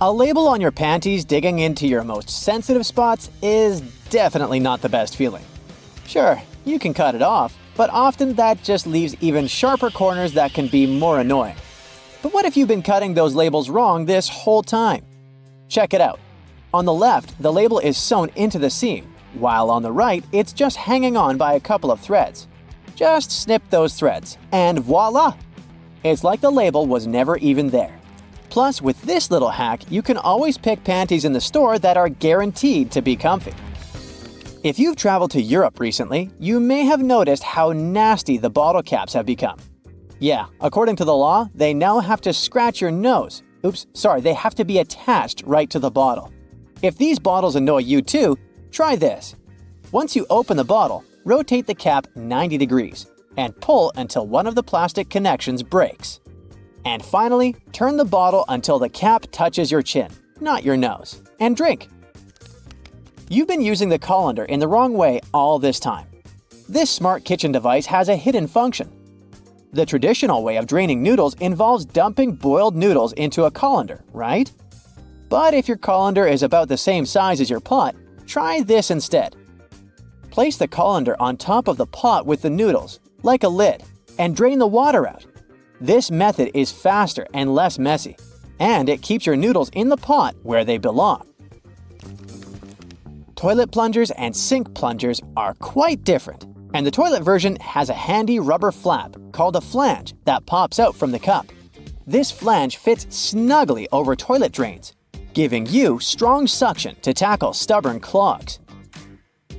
A label on your panties digging into your most sensitive spots is definitely not the best feeling. Sure, you can cut it off, but often that just leaves even sharper corners that can be more annoying. But what if you've been cutting those labels wrong this whole time? Check it out. On the left, the label is sewn into the seam, while on the right, it's just hanging on by a couple of threads. Just snip those threads, and voila! It's like the label was never even there. Plus, with this little hack, you can always pick panties in the store that are guaranteed to be comfy. If you've traveled to Europe recently, you may have noticed how nasty the bottle caps have become. Yeah, according to the law, they now have to scratch your nose. They have to be attached right to the bottle. If these bottles annoy you too, try this. Once you open the bottle, rotate the cap 90 degrees and pull until one of the plastic connections breaks. And finally, turn the bottle until the cap touches your chin, not your nose, and drink. You've been using the colander in the wrong way all this time. This smart kitchen device has a hidden function. The traditional way of draining noodles involves dumping boiled noodles into a colander, right? But if your colander is about the same size as your pot, try this instead. Place the colander on top of the pot with the noodles, like a lid, and drain the water out. This method is faster and less messy, and it keeps your noodles in the pot where they belong. Toilet plungers and sink plungers are quite different, and the toilet version has a handy rubber flap called a flange that pops out from the cup. This flange fits snugly over toilet drains, giving you strong suction to tackle stubborn clogs.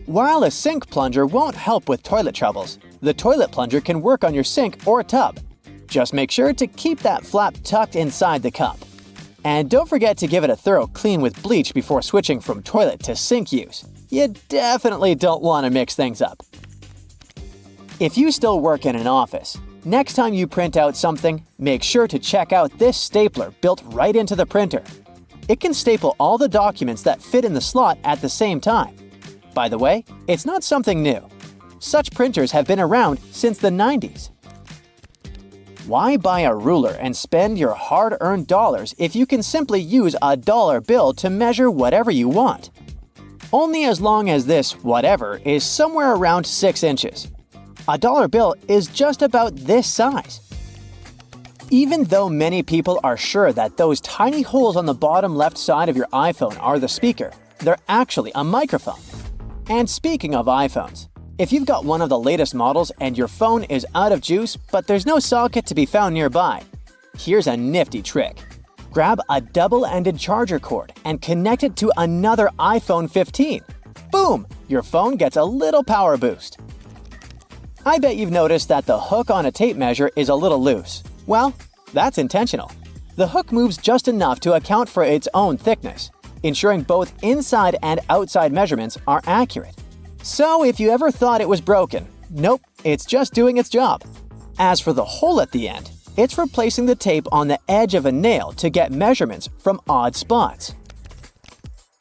While a sink plunger won't help with toilet troubles, the toilet plunger can work on your sink or tub. Just make sure to keep that flap tucked inside the cup. And don't forget to give it a thorough clean with bleach before switching from toilet to sink use. You definitely don't want to mix things up. If you still work in an office, next time you print out something, make sure to check out this stapler built right into the printer. It can staple all the documents that fit in the slot at the same time. By the way, it's not something new. Such printers have been around since the 90s. Why buy a ruler and spend your hard-earned dollars if you can simply use a dollar bill to measure whatever you want? Only as long as this whatever is somewhere around 6 inches. A dollar bill is just about this size. Even though many people are sure that those tiny holes on the bottom left side of your iPhone are the speaker, they're actually a microphone. And speaking of iPhones, if you've got one of the latest models and your phone is out of juice but there's no socket to be found nearby, here's a nifty trick. Grab a double-ended charger cord and connect it to another iPhone 15. Boom! Your phone gets a little power boost. I bet you've noticed that the hook on a tape measure is a little loose. Well, that's intentional. The hook moves just enough to account for its own thickness, ensuring both inside and outside measurements are accurate. So if you ever thought it was broken, nope, it's just doing its job. As for the hole at the end, it's replacing the tape on the edge of a nail to get measurements from odd spots.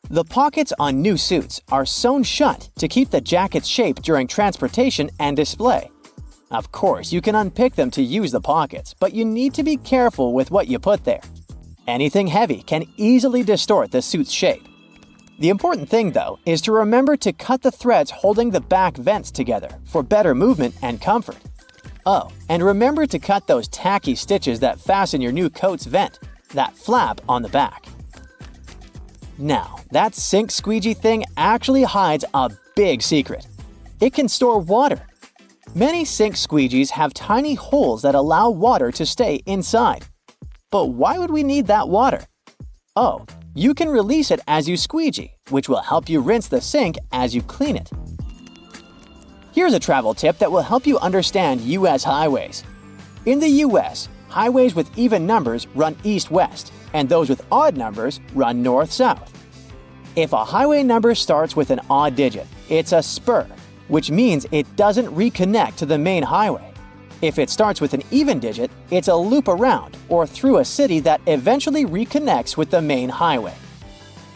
The pockets on new suits are sewn shut to keep the jacket's shape during transportation and display. Of course, you can unpick them to use the pockets, but you need to be careful with what you put there. Anything heavy can easily distort the suit's shape. The important thing, though, is to remember to cut the threads holding the back vents together for better movement and comfort. Oh, and remember to cut those tacky stitches that fasten your new coat's vent, that flap on the back. Now, that sink squeegee thing actually hides a big secret. It can store water. Many sink squeegees have tiny holes that allow water to stay inside. But why would we need that water? Oh, you can release it as you squeegee, which will help you rinse the sink as you clean it. Here's a travel tip that will help you understand US highways. In the US, highways with even numbers run east-west, and those with odd numbers run north-south. If a highway number starts with an odd digit, it's a spur, which means it doesn't reconnect to the main highway. If it starts with an even digit, it's a loop around or through a city that eventually reconnects with the main highway.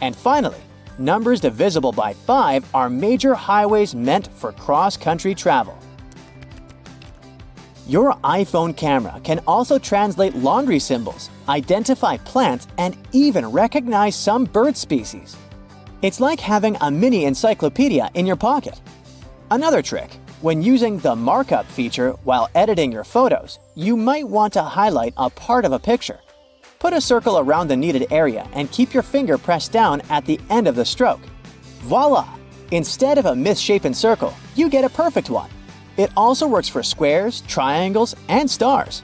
And finally, numbers divisible by 5 are major highways meant for cross-country travel. Your iPhone camera can also translate laundry symbols, identify plants, and even recognize some bird species. It's like having a mini encyclopedia in your pocket. Another trick: when using the markup feature while editing your photos, you might want to highlight a part of a picture. Put a circle around the needed area and keep your finger pressed down at the end of the stroke. Voila! Instead of a misshapen circle, you get a perfect one. It also works for squares, triangles, and stars.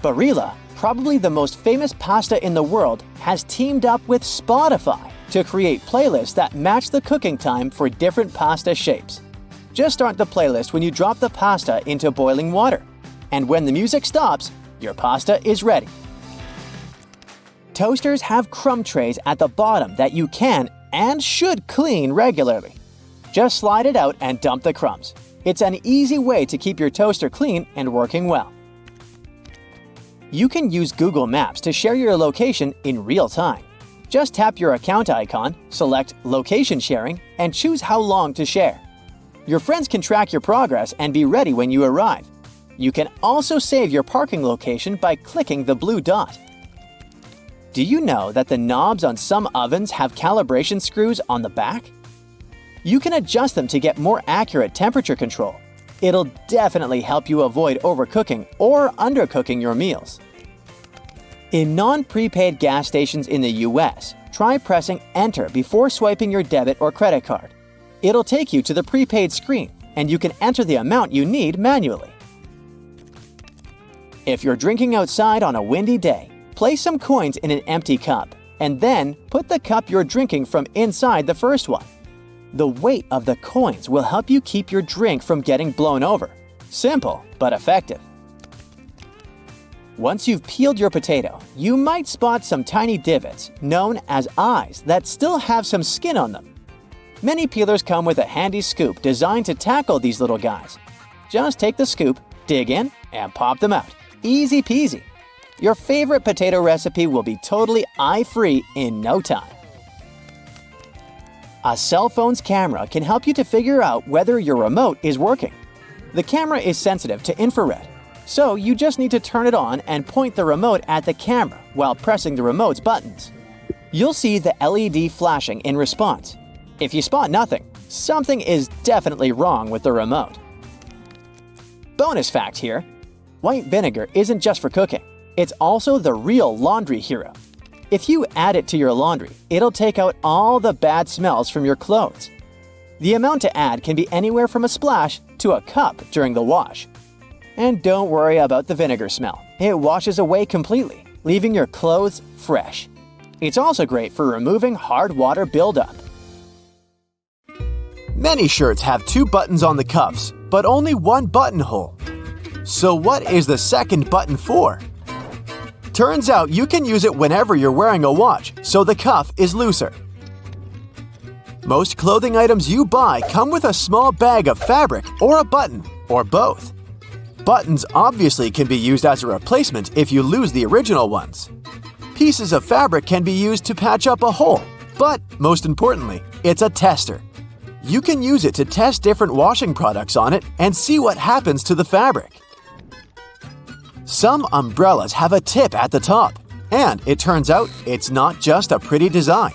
Barilla, probably the most famous pasta in the world, has teamed up with Spotify to create playlists that match the cooking time for different pasta shapes. Just start the playlist when you drop the pasta into boiling water. And when the music stops, your pasta is ready. Toasters have crumb trays at the bottom that you can and should clean regularly. Just slide it out and dump the crumbs. It's an easy way to keep your toaster clean and working well. You can use Google Maps to share your location in real time. Just tap your account icon, select Location Sharing, and choose how long to share. Your friends can track your progress and be ready when you arrive. You can also save your parking location by clicking the blue dot. Do you know that the knobs on some ovens have calibration screws on the back? You can adjust them to get more accurate temperature control. It'll definitely help you avoid overcooking or undercooking your meals. In non-prepaid gas stations in the US, try pressing Enter before swiping your debit or credit card. It'll take you to the prepaid screen, and you can enter the amount you need manually. If you're drinking outside on a windy day, place some coins in an empty cup, and then put the cup you're drinking from inside the first one. The weight of the coins will help you keep your drink from getting blown over. Simple, but effective. Once you've peeled your potato, you might spot some tiny divots, known as eyes, that still have some skin on them. Many peelers come with a handy scoop designed to tackle these little guys. Just take the scoop, dig in, and pop them out. Easy peasy. Your favorite potato recipe will be totally eye-free in no time. A cell phone's camera can help you to figure out whether your remote is working. The camera is sensitive to infrared, so you just need to turn it on and point the remote at the camera while pressing the remote's buttons. You'll see the LED flashing in response. If you spot nothing, something is definitely wrong with the remote. Bonus fact here: white vinegar isn't just for cooking. It's also the real laundry hero. If you add it to your laundry, it'll take out all the bad smells from your clothes. The amount to add can be anywhere from a splash to a cup during the wash. And don't worry about the vinegar smell. It washes away completely, leaving your clothes fresh. It's also great for removing hard water buildup. Many shirts have 2 buttons on the cuffs, but only 1 buttonhole. So what is the second button for? Turns out you can use it whenever you're wearing a watch, so the cuff is looser. Most clothing items you buy come with a small bag of fabric or a button, or both. Buttons obviously can be used as a replacement if you lose the original ones. Pieces of fabric can be used to patch up a hole, but most importantly, it's a tester. You can use it to test different washing products on it and see what happens to the fabric. Some umbrellas have a tip at the top, and it turns out it's not just a pretty design.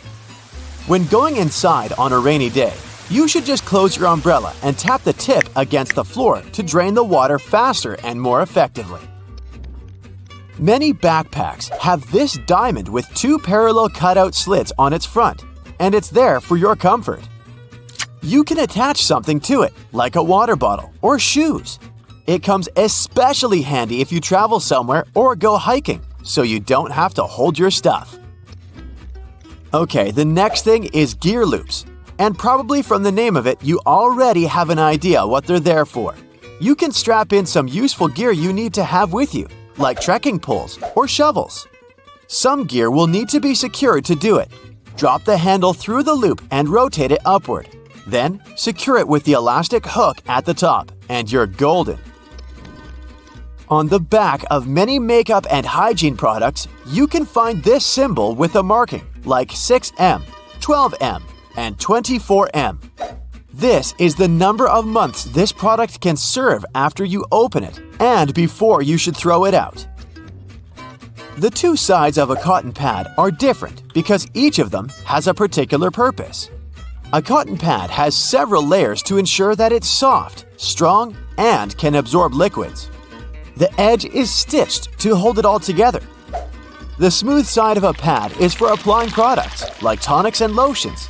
When going inside on a rainy day, you should just close your umbrella and tap the tip against the floor to drain the water faster and more effectively. Many backpacks have this diamond with 2 parallel cutout slits on its front, and it's there for your comfort. You can attach something to it, like a water bottle or shoes. It comes especially handy if you travel somewhere or go hiking, so you don't have to hold your stuff. Okay, the next thing is gear loops. And probably from the name of it, you already have an idea what they're there for. You can strap in some useful gear you need to have with you, like trekking poles or shovels. Some gear will need to be secured to do it. Drop the handle through the loop and rotate it upward. Then, secure it with the elastic hook at the top, and you're golden. On the back of many makeup and hygiene products, you can find this symbol with a marking like 6M, 12M, and 24M. This is the number of months this product can serve after you open it and before you should throw it out. The two sides of a cotton pad are different because each of them has a particular purpose. A cotton pad has several layers to ensure that it's soft, strong, and can absorb liquids. The edge is stitched to hold it all together. The smooth side of a pad is for applying products like tonics and lotions,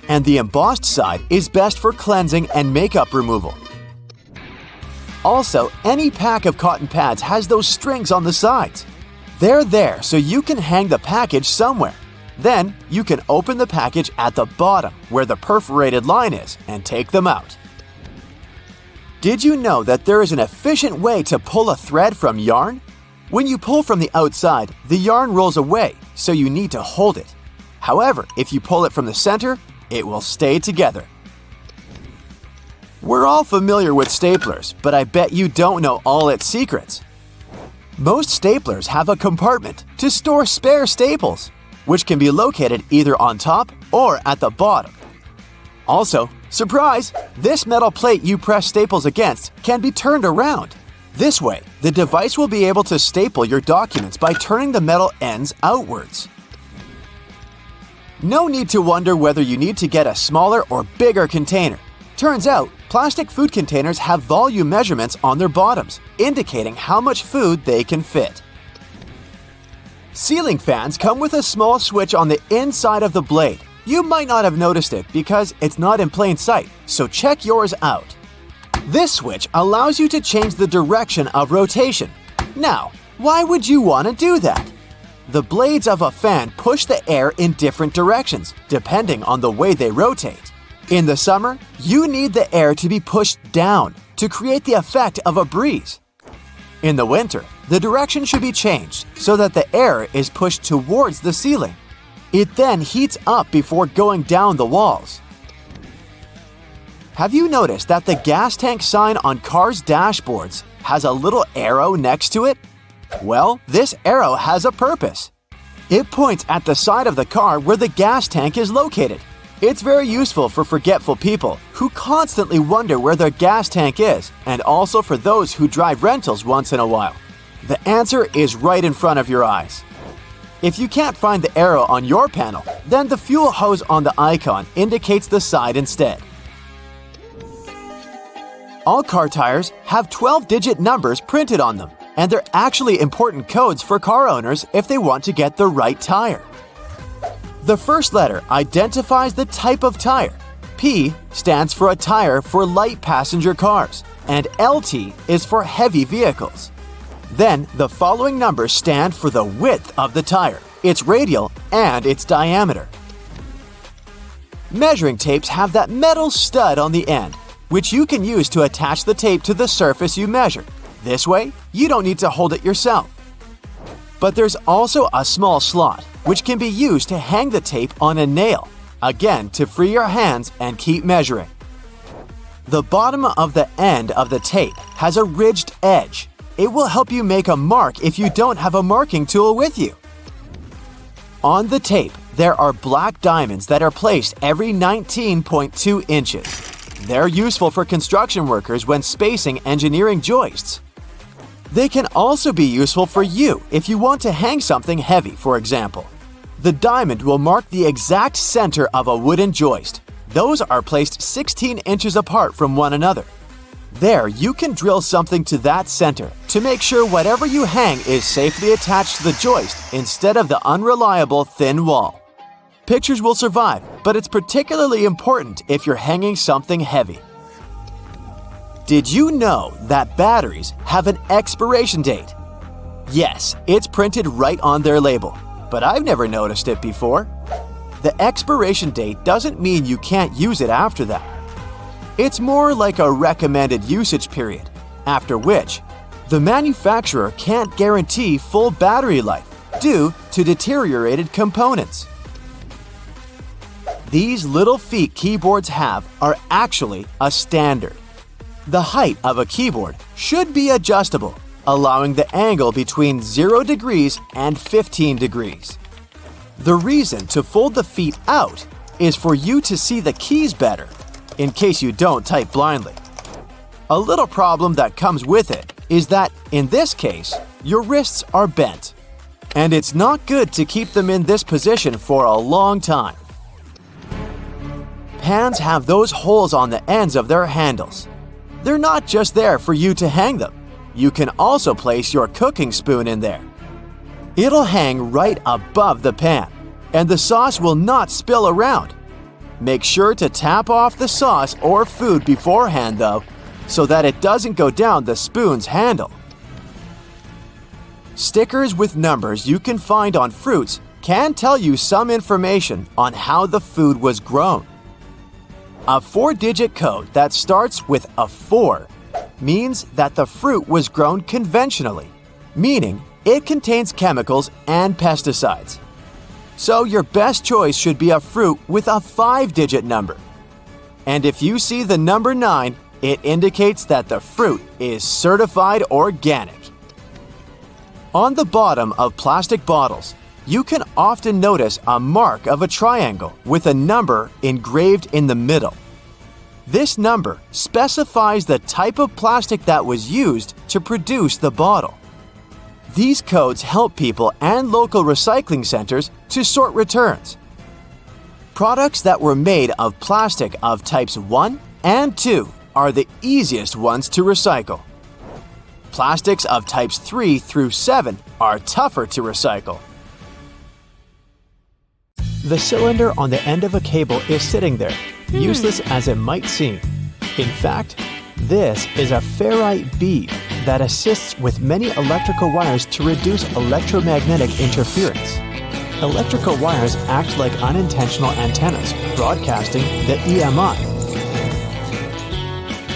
and the embossed side is best for cleansing and makeup removal. Also, any pack of cotton pads has those strings on the sides. They're there so you can hang the package somewhere. Then, you can open the package at the bottom where the perforated line is and take them out. Did you know that there is an efficient way to pull a thread from yarn? When you pull from the outside, the yarn rolls away, so you need to hold it. However, if you pull it from the center, it will stay together. We're all familiar with staplers, but I bet you don't know all its secrets. Most staplers have a compartment to store spare staples, which can be located either on top or at the bottom. Also, surprise! This metal plate you press staples against can be turned around. This way, the device will be able to staple your documents by turning the metal ends outwards. No need to wonder whether you need to get a smaller or bigger container. Turns out, plastic food containers have volume measurements on their bottoms, indicating how much food they can fit. Ceiling fans come with a small switch on the inside of the blade. You might not have noticed it because it's not in plain sight, so check yours out. This switch allows you to change the direction of rotation. Now, why would you want to do that? The blades of a fan push the air in different directions, depending on the way they rotate. In the summer, you need the air to be pushed down to create the effect of a breeze. In the winter, the direction should be changed so that the air is pushed towards the ceiling. It then heats up before going down the walls. Have you noticed that the gas tank sign on cars' dashboards has a little arrow next to it? Well, this arrow has a purpose. It points at the side of the car where the gas tank is located. It's very useful for forgetful people who constantly wonder where their gas tank is, and also for those who drive rentals once in a while. The answer is right in front of your eyes. If you can't find the arrow on your panel, then the fuel hose on the icon indicates the side instead. All car tires have 12-digit numbers printed on them, and they're actually important codes for car owners if they want to get the right tire. The first letter identifies the type of tire. P stands for a tire for light passenger cars, and LT is for heavy vehicles. Then, the following numbers stand for the width of the tire, its radial, and its diameter. Measuring tapes have that metal stud on the end, which you can use to attach the tape to the surface you measure. This way, you don't need to hold it yourself. But there's also a small slot, which can be used to hang the tape on a nail, again to free your hands and keep measuring. The bottom of the end of the tape has a ridged edge. It will help you make a mark if you don't have a marking tool with you. On the tape, there are black diamonds that are placed every 19.2 inches. They're useful for construction workers when spacing engineering joists. They can also be useful for you if you want to hang something heavy, for example. The diamond will mark the exact center of a wooden joist. Those are placed 16 inches apart from one another. There, you can drill something to that center to make sure whatever you hang is safely attached to the joist instead of the unreliable thin wall. Pictures will survive, but it's particularly important if you're hanging something heavy. Did you know that batteries have an expiration date? Yes, it's printed right on their label, but I've never noticed it before. The expiration date doesn't mean you can't use it after that. It's more like a recommended usage period, after which the manufacturer can't guarantee full battery life due to deteriorated components. These little feet keyboards have are actually a standard. The height of a keyboard should be adjustable, allowing the angle between 0 degrees and 15 degrees. The reason to fold the feet out is for you to see the keys better, in case you don't type blindly. A little problem that comes with it is that, in this case, your wrists are bent. and it's not good to keep them in this position for a long time. Pans have those holes on the ends of their handles. They're not just there for you to hang them. You can also place your cooking spoon in there. It'll hang right above the pan, and the sauce will not spill around. Make sure to tap off the sauce or food beforehand though, so that it doesn't go down the spoon's handle. Stickers with numbers you can find on fruits can tell you some information on how the food was grown. A 4-digit code that starts with a 4 means that the fruit was grown conventionally, meaning it contains chemicals and pesticides. So your best choice should be a fruit with a 5-digit number. And if you see the number 9, it indicates that the fruit is certified organic. On the bottom of plastic bottles, you can often notice a mark of a triangle with a number engraved in the middle. This number specifies the type of plastic that was used to produce the bottle. These codes help people and local recycling centers to sort returns. Products that were made of plastic of types 1 and 2 are the easiest ones to recycle. Plastics of types 3 through 7 are tougher to recycle. The cylinder on the end of a cable is sitting there, useless as it might seem. In fact, this is a ferrite bead that assists with many electrical wires to reduce electromagnetic interference. Electrical wires act like unintentional antennas, broadcasting the EMI.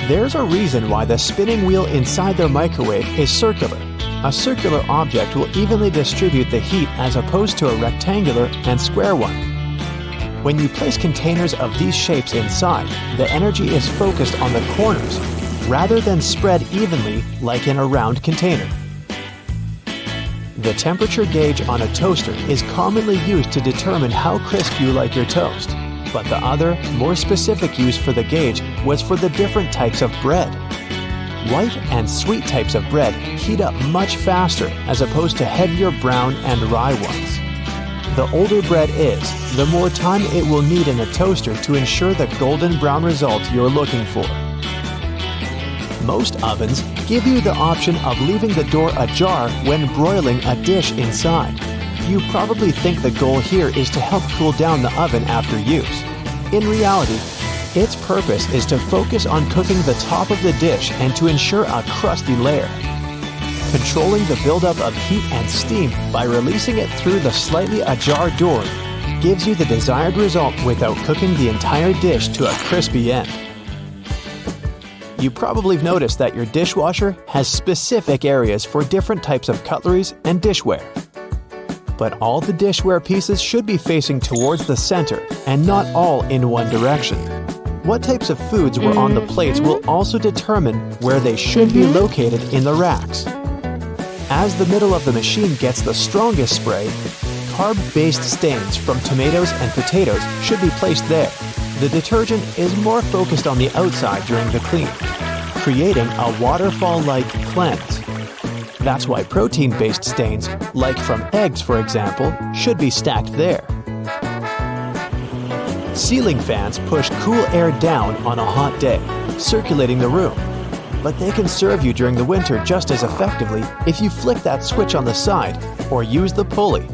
There's a reason why the spinning wheel inside their microwave is circular. A circular object will evenly distribute the heat as opposed to a rectangular and square one. When you place containers of these shapes inside, the energy is focused on the corners rather than spread evenly like in a round container. The temperature gauge on a toaster is commonly used to determine how crisp you like your toast, but the other, more specific use for the gauge was for the different types of bread. White and sweet types of bread heat up much faster as opposed to heavier brown and rye ones. The older bread is, the more time it will need in the toaster to ensure the golden brown result you're looking for. Most ovens give you the option of leaving the door ajar when broiling a dish inside. You probably think the goal here is to help cool down the oven after use. In reality, its purpose is to focus on cooking the top of the dish and to ensure a crusty layer. Controlling the buildup of heat and steam by releasing it through the slightly ajar door gives you the desired result without cooking the entire dish to a crispy end. You probably have noticed that your dishwasher has specific areas for different types of cutleries and dishware. But all the dishware pieces should be facing towards the center and not all in one direction. What types of foods were on the plates will also determine where they should be located in the racks. As the middle of the machine gets the strongest spray, carb-based stains from tomatoes and potatoes should be placed there. The detergent is more focused on the outside during the clean, creating a waterfall-like cleanse. That's why protein-based stains, like from eggs for example, should be stacked there. Ceiling fans push cool air down on a hot day, circulating the room. But they can serve you during the winter just as effectively if you flick that switch on the side or use the pulley.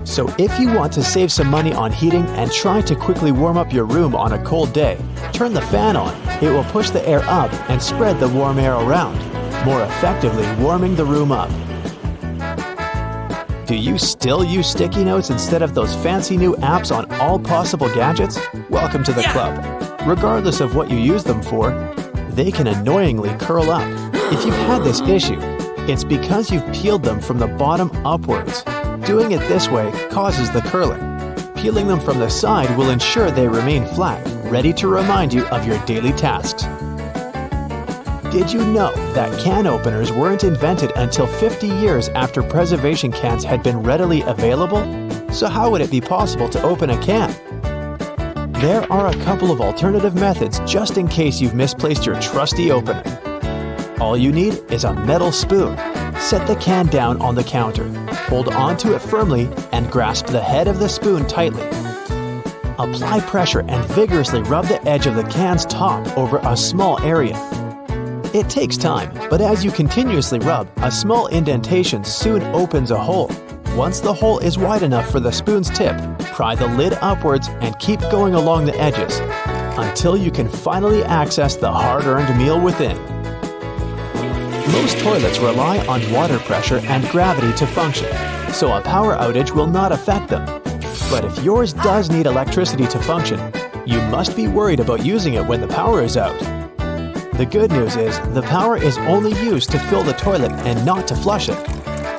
So if you want to save some money on heating and try to quickly warm up your room on a cold day, turn the fan on. It will push the air up and spread the warm air around, more effectively warming the room up. Do you still use sticky notes instead of those fancy new apps on all possible gadgets? Welcome to the club. Regardless of what you use them for, they can annoyingly curl up. If you've had this issue, it's because you've peeled them from the bottom upwards. Doing it this way causes the curling. Peeling them from the side will ensure they remain flat, ready to remind you of your daily tasks. Did you know that can openers weren't invented until 50 years after preservation cans had been readily available? So how would it be possible to open a can? There are a couple of alternative methods just in case you've misplaced your trusty opener. All you need is a metal spoon. Set the can down on the counter. hold onto it firmly and grasp the head of the spoon tightly. Apply pressure and vigorously rub the edge of the can's top over a small area. It takes time, but as you continuously rub, a small indentation soon opens a hole. Once the hole is wide enough for the spoon's tip, pry the lid upwards and keep going along the edges until you can finally access the hard-earned meal within. Most toilets rely on water pressure and gravity to function, so a power outage will not affect them. But if yours does need electricity to function, you must be worried about using it when the power is out. The good news is the power is only used to fill the toilet and not to flush it.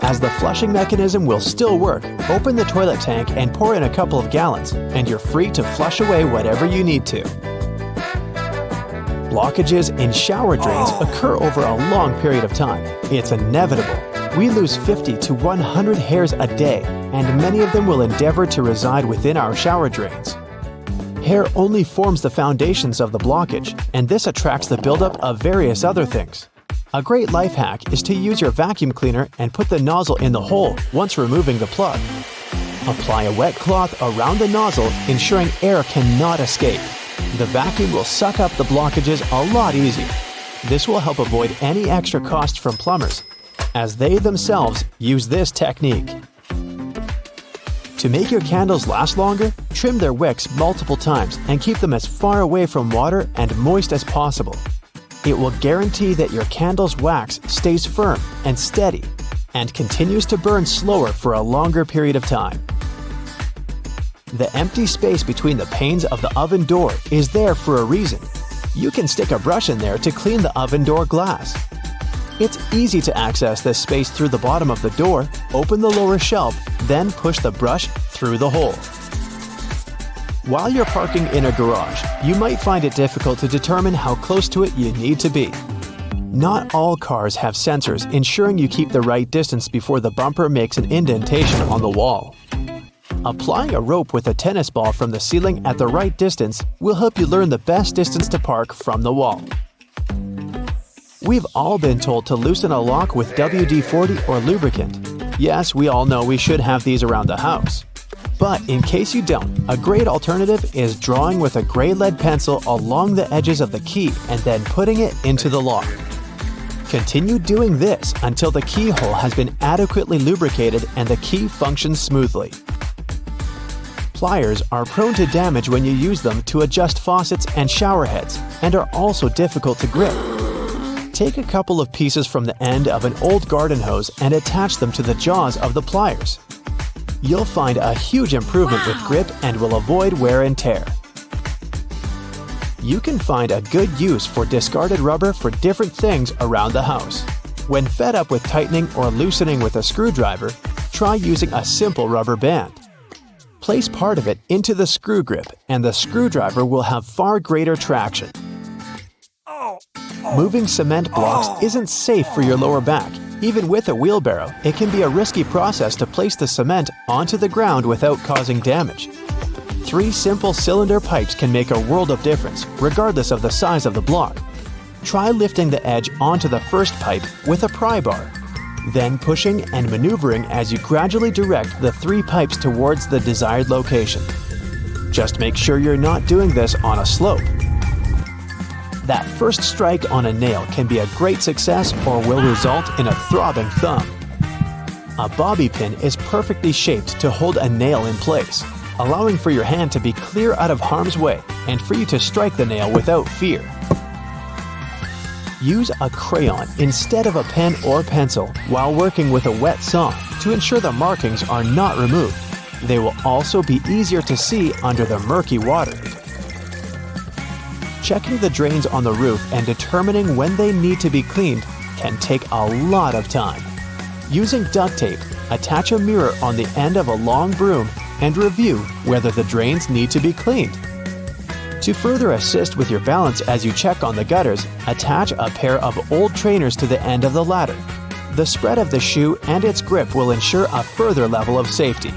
As the flushing mechanism will still work, open the toilet tank and pour in a couple of gallons, and you're free to flush away whatever you need to. Blockages in shower drains occur over a long period of time. It's inevitable. We lose 50 to 100 hairs a day, and many of them will endeavor to reside within our shower drains. Hair only forms the foundations of the blockage, and this attracts the buildup of various other things. A great life hack is to use your vacuum cleaner and put the nozzle in the hole once removing the plug. Apply a wet cloth around the nozzle, ensuring air cannot escape. The vacuum will suck up the blockages a lot easier. This will help avoid any extra cost from plumbers, as they themselves use this technique. To make your candles last longer, trim their wicks multiple times and keep them as far away from water and moist as possible. It will guarantee that your candle's wax stays firm and steady and continues to burn slower for a longer period of time. The empty space between the panes of the oven door is there for a reason. You can stick a brush in there to clean the oven door glass. It's easy to access this space through the bottom of the door, open the lower shelf, then push the brush through the hole. While you're parking in a garage, you might find it difficult to determine how close to it you need to be. Not all cars have sensors ensuring you keep the right distance before the bumper makes an indentation on the wall. Applying a rope with a tennis ball from the ceiling at the right distance will help you learn the best distance to park from the wall. We've all been told to loosen a lock with WD-40 or lubricant. Yes, we all know we should have these around the house. But in case you don't, a great alternative is drawing with a gray lead pencil along the edges of the key and then putting it into the lock. Continue doing this until the keyhole has been adequately lubricated and the key functions smoothly. Pliers are prone to damage when you use them to adjust faucets and shower heads and are also difficult to grip. Take a couple of pieces from the end of an old garden hose and attach them to the jaws of the pliers. You'll find a huge improvement with grip and will avoid wear and tear. You can find a good use for discarded rubber for different things around the house. When fed up with tightening or loosening with a screwdriver, try using a simple rubber band. Place part of it into the screw grip and the screwdriver will have far greater traction. Moving cement blocks isn't safe for your lower back. Even with a wheelbarrow, it can be a risky process to place the cement onto the ground without causing damage. 3 simple cylinder pipes can make a world of difference, regardless of the size of the block. Try lifting the edge onto the first pipe with a pry bar, then pushing and maneuvering as you gradually direct the 3 pipes towards the desired location. Just make sure you're not doing this on a slope. That first strike on a nail can be a great success or will result in a throbbing thumb. A bobby pin is perfectly shaped to hold a nail in place, allowing for your hand to be clear out of harm's way and for you to strike the nail without fear. Use a crayon instead of a pen or pencil while working with a wet saw to ensure the markings are not removed. They will also be easier to see under the murky water. Checking the drains on the roof and determining when they need to be cleaned can take a lot of time. Using duct tape, attach a mirror on the end of a long broom and review whether the drains need to be cleaned. To further assist with your balance as you check on the gutters, attach a pair of old trainers to the end of the ladder. The spread of the shoe and its grip will ensure a further level of safety.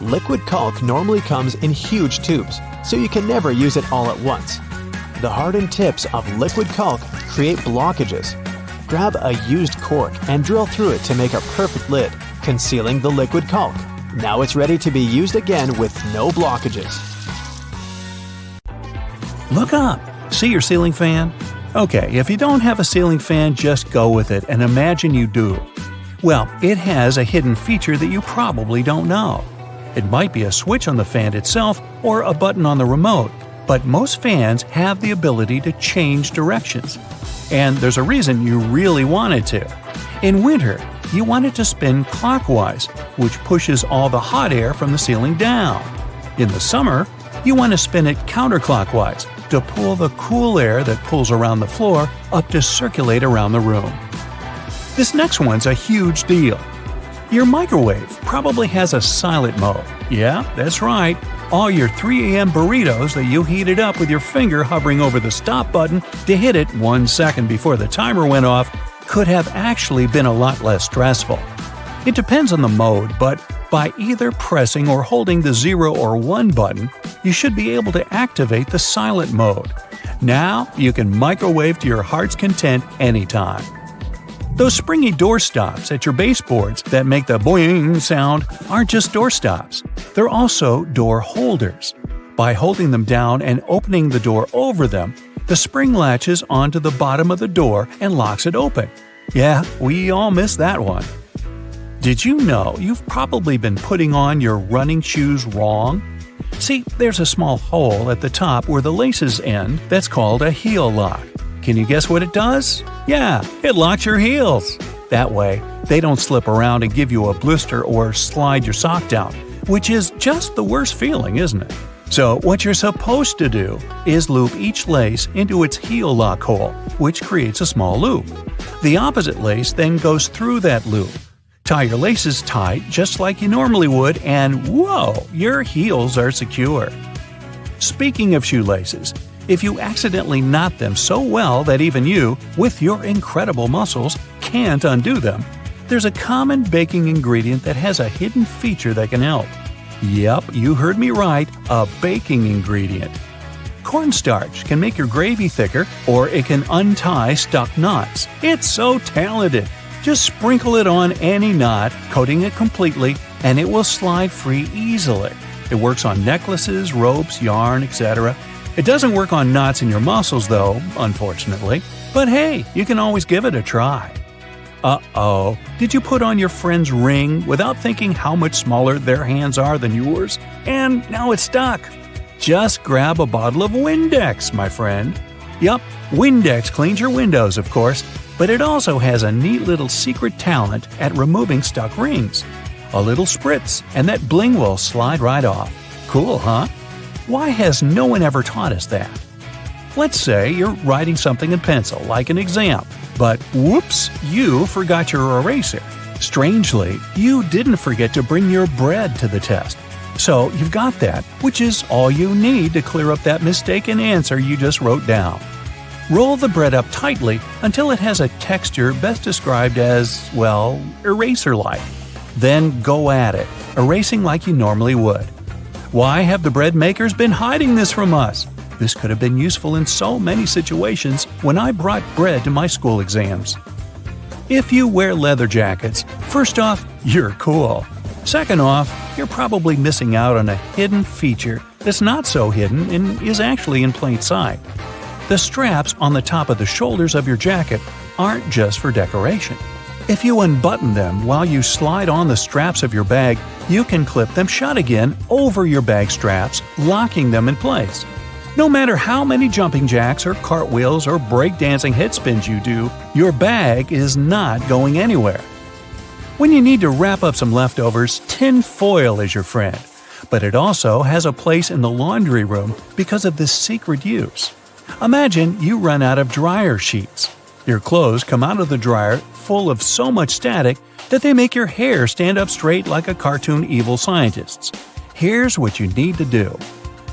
Liquid caulk normally comes in huge tubes, so you can never use it all at once. The hardened tips of liquid caulk create blockages. Grab a used cork and drill through it to make a perfect lid. concealing the liquid caulk. Now it's ready to be used again with no blockages. Look up! See your ceiling fan? Okay, if you don't have a ceiling fan, just go with it and imagine you do. Well, it has a hidden feature that you probably don't know. It might be a switch on the fan itself or a button on the remote, but most fans have the ability to change directions. And there's a reason you really want it to. In winter, you want it to spin clockwise, which pushes all the hot air from the ceiling down. In the summer, you want to spin it counterclockwise to pull the cool air that pulls around the floor up to circulate around the room. This next one's a huge deal. Your microwave probably has a silent mode. Yeah, that's right. All your 3 a.m. burritos that you heated up with your finger hovering over the stop button to hit it 1 second before the timer went off could have actually been a lot less stressful. It depends on the mode, but by either pressing or holding the 0 or 1 button, you should be able to activate the silent mode. Now you can microwave to your heart's content anytime. Those springy door stops at your baseboards that make the boing sound aren't just door stops. They're also door holders. By holding them down and opening the door over them, the spring latches onto the bottom of the door and locks it open. Yeah, we all miss that one. Did you know you've probably been putting on your running shoes wrong? See, there's a small hole at the top where the laces end that's called a heel lock. Can you guess what it does? Yeah, it locks your heels. That way, they don't slip around and give you a blister or slide your sock down, which is just the worst feeling, isn't it? So what you're supposed to do is loop each lace into its heel lock hole, which creates a small loop. The opposite lace then goes through that loop. Tie your laces tight just like you normally would, and whoa, your heels are secure. Speaking of shoelaces, if you accidentally knot them so well that even you, with your incredible muscles, can't undo them, there's a common baking ingredient that has a hidden feature that can help. Yep, you heard me right, a baking ingredient. Cornstarch can make your gravy thicker, or it can untie stuck knots. It's so talented! Just sprinkle it on any knot, coating it completely, and it will slide free easily. It works on necklaces, ropes, yarn, etc. It doesn't work on knots in your muscles though, unfortunately. But hey, you can always give it a try. Uh-oh, did you put on your friend's ring without thinking how much smaller their hands are than yours? And now it's stuck. Just grab a bottle of Windex, my friend. Yup, Windex cleans your windows, of course, but it also has a neat little secret talent at removing stuck rings. A little spritz, and that bling will slide right off. Cool, huh? Why has no one ever taught us that? Let's say you're writing something in pencil, like an exam, but whoops, you forgot your eraser. Strangely, you didn't forget to bring your bread to the test. So you've got that, which is all you need to clear up that mistaken answer you just wrote down. Roll the bread up tightly until it has a texture best described as, well, eraser-like. Then go at it, erasing like you normally would. Why have the bread makers been hiding this from us? This could have been useful in so many situations when I brought bread to my school exams. If you wear leather jackets, first off, you're cool. Second off, you're probably missing out on a hidden feature that's not so hidden and is actually in plain sight. The straps on the top of the shoulders of your jacket aren't just for decoration. If you unbutton them while you slide on the straps of your bag, you can clip them shut again over your bag straps, locking them in place. No matter how many jumping jacks or cartwheels or breakdancing headspins you do, your bag is not going anywhere. When you need to wrap up some leftovers, tin foil is your friend. But it also has a place in the laundry room because of this secret use. Imagine you run out of dryer sheets. Your clothes come out of the dryer full of so much static that they make your hair stand up straight like a cartoon evil scientist's. Here's what you need to do.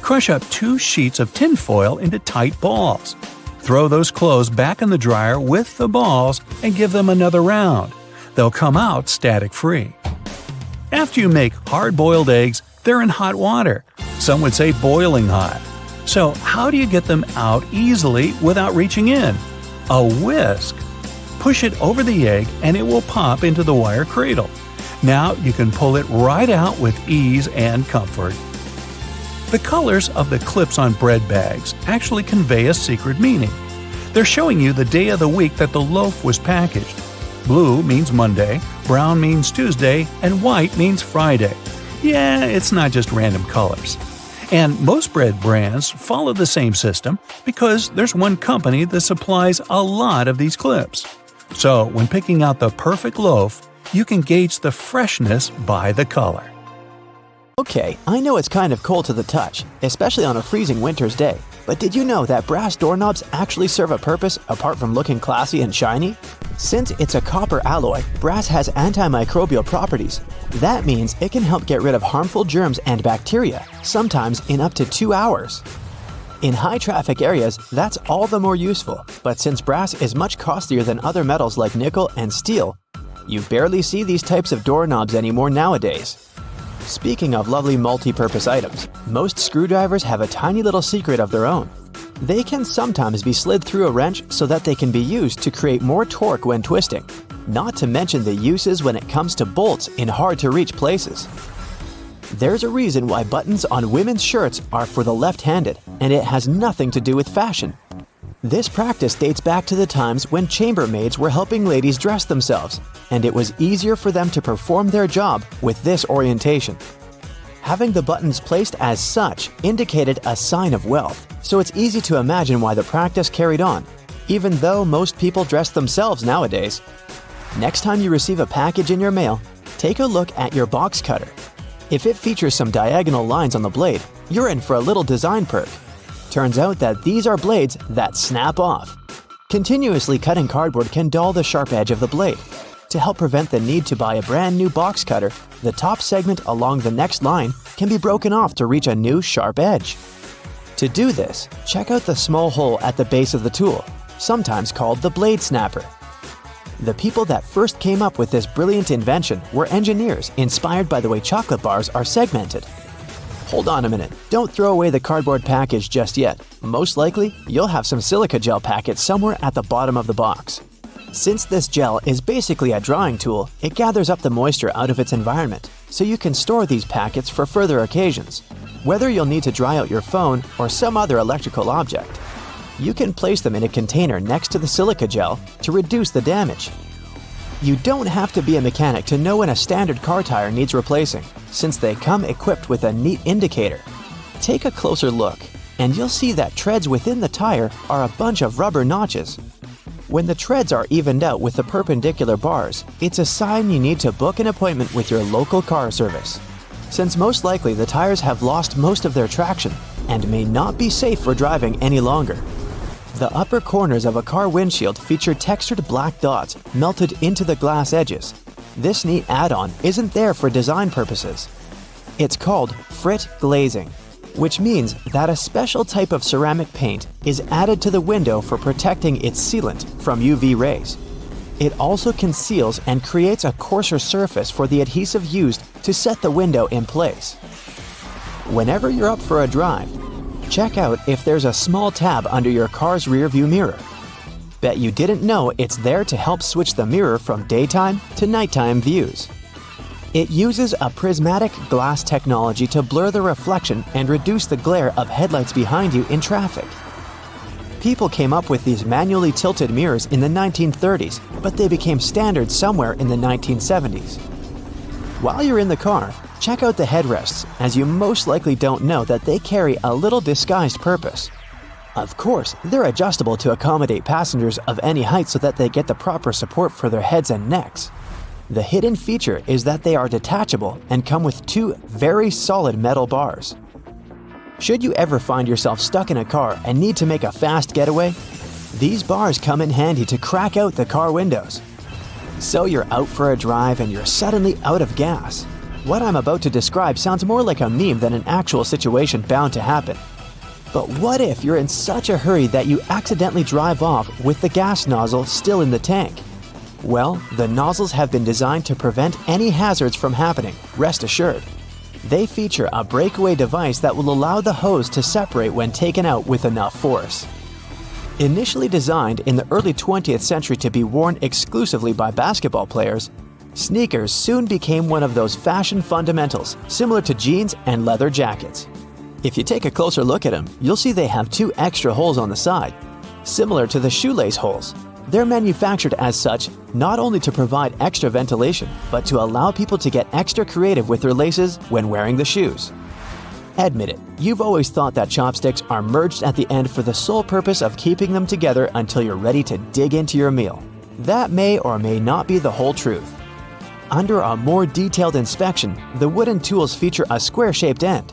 Crush up 2 sheets of tin foil into tight balls. Throw those clothes back in the dryer with the balls and give them another round. They'll come out static-free. After you make hard-boiled eggs, they're in hot water. Some would say boiling hot. So how do you get them out easily without reaching in? A whisk. Push it over the egg and it will pop into the wire cradle. Now you can pull it right out with ease and comfort. The colors of the clips on bread bags actually convey a secret meaning. They're showing you the day of the week that the loaf was packaged. Blue means Monday, brown means Tuesday, and white means Friday. Yeah, it's not just random colors. And most bread brands follow the same system because there's one company that supplies a lot of these clips. So when picking out the perfect loaf, you can gauge the freshness by the color. Okay, I know it's kind of cold to the touch, especially on a freezing winter's day, but did you know that brass doorknobs actually serve a purpose apart from looking classy and shiny? Since it's a copper alloy, brass has antimicrobial properties. That means it can help get rid of harmful germs and bacteria, sometimes in up to 2 hours. In high-traffic areas, that's all the more useful, but since brass is much costlier than other metals like nickel and steel, you barely see these types of doorknobs anymore nowadays. Speaking of lovely multi-purpose items, most screwdrivers have a tiny little secret of their own. They can sometimes be slid through a wrench so that they can be used to create more torque when twisting, not to mention the uses when it comes to bolts in hard-to-reach places. There's a reason why buttons on women's shirts are for the left-handed, and it has nothing to do with fashion. This practice dates back to the times when chambermaids were helping ladies dress themselves, and it was easier for them to perform their job with this orientation. Having the buttons placed as such indicated a sign of wealth, so it's easy to imagine why the practice carried on, even though most people dress themselves nowadays. Next time you receive a package in your mail, take a look at your box cutter. If it features some diagonal lines on the blade, you're in for a little design perk. Turns out that these are blades that snap off. Continuously cutting cardboard can dull the sharp edge of the blade. To help prevent the need to buy a brand new box cutter, the top segment along the next line can be broken off to reach a new sharp edge. To do this, check out the small hole at the base of the tool, sometimes called the blade snapper. The people that first came up with this brilliant invention were engineers inspired by the way chocolate bars are segmented. Hold on a minute, don't throw away the cardboard package just yet. Most likely, you'll have some silica gel packets somewhere at the bottom of the box. Since this gel is basically a drawing tool, it gathers up the moisture out of its environment, so you can store these packets for further occasions, whether you'll need to dry out your phone or some other electrical object. You can place them in a container next to the silica gel to reduce the damage. You don't have to be a mechanic to know when a standard car tire needs replacing, since they come equipped with a neat indicator. Take a closer look, and you'll see that treads within the tire are a bunch of rubber notches. When the treads are evened out with the perpendicular bars, it's a sign you need to book an appointment with your local car service, since most likely the tires have lost most of their traction and may not be safe for driving any longer. The upper corners of a car windshield feature textured black dots melted into the glass edges. This neat add-on isn't there for design purposes. It's called frit glazing, which means that a special type of ceramic paint is added to the window for protecting its sealant from UV rays. It also conceals and creates a coarser surface for the adhesive used to set the window in place. Whenever you're up for a drive, check out if there's a small tab under your car's rearview mirror. Bet you didn't know it's there to help switch the mirror from daytime to nighttime views. It uses a prismatic glass technology to blur the reflection and reduce the glare of headlights behind you in traffic. People came up with these manually tilted mirrors in the 1930s, but they became standard somewhere in the 1970s. While you're in the car, check out the headrests, as you most likely don't know that they carry a little disguised purpose. Of course, they're adjustable to accommodate passengers of any height so that they get the proper support for their heads and necks. The hidden feature is that they are detachable and come with two very solid metal bars. Should you ever find yourself stuck in a car and need to make a fast getaway, these bars come in handy to crack out the car windows. So you're out for a drive and you're suddenly out of gas. What I'm about to describe sounds more like a meme than an actual situation bound to happen. But what if you're in such a hurry that you accidentally drive off with the gas nozzle still in the tank? Well, the nozzles have been designed to prevent any hazards from happening, rest assured. They feature a breakaway device that will allow the hose to separate when taken out with enough force. Initially designed in the early 20th century to be worn exclusively by basketball players, Sneakers soon became one of those fashion fundamentals, similar to jeans and leather jackets. If you take a closer look at them, you'll see they have 2 extra holes on the side, similar to the shoelace holes. They're manufactured as such not only to provide extra ventilation, but to allow people to get extra creative with their laces when wearing the shoes. Admit it, you've always thought that chopsticks are merged at the end for the sole purpose of keeping them together until you're ready to dig into your meal. That may or may not be the whole truth. Under a more detailed inspection, the wooden tools feature a square-shaped end.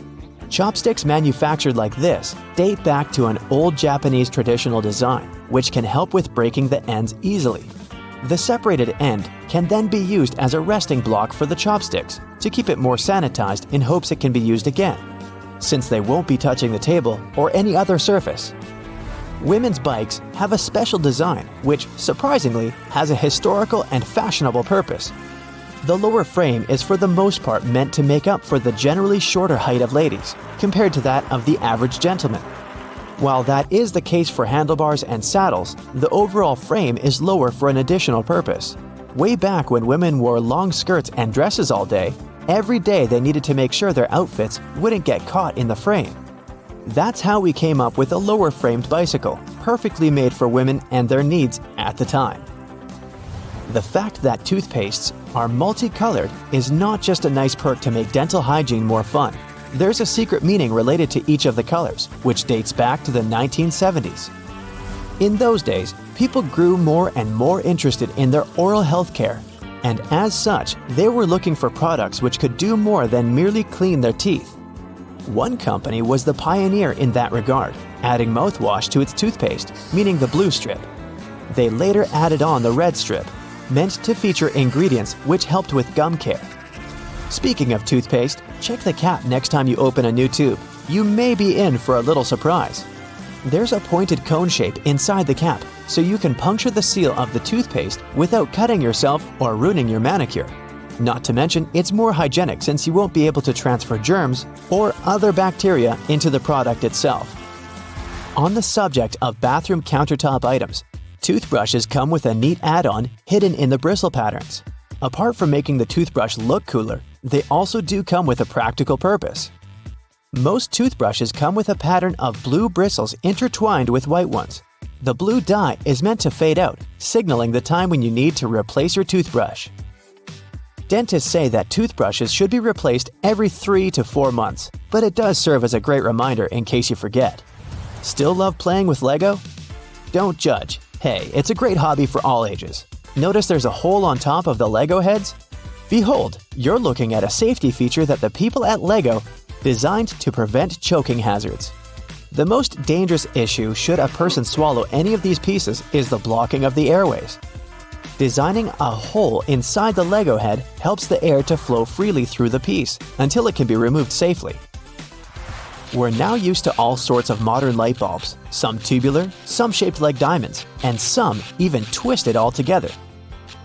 Chopsticks manufactured like this date back to an old Japanese traditional design, which can help with breaking the ends easily. The separated end can then be used as a resting block for the chopsticks to keep it more sanitized in hopes it can be used again, since they won't be touching the table or any other surface. Women's bikes have a special design which, surprisingly, has a historical and fashionable purpose. The lower frame is for the most part meant to make up for the generally shorter height of ladies, compared to that of the average gentleman. While that is the case for handlebars and saddles, the overall frame is lower for an additional purpose. Way back when women wore long skirts and dresses all day, every day they needed to make sure their outfits wouldn't get caught in the frame. That's how we came up with a lower-framed bicycle, perfectly made for women and their needs at the time. The fact that toothpastes are multicolored is not just a nice perk to make dental hygiene more fun. There's a secret meaning related to each of the colors, which dates back to the 1970s. In those days, people grew more and more interested in their oral health care, and as such, they were looking for products which could do more than merely clean their teeth. One company was the pioneer in that regard, adding mouthwash to its toothpaste, meaning the blue strip. They later added on the red strip, meant to feature ingredients which helped with gum care. Speaking of toothpaste, check the cap next time you open a new tube. You may be in for a little surprise. There's a pointed cone shape inside the cap, so you can puncture the seal of the toothpaste without cutting yourself or ruining your manicure. Not to mention, it's more hygienic since you won't be able to transfer germs or other bacteria into the product itself. On the subject of bathroom countertop items, toothbrushes come with a neat add-on hidden in the bristle patterns. Apart from making the toothbrush look cooler, they also do come with a practical purpose. Most toothbrushes come with a pattern of blue bristles intertwined with white ones. The blue dye is meant to fade out, signaling the time when you need to replace your toothbrush. Dentists say that toothbrushes should be replaced every 3 to 4 months, but it does serve as a great reminder in case you forget. Still love playing with Lego? Don't judge. Hey, it's a great hobby for all ages. Notice there's a hole on top of the Lego heads? Behold, you're looking at a safety feature that the people at Lego designed to prevent choking hazards. The most dangerous issue should a person swallow any of these pieces is the blocking of the airways. Designing a hole inside the Lego head helps the air to flow freely through the piece until it can be removed safely. We're now used to all sorts of modern light bulbs, some tubular, some shaped like diamonds, and some even twisted altogether.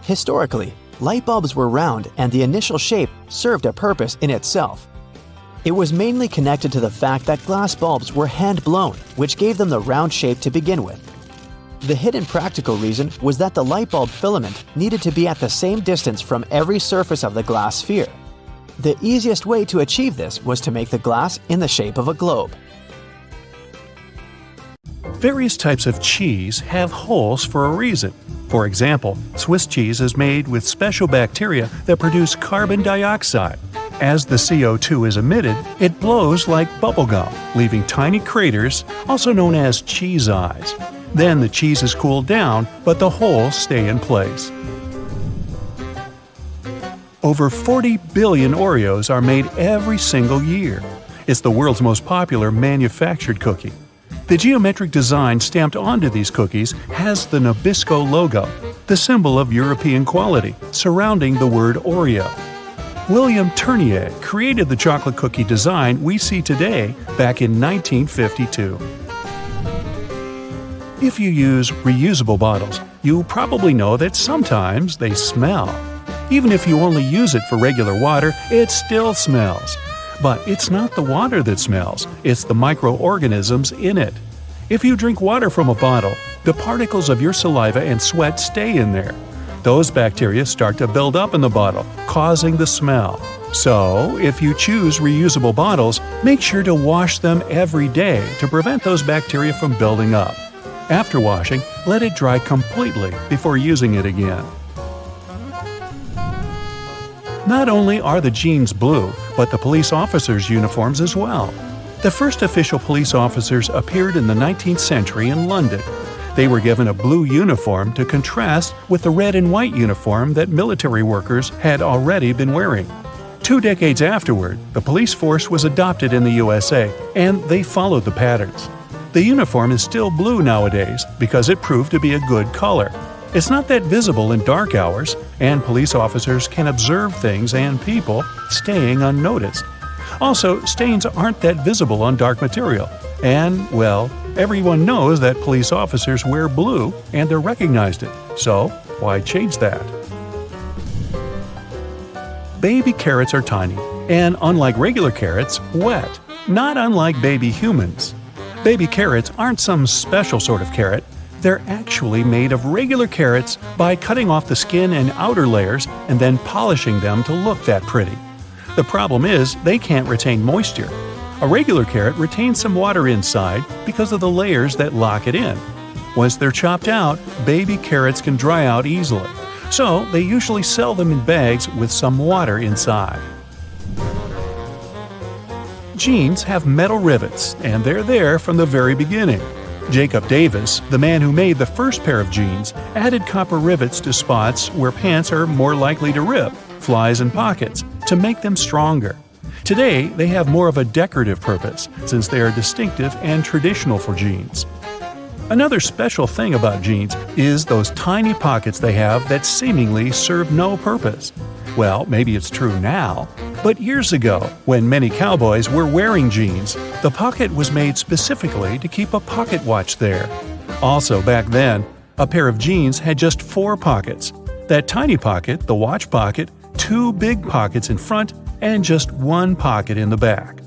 Historically, light bulbs were round and the initial shape served a purpose in itself. It was mainly connected to the fact that glass bulbs were hand-blown, which gave them the round shape to begin with. The hidden practical reason was that the light bulb filament needed to be at the same distance from every surface of the glass sphere. The easiest way to achieve this was to make the glass in the shape of a globe. Various types of cheese have holes for a reason. For example, Swiss cheese is made with special bacteria that produce carbon dioxide. As the CO2 is emitted, it blows like bubblegum, leaving tiny craters, also known as cheese eyes. Then the cheese is cooled down, but the holes stay in place. Over 40 billion Oreos are made every single year. It's the world's most popular manufactured cookie. The geometric design stamped onto these cookies has the Nabisco logo, the symbol of European quality, surrounding the word Oreo. William Tournier created the chocolate cookie design we see today back in 1952. If you use reusable bottles, you probably know that sometimes they smell. Even if you only use it for regular water, it still smells. But it's not the water that smells, it's the microorganisms in it. If you drink water from a bottle, the particles of your saliva and sweat stay in there. Those bacteria start to build up in the bottle, causing the smell. So, if you choose reusable bottles, make sure to wash them every day to prevent those bacteria from building up. After washing, let it dry completely before using it again. Not only are the jeans blue, but the police officers' uniforms as well. The first official police officers appeared in the 19th century in London. They were given a blue uniform to contrast with the red and white uniform that military workers had already been wearing. 2 decades afterward, the police force was adopted in the USA, and they followed the patterns. The uniform is still blue nowadays because it proved to be a good color. It's not that visible in dark hours, and police officers can observe things and people staying unnoticed. Also, stains aren't that visible on dark material. And, well, everyone knows that police officers wear blue and they're recognized it. So, why change that? Baby carrots are tiny, and unlike regular carrots, wet, not unlike baby humans. Baby carrots aren't some special sort of carrot. They're actually made of regular carrots by cutting off the skin and outer layers and then polishing them to look that pretty. The problem is they can't retain moisture. A regular carrot retains some water inside because of the layers that lock it in. Once they're chopped out, baby carrots can dry out easily, so they usually sell them in bags with some water inside. Jeans have metal rivets, and they're there from the very beginning. Jacob Davis, the man who made the first pair of jeans, added copper rivets to spots where pants are more likely to rip, flies and pockets, to make them stronger. Today, they have more of a decorative purpose, since they are distinctive and traditional for jeans. Another special thing about jeans is those tiny pockets they have that seemingly serve no purpose. Well, maybe it's true now, but years ago, when many cowboys were wearing jeans, the pocket was made specifically to keep a pocket watch there. Also, back then, a pair of jeans had just 4 pockets. That tiny pocket, the watch pocket, 2 big pockets in front, and just 1 pocket in the back.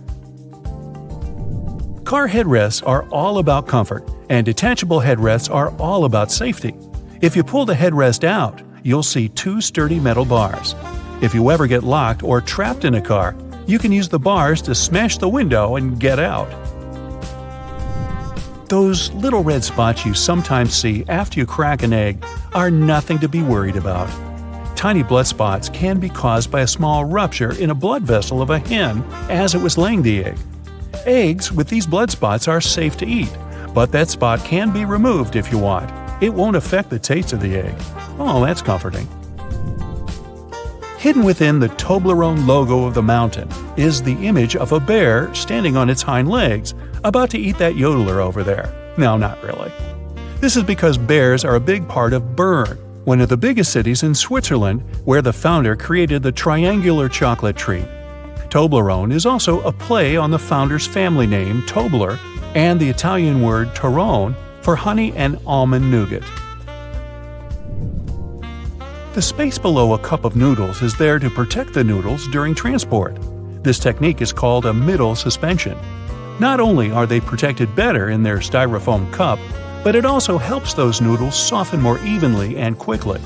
Car headrests are all about comfort, and detachable headrests are all about safety. If you pull the headrest out, you'll see 2 sturdy metal bars. If you ever get locked or trapped in a car, you can use the bars to smash the window and get out. Those little red spots you sometimes see after you crack an egg are nothing to be worried about. Tiny blood spots can be caused by a small rupture in a blood vessel of a hen as it was laying the egg. Eggs with these blood spots are safe to eat, but that spot can be removed if you want. It won't affect the taste of the egg. Oh, that's comforting. Hidden within the Toblerone logo of the mountain is the image of a bear standing on its hind legs, about to eat that yodeler over there. No, not really. This is because bears are a big part of Bern, one of the biggest cities in Switzerland, where the founder created the triangular chocolate treat. Toblerone is also a play on the founder's family name, Tobler, and the Italian word Torrone for honey and almond nougat. The space below a cup of noodles is there to protect the noodles during transport. This technique is called a middle suspension. Not only are they protected better in their styrofoam cup, but it also helps those noodles soften more evenly and quickly.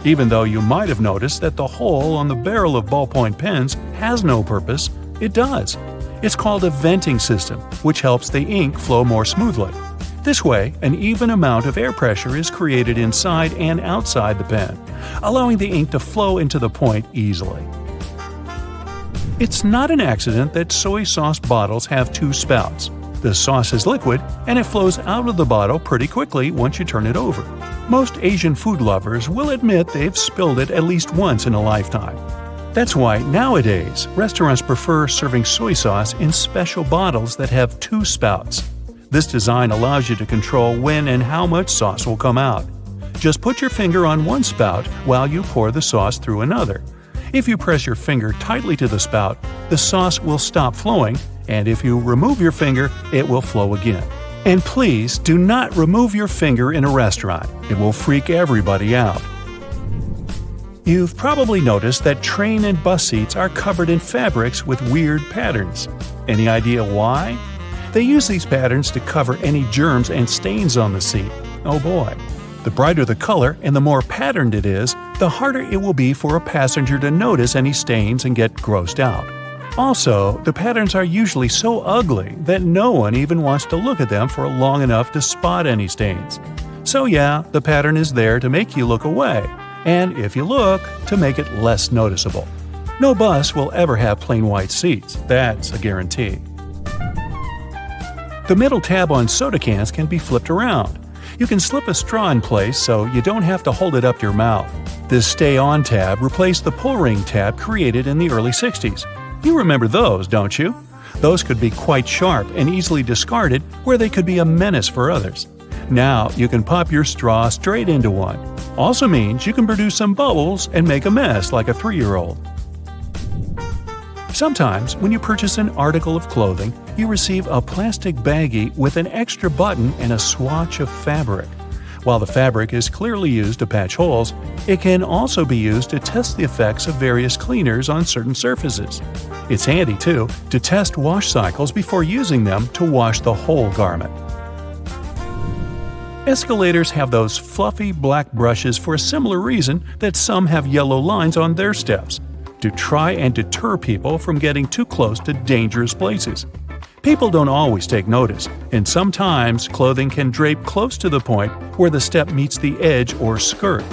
Even though you might have noticed that the hole on the barrel of ballpoint pens has no purpose, it does. It's called a venting system, which helps the ink flow more smoothly. This way, an even amount of air pressure is created inside and outside the pen, allowing the ink to flow into the point easily. It's not an accident that soy sauce bottles have 2 spouts. The sauce is liquid, and it flows out of the bottle pretty quickly once you turn it over. Most Asian food lovers will admit they've spilled it at least once in a lifetime. That's why nowadays, restaurants prefer serving soy sauce in special bottles that have 2 spouts. This design allows you to control when and how much sauce will come out. Just put your finger on one spout while you pour the sauce through another. If you press your finger tightly to the spout, the sauce will stop flowing, and if you remove your finger, it will flow again. And please do not remove your finger in a restaurant. It will freak everybody out. You've probably noticed that train and bus seats are covered in fabrics with weird patterns. Any idea why? They use these patterns to cover any germs and stains on the seat. Oh boy. The brighter the color and the more patterned it is, the harder it will be for a passenger to notice any stains and get grossed out. Also, the patterns are usually so ugly that no one even wants to look at them for long enough to spot any stains. So yeah, the pattern is there to make you look away, and if you look, to make it less noticeable. No bus will ever have plain white seats, that's a guarantee. The middle tab on soda cans can be flipped around. You can slip a straw in place so you don't have to hold it up your mouth. This stay-on tab replaced the pull-ring tab created in the early 60s. You remember those, don't you? Those could be quite sharp and easily discarded where they could be a menace for others. Now you can pop your straw straight into one. Also means you can produce some bubbles and make a mess like a 3-year-old. Sometimes, when you purchase an article of clothing, you receive a plastic baggie with an extra button and a swatch of fabric. While the fabric is clearly used to patch holes, it can also be used to test the effects of various cleaners on certain surfaces. It's handy, too, to test wash cycles before using them to wash the whole garment. Escalators have those fluffy black brushes for a similar reason that some have yellow lines on their steps, to try and deter people from getting too close to dangerous places. People don't always take notice, and sometimes clothing can drape close to the point where the step meets the edge or skirt.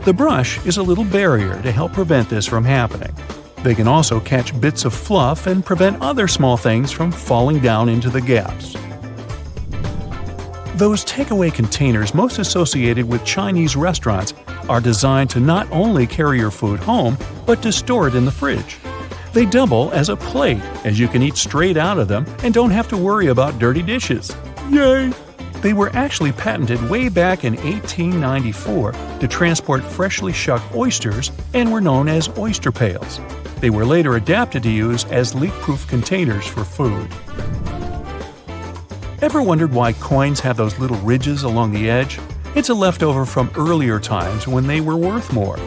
The brush is a little barrier to help prevent this from happening. They can also catch bits of fluff and prevent other small things from falling down into the gaps. Those takeaway containers most associated with Chinese restaurants are designed to not only carry your food home, but to store it in the fridge. They double as a plate, as you can eat straight out of them and don't have to worry about dirty dishes. Yay! They were actually patented way back in 1894 to transport freshly shucked oysters and were known as oyster pails. They were later adapted to use as leak-proof containers for food. Ever wondered why coins have those little ridges along the edge? It's a leftover from earlier times when they were worth more.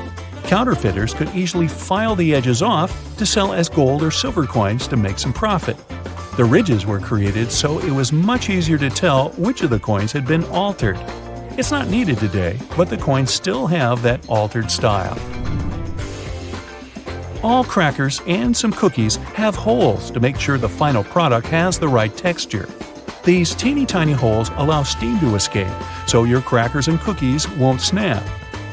Counterfeiters could easily file the edges off to sell as gold or silver coins to make some profit. The ridges were created so it was much easier to tell which of the coins had been altered. It's not needed today, but the coins still have that altered style. All crackers and some cookies have holes to make sure the final product has the right texture. These teeny tiny holes allow steam to escape, so your crackers and cookies won't snap.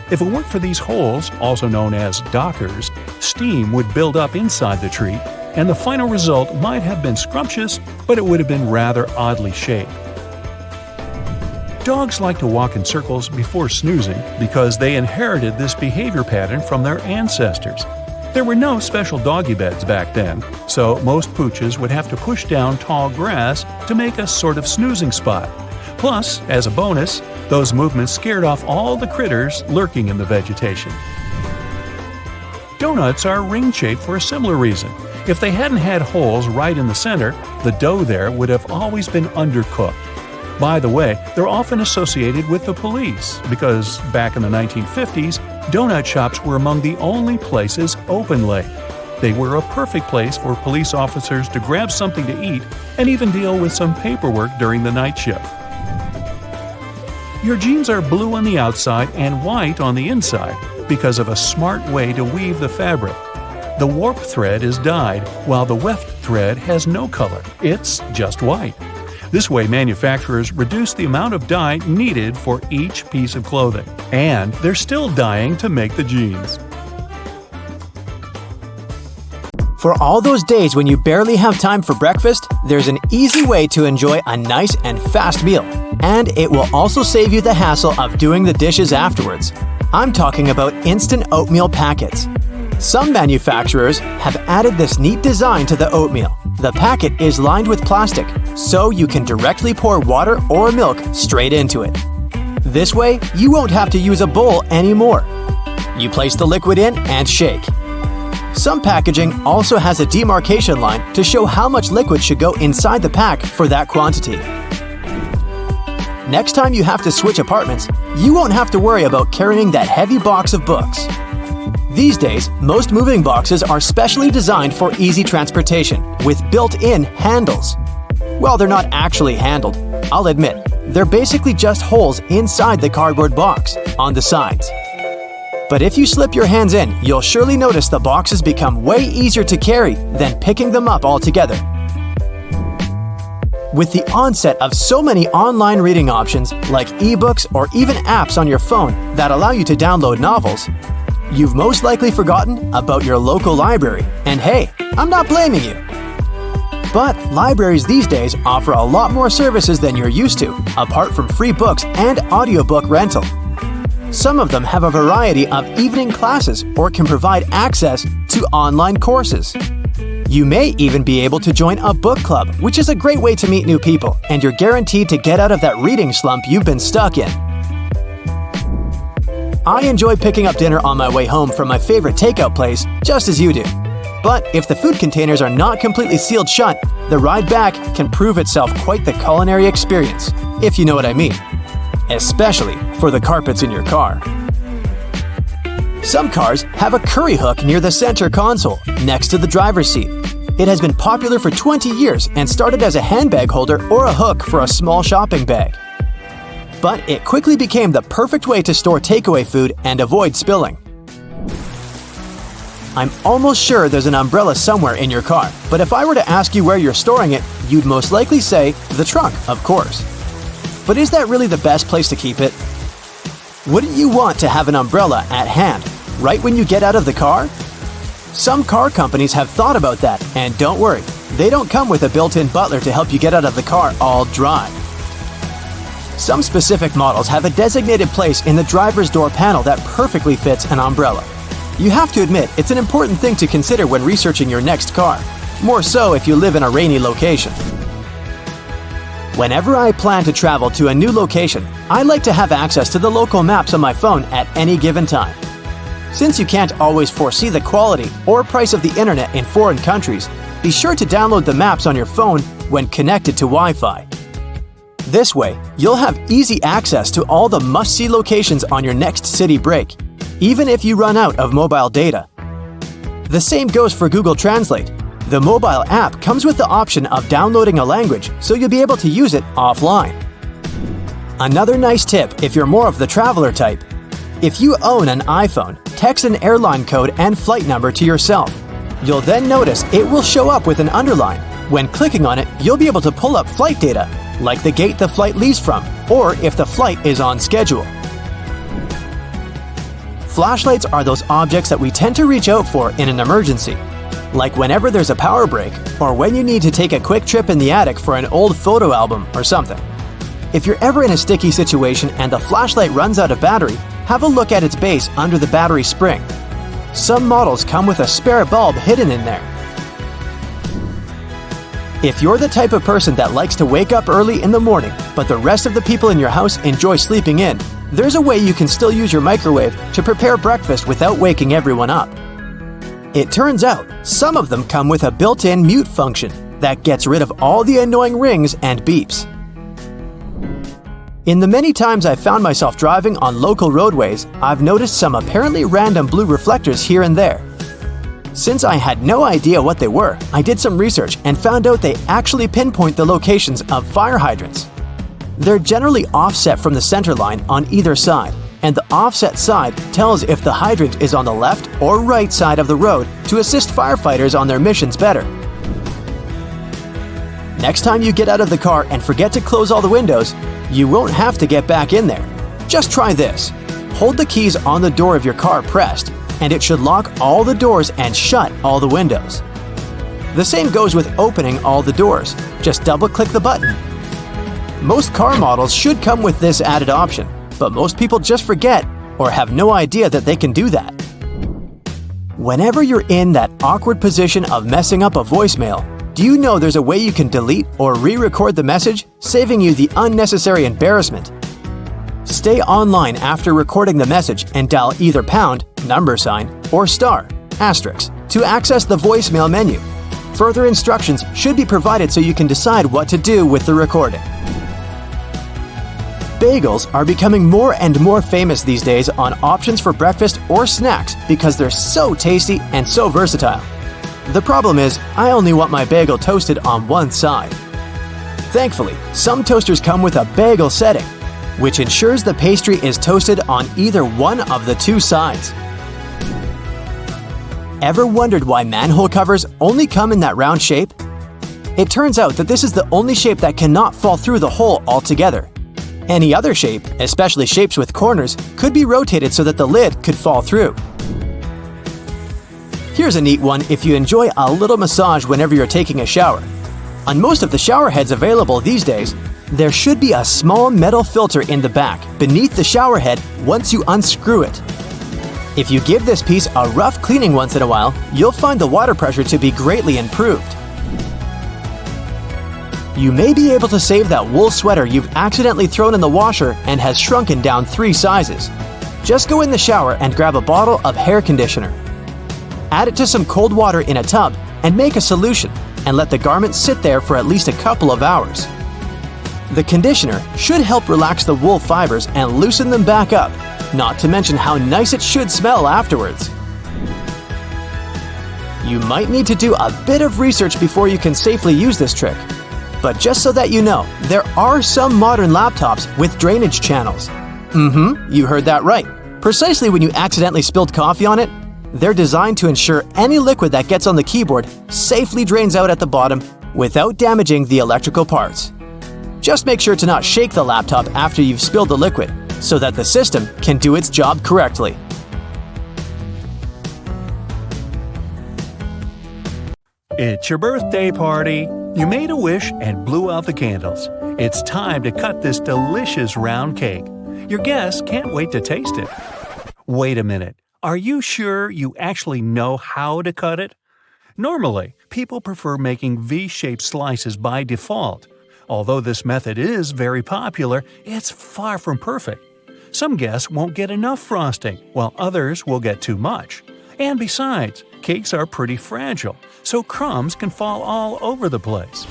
If it weren't for these holes, also known as dockers, steam would build up inside the treat, and the final result might have been scrumptious, but it would have been rather oddly shaped. Dogs like to walk in circles before snoozing because they inherited this behavior pattern from their ancestors. There were no special doggy beds back then, so most pooches would have to push down tall grass to make a sort of snoozing spot. Plus, as a bonus, those movements scared off all the critters lurking in the vegetation. Donuts are ring-shaped for a similar reason. If they hadn't had holes right in the center, the dough there would have always been undercooked. By the way, they're often associated with the police because back in the 1950s, donut shops were among the only places open late. They were a perfect place for police officers to grab something to eat and even deal with some paperwork during the night shift. Your jeans are blue on the outside and white on the inside because of a smart way to weave the fabric. The warp thread is dyed, while the weft thread has no color. It's just white. This way, manufacturers reduce the amount of dye needed for each piece of clothing. And they're still dyeing to make the jeans. For all those days when you barely have time for breakfast, there's an easy way to enjoy a nice and fast meal. And it will also save you the hassle of doing the dishes afterwards. I'm talking about instant oatmeal packets. Some manufacturers have added this neat design to the oatmeal. The packet is lined with plastic, so you can directly pour water or milk straight into it. This way, you won't have to use a bowl anymore. You place the liquid in and shake. Some packaging also has a demarcation line to show how much liquid should go inside the pack for that quantity. Next time you have to switch apartments, you won't have to worry about carrying that heavy box of books. These days, most moving boxes are specially designed for easy transportation with built-in handles. Well, they're not actually handled, I'll admit. They're basically just holes inside the cardboard box, on the sides. But if you slip your hands in, you'll surely notice the boxes become way easier to carry than picking them up altogether. With the onset of so many online reading options like ebooks or even apps on your phone that allow you to download novels, you've most likely forgotten about your local library. And hey, I'm not blaming you. But libraries these days offer a lot more services than you're used to, apart from free books and audiobook rental. Some of them have a variety of evening classes or can provide access to online courses. You may even be able to join a book club, which is a great way to meet new people, and you're guaranteed to get out of that reading slump you've been stuck in. I enjoy picking up dinner on my way home from my favorite takeout place, just as you do. But if the food containers are not completely sealed shut, the ride back can prove itself quite the culinary experience, if you know what I mean. Especially for the carpets in your car. Some cars have a curry hook near the center console, next to the driver's seat. It has been popular for 20 years and started as a handbag holder or a hook for a small shopping bag. But it quickly became the perfect way to store takeaway food and avoid spilling. I'm almost sure there's an umbrella somewhere in your car, but if I were to ask you where you're storing it, you'd most likely say the trunk, of course. But is that really the best place to keep it? Wouldn't you want to have an umbrella at hand, right when you get out of the car? Some car companies have thought about that, and don't worry, they don't come with a built-in butler to help you get out of the car all dry. Some specific models have a designated place in the driver's door panel that perfectly fits an umbrella. You have to admit, it's an important thing to consider when researching your next car, more so if you live in a rainy location. Whenever I plan to travel to a new location, I like to have access to the local maps on my phone at any given time. Since you can't always foresee the quality or price of the internet in foreign countries, be sure to download the maps on your phone when connected to Wi-Fi. This way, you'll have easy access to all the must-see locations on your next city break, even if you run out of mobile data. The same goes for Google Translate. The mobile app comes with the option of downloading a language, so you'll be able to use it offline. Another nice tip if you're more of the traveler type: if you own an iPhone, text an airline code and flight number to yourself. You'll then notice it will show up with an underline. When clicking on it, you'll be able to pull up flight data, like the gate the flight leaves from, or if the flight is on schedule. Flashlights are those objects that we tend to reach out for in an emergency, like whenever there's a power break or when you need to take a quick trip in the attic for an old photo album or something. If you're ever in a sticky situation and the flashlight runs out of battery, have a look at its base under the battery spring. Some models come with a spare bulb hidden in there. If you're the type of person that likes to wake up early in the morning, but the rest of the people in your house enjoy sleeping in, there's a way you can still use your microwave to prepare breakfast without waking everyone up. It turns out, some of them come with a built-in mute function that gets rid of all the annoying rings and beeps. In the many times I've found myself driving on local roadways, I've noticed some apparently random blue reflectors here and there. Since I had no idea what they were, I did some research and found out they actually pinpoint the locations of fire hydrants. They're generally offset from the center line on either side, and the offset side tells if the hydrant is on the left or right side of the road to assist firefighters on their missions better. Next time you get out of the car and forget to close all the windows, you won't have to get back in there. Just try this. Hold the keys on the door of your car pressed, and it should lock all the doors and shut all the windows. The same goes with opening all the doors. Just double-click the button. Most car models should come with this added option, but most people just forget or have no idea that they can do that. Whenever you're in that awkward position of messing up a voicemail, do you know there's a way you can delete or re-record the message, saving you the unnecessary embarrassment? Stay online after recording the message and dial either pound, number sign, or star, asterisk, to access the voicemail menu. Further instructions should be provided so you can decide what to do with the recording. Bagels are becoming more and more famous these days on options for breakfast or snacks because they're so tasty and so versatile. The problem is, I only want my bagel toasted on one side. Thankfully, some toasters come with a bagel setting, which ensures the pastry is toasted on either one of the two sides. Ever wondered why manhole covers only come in that round shape? It turns out that this is the only shape that cannot fall through the hole altogether. Any other shape, especially shapes with corners, could be rotated so that the lid could fall through. Here's a neat one if you enjoy a little massage whenever you're taking a shower. On most of the shower heads available these days, there should be a small metal filter in the back beneath the shower head once you unscrew it. If you give this piece a rough cleaning once in a while, you'll find the water pressure to be greatly improved. You may be able to save that wool sweater you've accidentally thrown in the washer and has shrunken down 3 sizes. Just go in the shower and grab a bottle of hair conditioner. Add it to some cold water in a tub and make a solution, and let the garment sit there for at least a couple of hours. The conditioner should help relax the wool fibers and loosen them back up, not to mention how nice it should smell afterwards. You might need to do a bit of research before you can safely use this trick. But just so that you know, there are some modern laptops with drainage channels. You heard that right. Precisely when you accidentally spilled coffee on it, they're designed to ensure any liquid that gets on the keyboard safely drains out at the bottom without damaging the electrical parts. Just make sure to not shake the laptop after you've spilled the liquid, so that the system can do its job correctly. It's your birthday party. You made a wish and blew out the candles. It's time to cut this delicious round cake. Your guests can't wait to taste it. Wait a minute. Are you sure you actually know how to cut it? Normally, people prefer making V-shaped slices by default. Although this method is very popular, it's far from perfect. Some guests won't get enough frosting, while others will get too much. And besides, cakes are pretty fragile, so crumbs can fall all over the place.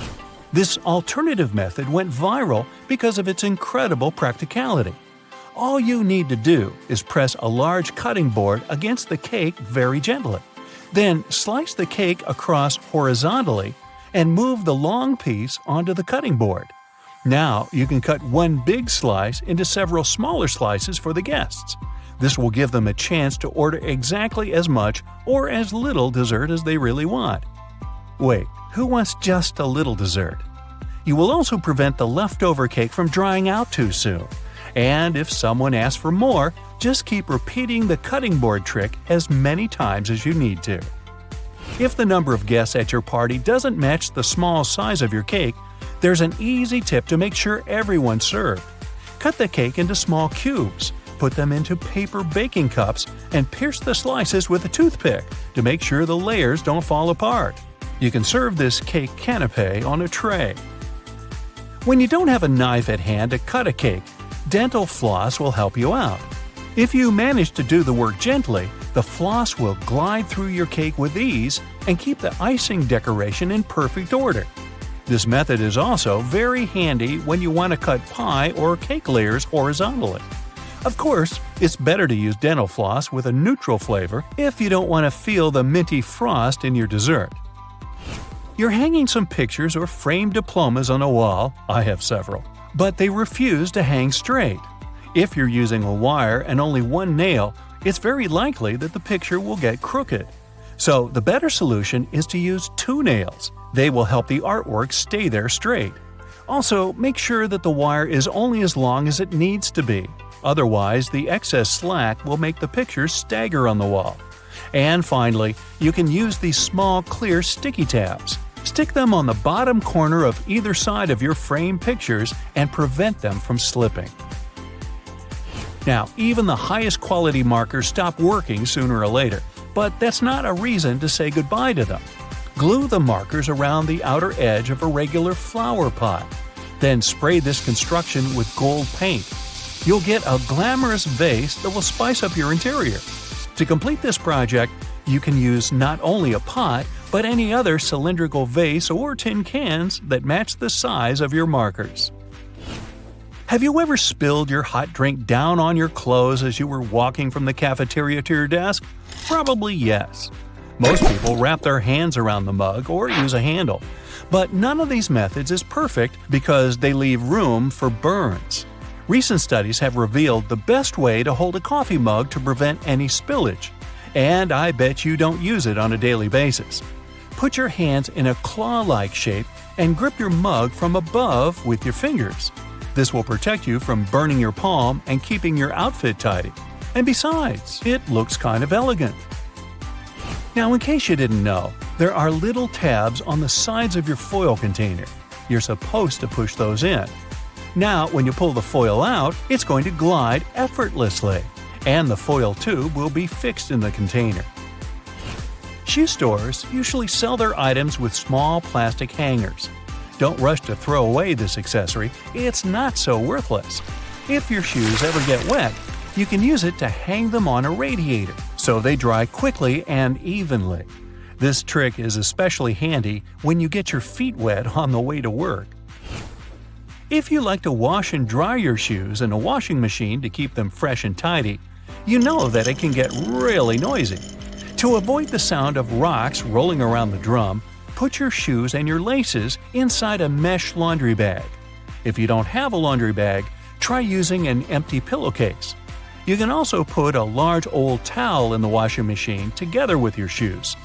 This alternative method went viral because of its incredible practicality. All you need to do is press a large cutting board against the cake very gently. Then slice the cake across horizontally and move the long piece onto the cutting board. Now you can cut one big slice into several smaller slices for the guests. This will give them a chance to order exactly as much or as little dessert as they really want. Wait, who wants just a little dessert? You will also prevent the leftover cake from drying out too soon. And if someone asks for more, just keep repeating the cutting board trick as many times as you need to. If the number of guests at your party doesn't match the small size of your cake, there's an easy tip to make sure everyone's served. Cut the cake into small cubes, put them into paper baking cups, and pierce the slices with a toothpick to make sure the layers don't fall apart. You can serve this cake canapé on a tray. When you don't have a knife at hand to cut a cake, dental floss will help you out. If you manage to do the work gently, the floss will glide through your cake with ease and keep the icing decoration in perfect order. This method is also very handy when you want to cut pie or cake layers horizontally. Of course, it's better to use dental floss with a neutral flavor if you don't want to feel the minty frost in your dessert. You're hanging some pictures or framed diplomas on a wall. I have several. But they refuse to hang straight. If you're using a wire and only one nail, it's very likely that the picture will get crooked. So the better solution is to use 2 nails. They will help the artwork stay there straight. Also, make sure that the wire is only as long as it needs to be. Otherwise, the excess slack will make the picture stagger on the wall. And finally, you can use these small clear sticky tabs. Stick them on the bottom corner of either side of your frame pictures and prevent them from slipping. Now, even the highest quality markers stop working sooner or later, but that's not a reason to say goodbye to them. Glue the markers around the outer edge of a regular flower pot. Then spray this construction with gold paint. You'll get a glamorous vase that will spice up your interior. To complete this project, you can use not only a pot, but any other cylindrical vase or tin cans that match the size of your markers. Have you ever spilled your hot drink down on your clothes as you were walking from the cafeteria to your desk? Probably yes. Most people wrap their hands around the mug or use a handle. But none of these methods is perfect because they leave room for burns. Recent studies have revealed the best way to hold a coffee mug to prevent any spillage, and I bet you don't use it on a daily basis. Put your hands in a claw-like shape and grip your mug from above with your fingers. This will protect you from burning your palm and keeping your outfit tidy. And besides, it looks kind of elegant. Now, in case you didn't know, there are little tabs on the sides of your foil container. You're supposed to push those in. Now, when you pull the foil out, it's going to glide effortlessly, and the foil tube will be fixed in the container. Shoe stores usually sell their items with small plastic hangers. Don't rush to throw away this accessory, it's not so worthless. If your shoes ever get wet, you can use it to hang them on a radiator, so they dry quickly and evenly. This trick is especially handy when you get your feet wet on the way to work. If you like to wash and dry your shoes in a washing machine to keep them fresh and tidy, you know that it can get really noisy. To avoid the sound of rocks rolling around the drum, put your shoes and your laces inside a mesh laundry bag. If you don't have a laundry bag, try using an empty pillowcase. You can also put a large old towel in the washing machine together with your shoes.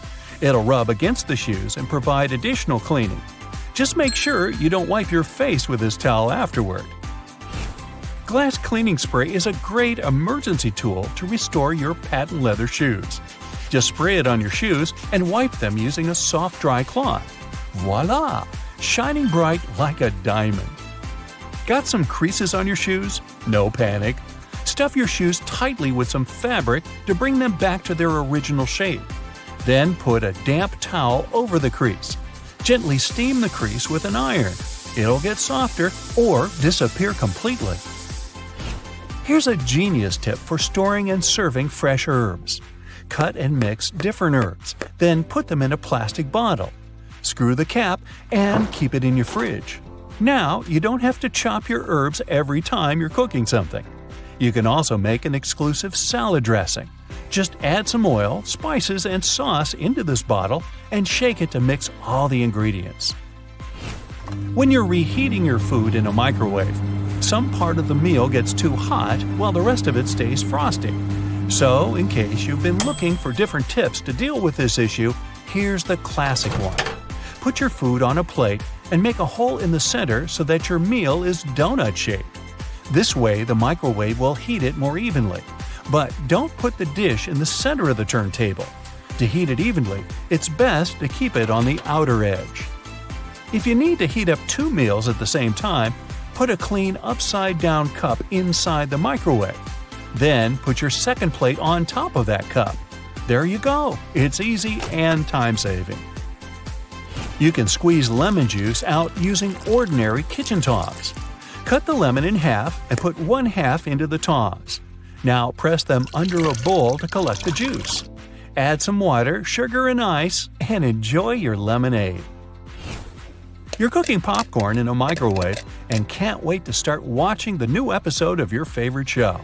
It'll rub against the shoes and provide additional cleaning. Just make sure you don't wipe your face with this towel afterward. Glass cleaning spray is a great emergency tool to restore your patent leather shoes. Just spray it on your shoes and wipe them using a soft, dry cloth. Voila! Shining bright like a diamond. Got some creases on your shoes? No panic. Stuff your shoes tightly with some fabric to bring them back to their original shape. Then put a damp towel over the crease. Gently steam the crease with an iron. It'll get softer or disappear completely. Here's a genius tip for storing and serving fresh herbs. Cut and mix different herbs, then put them in a plastic bottle. Screw the cap and keep it in your fridge. Now you don't have to chop your herbs every time you're cooking something. You can also make an exclusive salad dressing. Just add some oil, spices, and sauce into this bottle and shake it to mix all the ingredients. When you're reheating your food in a microwave, some part of the meal gets too hot while the rest of it stays frosty. So, in case you've been looking for different tips to deal with this issue, here's the classic one. Put your food on a plate and make a hole in the center so that your meal is donut-shaped. This way, the microwave will heat it more evenly. But don't put the dish in the center of the turntable. To heat it evenly, it's best to keep it on the outer edge. If you need to heat up 2 meals at the same time, put a clean upside-down cup inside the microwave. Then put your second plate on top of that cup. There you go. It's easy and time-saving. You can squeeze lemon juice out using ordinary kitchen tongs. Cut the lemon in half and put 1/2 into the tongs. Now press them under a bowl to collect the juice. Add some water, sugar, and ice, and enjoy your lemonade. You're cooking popcorn in a microwave and can't wait to start watching the new episode of your favorite show.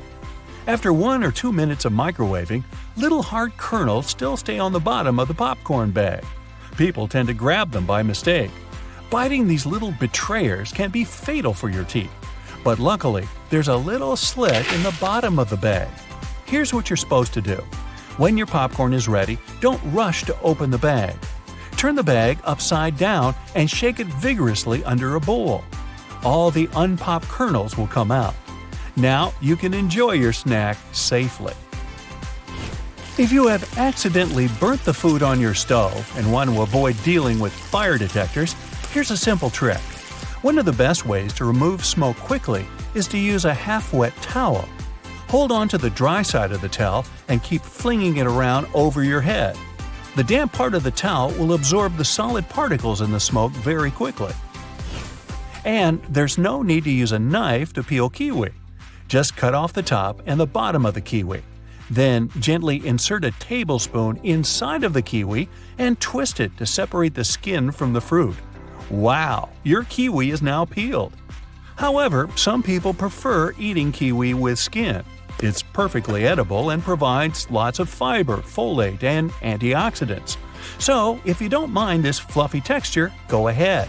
After 1 or 2 minutes of microwaving, little hard kernels still stay on the bottom of the popcorn bag. People tend to grab them by mistake. Biting these little betrayers can be fatal for your teeth. But luckily, there's a little slit in the bottom of the bag. Here's what you're supposed to do. When your popcorn is ready, don't rush to open the bag. Turn the bag upside down and shake it vigorously under a bowl. All the unpopped kernels will come out. Now you can enjoy your snack safely. If you have accidentally burnt the food on your stove and want to avoid dealing with fire detectors, here's a simple trick. One of the best ways to remove smoke quickly is to use a half-wet towel. Hold on to the dry side of the towel and keep flinging it around over your head. The damp part of the towel will absorb the solid particles in the smoke very quickly. And there's no need to use a knife to peel kiwi. Just cut off the top and the bottom of the kiwi. Then gently insert a tablespoon inside of the kiwi and twist it to separate the skin from the fruit. Wow, your kiwi is now peeled. However, some people prefer eating kiwi with skin. It's perfectly edible and provides lots of fiber, folate, and antioxidants. So, if you don't mind this fluffy texture, go ahead.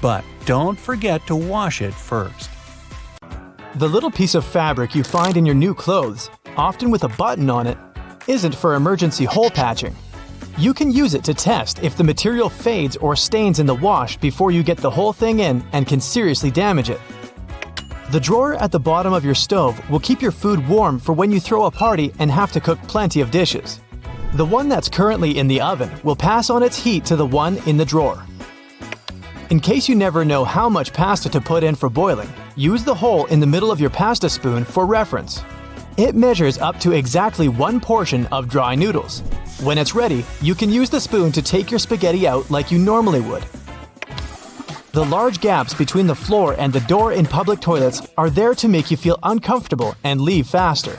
But don't forget to wash it first. The little piece of fabric you find in your new clothes, often with a button on it, isn't for emergency hole patching. You can use it to test if the material fades or stains in the wash before you get the whole thing in and can seriously damage it. The drawer at the bottom of your stove will keep your food warm for when you throw a party and have to cook plenty of dishes. The one that's currently in the oven will pass on its heat to the one in the drawer. In case you never know how much pasta to put in for boiling, use the hole in the middle of your pasta spoon for reference. It measures up to exactly one portion of dry noodles. When it's ready, you can use the spoon to take your spaghetti out like you normally would. The large gaps between the floor and the door in public toilets are there to make you feel uncomfortable and leave faster.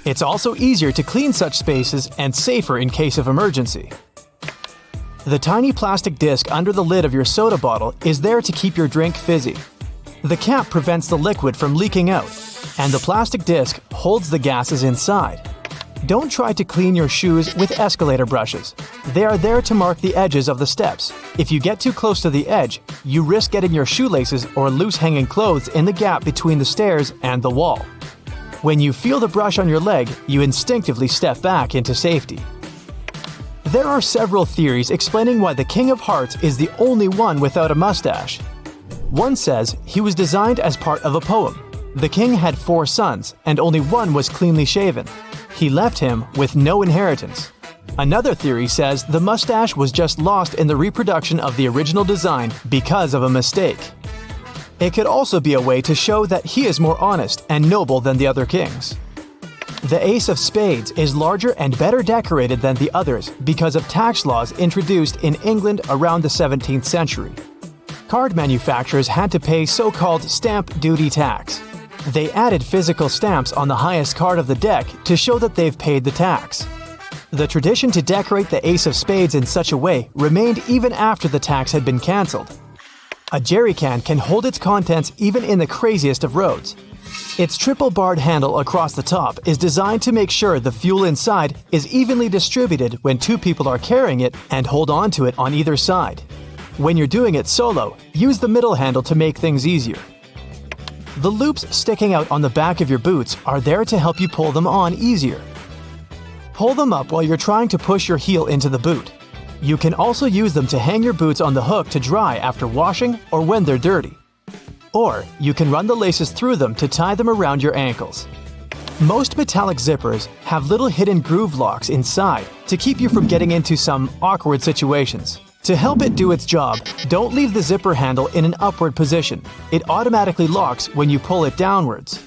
It's also easier to clean such spaces and safer in case of emergency. The tiny plastic disc under the lid of your soda bottle is there to keep your drink fizzy. The cap prevents the liquid from leaking out, and the plastic disc holds the gases inside. Don't try to clean your shoes with escalator brushes. They are there to mark the edges of the steps. If you get too close to the edge, you risk getting your shoelaces or loose hanging clothes in the gap between the stairs and the wall. When you feel the brush on your leg, you instinctively step back into safety. There are several theories explaining why the King of Hearts is the only one without a mustache. One says he was designed as part of a poem. The king had 4 sons, and only one was cleanly shaven. He left him with no inheritance. Another theory says the mustache was just lost in the reproduction of the original design because of a mistake. It could also be a way to show that he is more honest and noble than the other kings. The Ace of Spades is larger and better decorated than the others because of tax laws introduced in England around the 17th century. Card manufacturers had to pay so-called stamp duty tax. They added physical stamps on the highest card of the deck to show that they've paid the tax. The tradition to decorate the Ace of Spades in such a way remained even after the tax had been cancelled. A jerry can hold its contents even in the craziest of roads. Its triple-barred handle across the top is designed to make sure the fuel inside is evenly distributed when 2 people are carrying it and hold on to it on either side. When you're doing it solo, use the middle handle to make things easier. The loops sticking out on the back of your boots are there to help you pull them on easier. Pull them up while you're trying to push your heel into the boot. You can also use them to hang your boots on the hook to dry after washing or when they're dirty. Or you can run the laces through them to tie them around your ankles. Most metallic zippers have little hidden groove locks inside to keep you from getting into some awkward situations. To help it do its job, don't leave the zipper handle in an upward position. It automatically locks when you pull it downwards.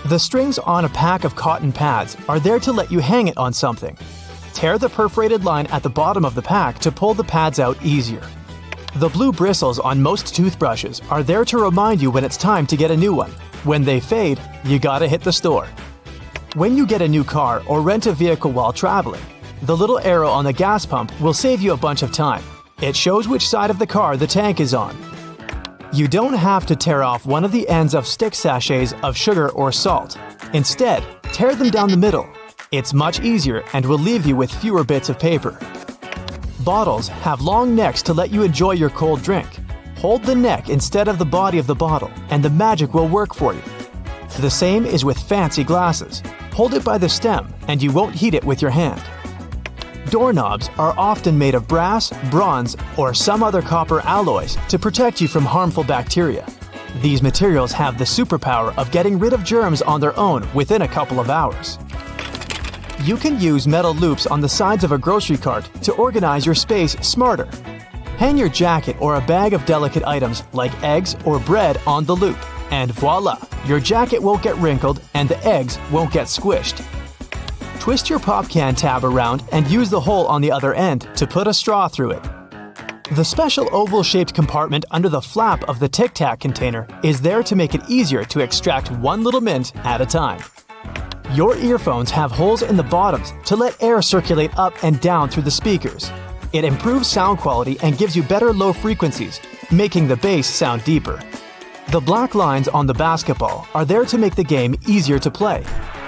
The strings on a pack of cotton pads are there to let you hang it on something. Tear the perforated line at the bottom of the pack to pull the pads out easier. The blue bristles on most toothbrushes are there to remind you when it's time to get a new one. When they fade, you gotta hit the store. When you get a new car or rent a vehicle while traveling, the little arrow on the gas pump will save you a bunch of time. It shows which side of the car the tank is on. You don't have to tear off one of the ends of stick sachets of sugar or salt. Instead, tear them down the middle. It's much easier and will leave you with fewer bits of paper. Bottles have long necks to let you enjoy your cold drink. Hold the neck instead of the body of the bottle, and the magic will work for you. The same is with fancy glasses. Hold it by the stem, and you won't heat it with your hand. Doorknobs are often made of brass, bronze, or some other copper alloys to protect you from harmful bacteria. These materials have the superpower of getting rid of germs on their own within a couple of hours. You can use metal loops on the sides of a grocery cart to organize your space smarter. Hang your jacket or a bag of delicate items like eggs or bread on the loop, and voila! Your jacket won't get wrinkled and the eggs won't get squished. Twist your pop can tab around and use the hole on the other end to put a straw through it. The special oval-shaped compartment under the flap of the Tic Tac container is there to make it easier to extract one little mint at a time. Your earphones have holes in the bottoms to let air circulate up and down through the speakers. It improves sound quality and gives you better low frequencies, making the bass sound deeper. The black lines on the basketball are there to make the game easier to play.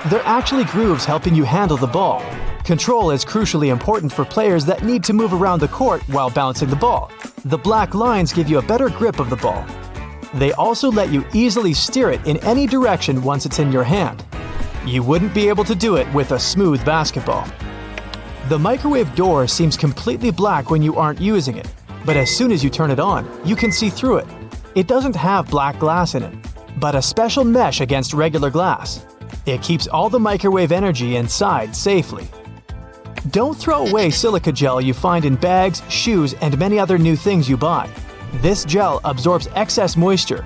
They're actually grooves helping you handle the ball. Control is crucially important for players that need to move around the court while bouncing the ball. The black lines give you a better grip of the ball. They also let you easily steer it in any direction once it's in your hand. You wouldn't be able to do it with a smooth basketball. The microwave door seems completely black when you aren't using it, but as soon as you turn it on, you can see through it. It doesn't have black glass in it, but a special mesh against regular glass. It keeps all the microwave energy inside safely. Don't throw away silica gel you find in bags, shoes, and many other new things you buy. This gel absorbs excess moisture.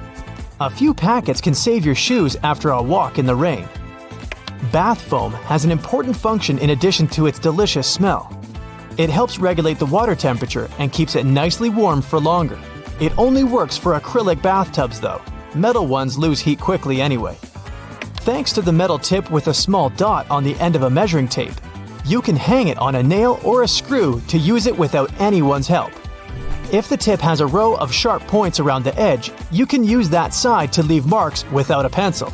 A few packets can save your shoes after a walk in the rain. Bath foam has an important function in addition to its delicious smell. It helps regulate the water temperature and keeps it nicely warm for longer. It only works for acrylic bathtubs though. Metal ones lose heat quickly anyway. Thanks to the metal tip with a small dot on the end of a measuring tape, you can hang it on a nail or a screw to use it without anyone's help. If the tip has a row of sharp points around the edge, you can use that side to leave marks without a pencil.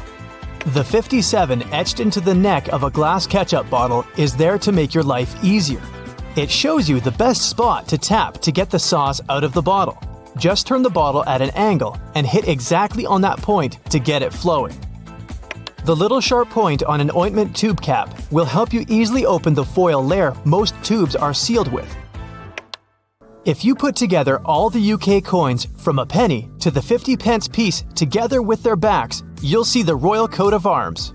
The 57 etched into the neck of a glass ketchup bottle is there to make your life easier. It shows you the best spot to tap to get the sauce out of the bottle. Just turn the bottle at an angle and hit exactly on that point to get it flowing. The little sharp point on an ointment tube cap will help you easily open the foil layer most tubes are sealed with. If you put together all the UK coins from a penny to the 50-pence piece together with their backs, you'll see the royal coat of arms.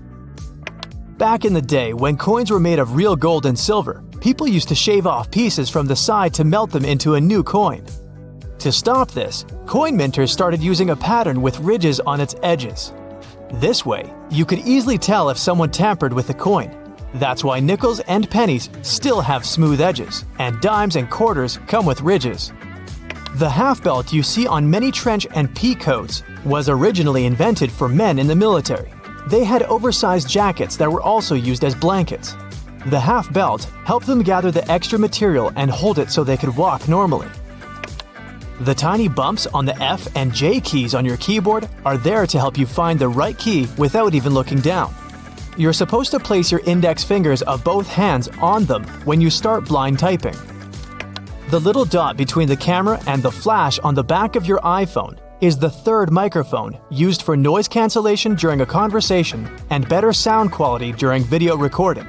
Back in the day, when coins were made of real gold and silver, people used to shave off pieces from the side to melt them into a new coin. To stop this, coin minters started using a pattern with ridges on its edges. This way, you could easily tell if someone tampered with the coin. That's why nickels and pennies still have smooth edges, and dimes and quarters come with ridges. The half belt you see on many trench and pea coats was originally invented for men in the military. They had oversized jackets that were also used as blankets. The half belt helped them gather the extra material and hold it so they could walk normally. The tiny bumps on the F and J keys on your keyboard are there to help you find the right key without even looking down. You're supposed to place your index fingers of both hands on them when you start blind typing. The little dot between the camera and the flash on the back of your iPhone is the third microphone used for noise cancellation during a conversation and better sound quality during video recording.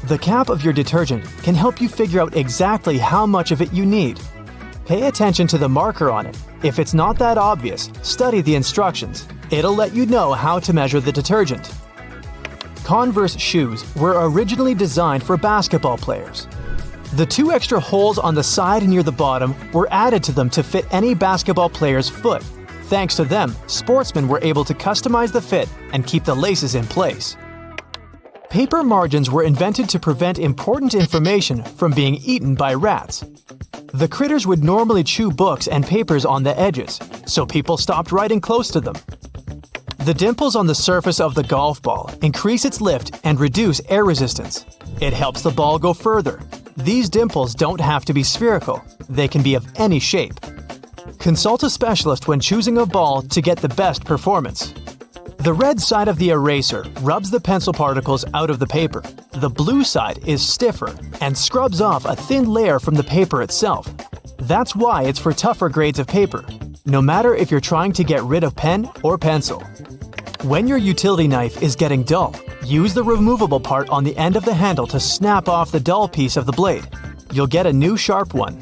The cap of your detergent can help you figure out exactly how much of it you need. Pay attention to the marker on it. If it's not that obvious, study the instructions. It'll let you know how to measure the detergent. Converse shoes were originally designed for basketball players. The 2 extra holes on the side near the bottom were added to them to fit any basketball player's foot. Thanks to them, sportsmen were able to customize the fit and keep the laces in place. Paper margins were invented to prevent important information from being eaten by rats. The critters would normally chew books and papers on the edges, so people stopped writing close to them. The dimples on the surface of the golf ball increase its lift and reduce air resistance. It helps the ball go further. These dimples don't have to be spherical. They can be of any shape. Consult a specialist when choosing a ball to get the best performance. The red side of the eraser rubs the pencil particles out of the paper. The blue side is stiffer and scrubs off a thin layer from the paper itself. That's why it's for tougher grades of paper, no matter if you're trying to get rid of pen or pencil. When your utility knife is getting dull, use the removable part on the end of the handle to snap off the dull piece of the blade. You'll get a new sharp one.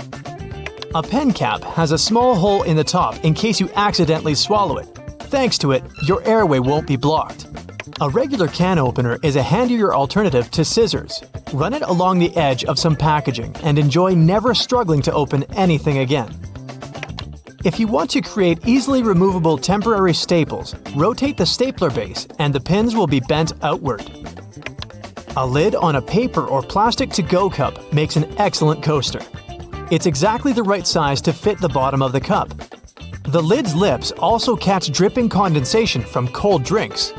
A pen cap has a small hole in the top in case you accidentally swallow it. Thanks to it, your airway won't be blocked. A regular can opener is a handier alternative to scissors. Run it along the edge of some packaging and enjoy never struggling to open anything again. If you want to create easily removable temporary staples, rotate the stapler base and the pins will be bent outward. A lid on a paper or plastic to-go cup makes an excellent coaster. It's exactly the right size to fit the bottom of the cup. The lid's lips also catch dripping condensation from cold drinks.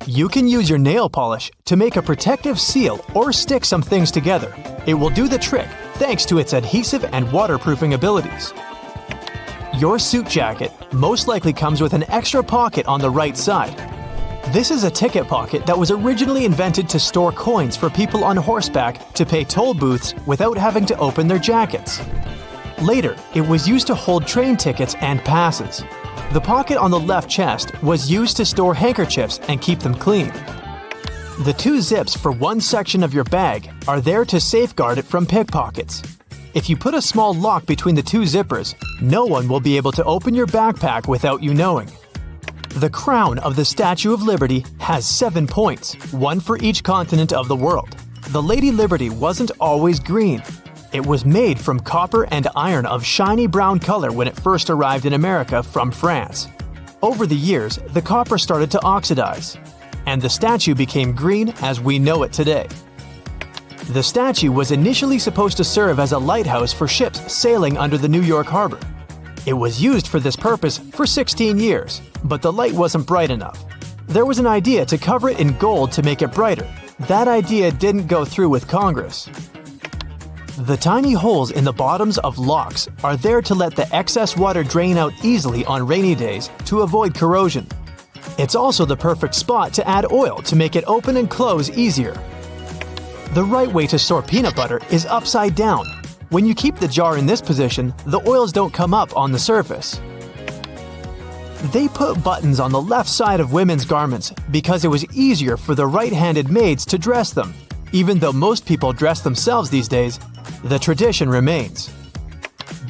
You can use your nail polish to make a protective seal or stick some things together. It will do the trick thanks to its adhesive and waterproofing abilities. Your suit jacket most likely comes with an extra pocket on the right side. This is a ticket pocket that was originally invented to store coins for people on horseback to pay toll booths without having to open their jackets. Later, it was used to hold train tickets and passes. The pocket on the left chest was used to store handkerchiefs and keep them clean. The two zips for one section of your bag are there to safeguard it from pickpockets. If you put a small lock between the two zippers, no one will be able to open your backpack without you knowing. The crown of the Statue of Liberty has 7 points, one for each continent of the world. The Lady Liberty wasn't always green. It was made from copper and iron of shiny brown color when it first arrived in America from France. Over the years, the copper started to oxidize, and the statue became green as we know it today. The statue was initially supposed to serve as a lighthouse for ships sailing under the New York harbor. It was used for this purpose for 16 years, but the light wasn't bright enough. There was an idea to cover it in gold to make it brighter. That idea didn't go through with Congress. The tiny holes in the bottoms of locks are there to let the excess water drain out easily on rainy days to avoid corrosion. It's also the perfect spot to add oil to make it open and close easier. The right way to store peanut butter is upside down. When you keep the jar in this position, the oils don't come up on the surface. They put buttons on the left side of women's garments because it was easier for the right-handed maids to dress them. Even though most people dress themselves these days, the tradition remains.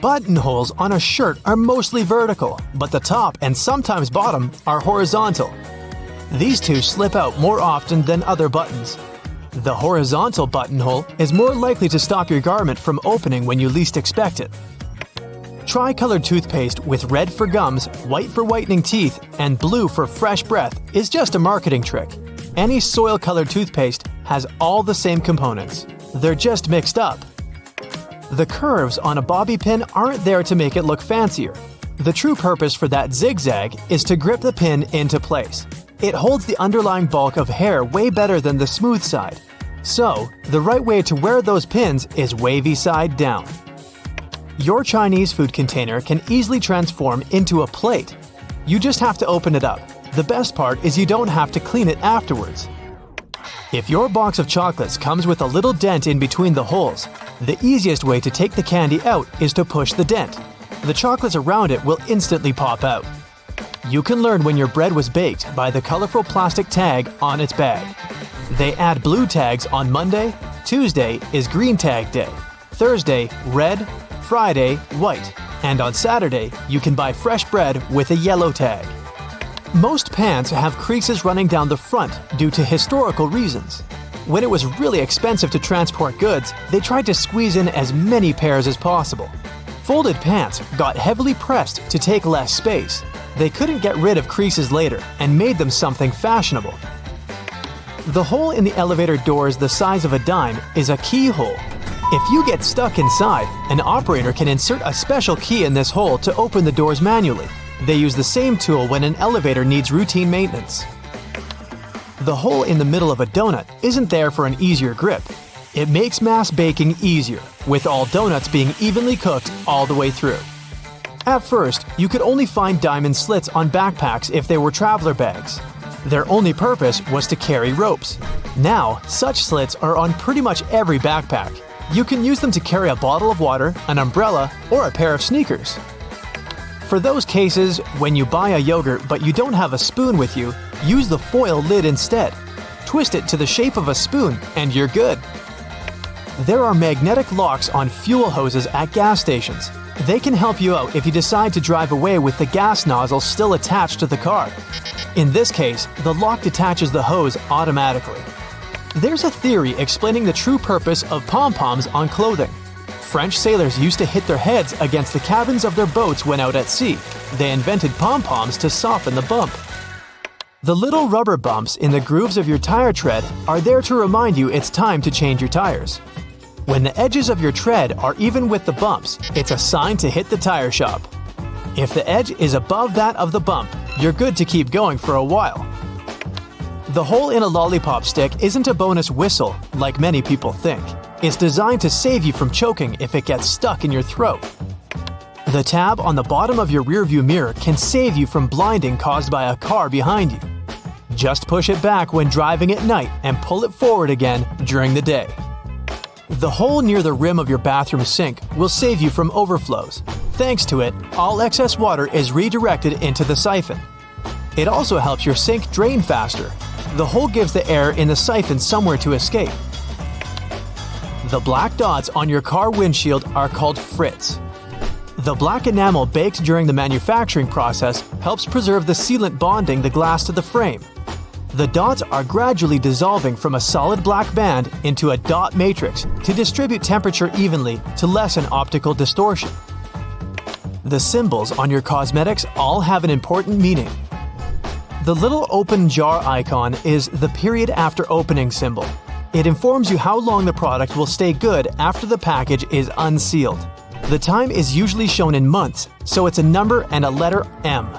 Buttonholes on a shirt are mostly vertical, but the top and sometimes bottom are horizontal. These two slip out more often than other buttons. The horizontal buttonhole is more likely to stop your garment from opening when you least expect it. Tri-colored toothpaste with red for gums, white for whitening teeth, and blue for fresh breath is just a marketing trick. Any soil-colored toothpaste has all the same components. They're just mixed up. The curves on a bobby pin aren't there to make it look fancier. The true purpose for that zigzag is to grip the pin into place. It holds the underlying bulk of hair way better than the smooth side. So, the right way to wear those pins is wavy side down. Your Chinese food container can easily transform into a plate. You just have to open it up. The best part is you don't have to clean it afterwards. If your box of chocolates comes with a little dent in between the holes, the easiest way to take the candy out is to push the dent. The chocolates around it will instantly pop out. You can learn when your bread was baked by the colorful plastic tag on its bag. They add blue tags on Monday, Tuesday is green tag day, Thursday, red, Friday, white, and on Saturday, you can buy fresh bread with a yellow tag. Most pants have creases running down the front due to historical reasons. When it was really expensive to transport goods, they tried to squeeze in as many pairs as possible. Folded pants got heavily pressed to take less space. They couldn't get rid of creases later and made them something fashionable. The hole in the elevator doors the size of a dime is a keyhole. If you get stuck inside, an operator can insert a special key in this hole to open the doors manually. They use the same tool when an elevator needs routine maintenance. The hole in the middle of a donut isn't there for an easier grip. It makes mass baking easier, with all donuts being evenly cooked all the way through. At first, you could only find diamond slits on backpacks if they were traveler bags. Their only purpose was to carry ropes. Now, such slits are on pretty much every backpack. You can use them to carry a bottle of water, an umbrella, or a pair of sneakers. For those cases when you buy a yogurt but you don't have a spoon with you, use the foil lid instead. Twist it to the shape of a spoon and you're good. There are magnetic locks on fuel hoses at gas stations. They can help you out if you decide to drive away with the gas nozzle still attached to the car. In this case, the lock detaches the hose automatically. There's a theory explaining the true purpose of pom-poms on clothing. French sailors used to hit their heads against the cabins of their boats when out at sea. They invented pom-poms to soften the bump. The little rubber bumps in the grooves of your tire tread are there to remind you it's time to change your tires. When the edges of your tread are even with the bumps, it's a sign to hit the tire shop. If the edge is above that of the bump, you're good to keep going for a while. The hole in a lollipop stick isn't a bonus whistle, like many people think. It's designed to save you from choking if it gets stuck in your throat. The tab on the bottom of your rearview mirror can save you from blinding caused by a car behind you. Just push it back when driving at night and pull it forward again during the day. The hole near the rim of your bathroom sink will save you from overflows. Thanks to it, all excess water is redirected into the siphon. It also helps your sink drain faster. The hole gives the air in the siphon somewhere to escape. The black dots on your car windshield are called frits. The black enamel baked during the manufacturing process helps preserve the sealant bonding the glass to the frame. The dots are gradually dissolving from a solid black band into a dot matrix to distribute temperature evenly to lessen optical distortion. The symbols on your cosmetics all have an important meaning. The little open jar icon is the period after opening symbol. It informs you how long the product will stay good after the package is unsealed. The time is usually shown in months, so it's a number and a letter M.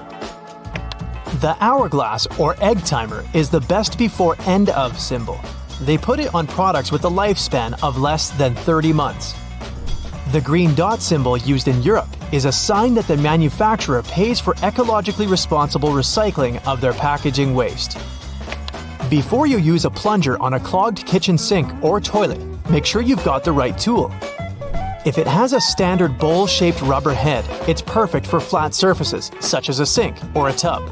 The hourglass or egg timer is the best before end of symbol. They put it on products with a lifespan of less than 30 months. The green dot symbol used in Europe is a sign that the manufacturer pays for ecologically responsible recycling of their packaging waste. Before you use a plunger on a clogged kitchen sink or toilet, make sure you've got the right tool. If it has a standard bowl-shaped rubber head, it's perfect for flat surfaces, such as a sink or a tub.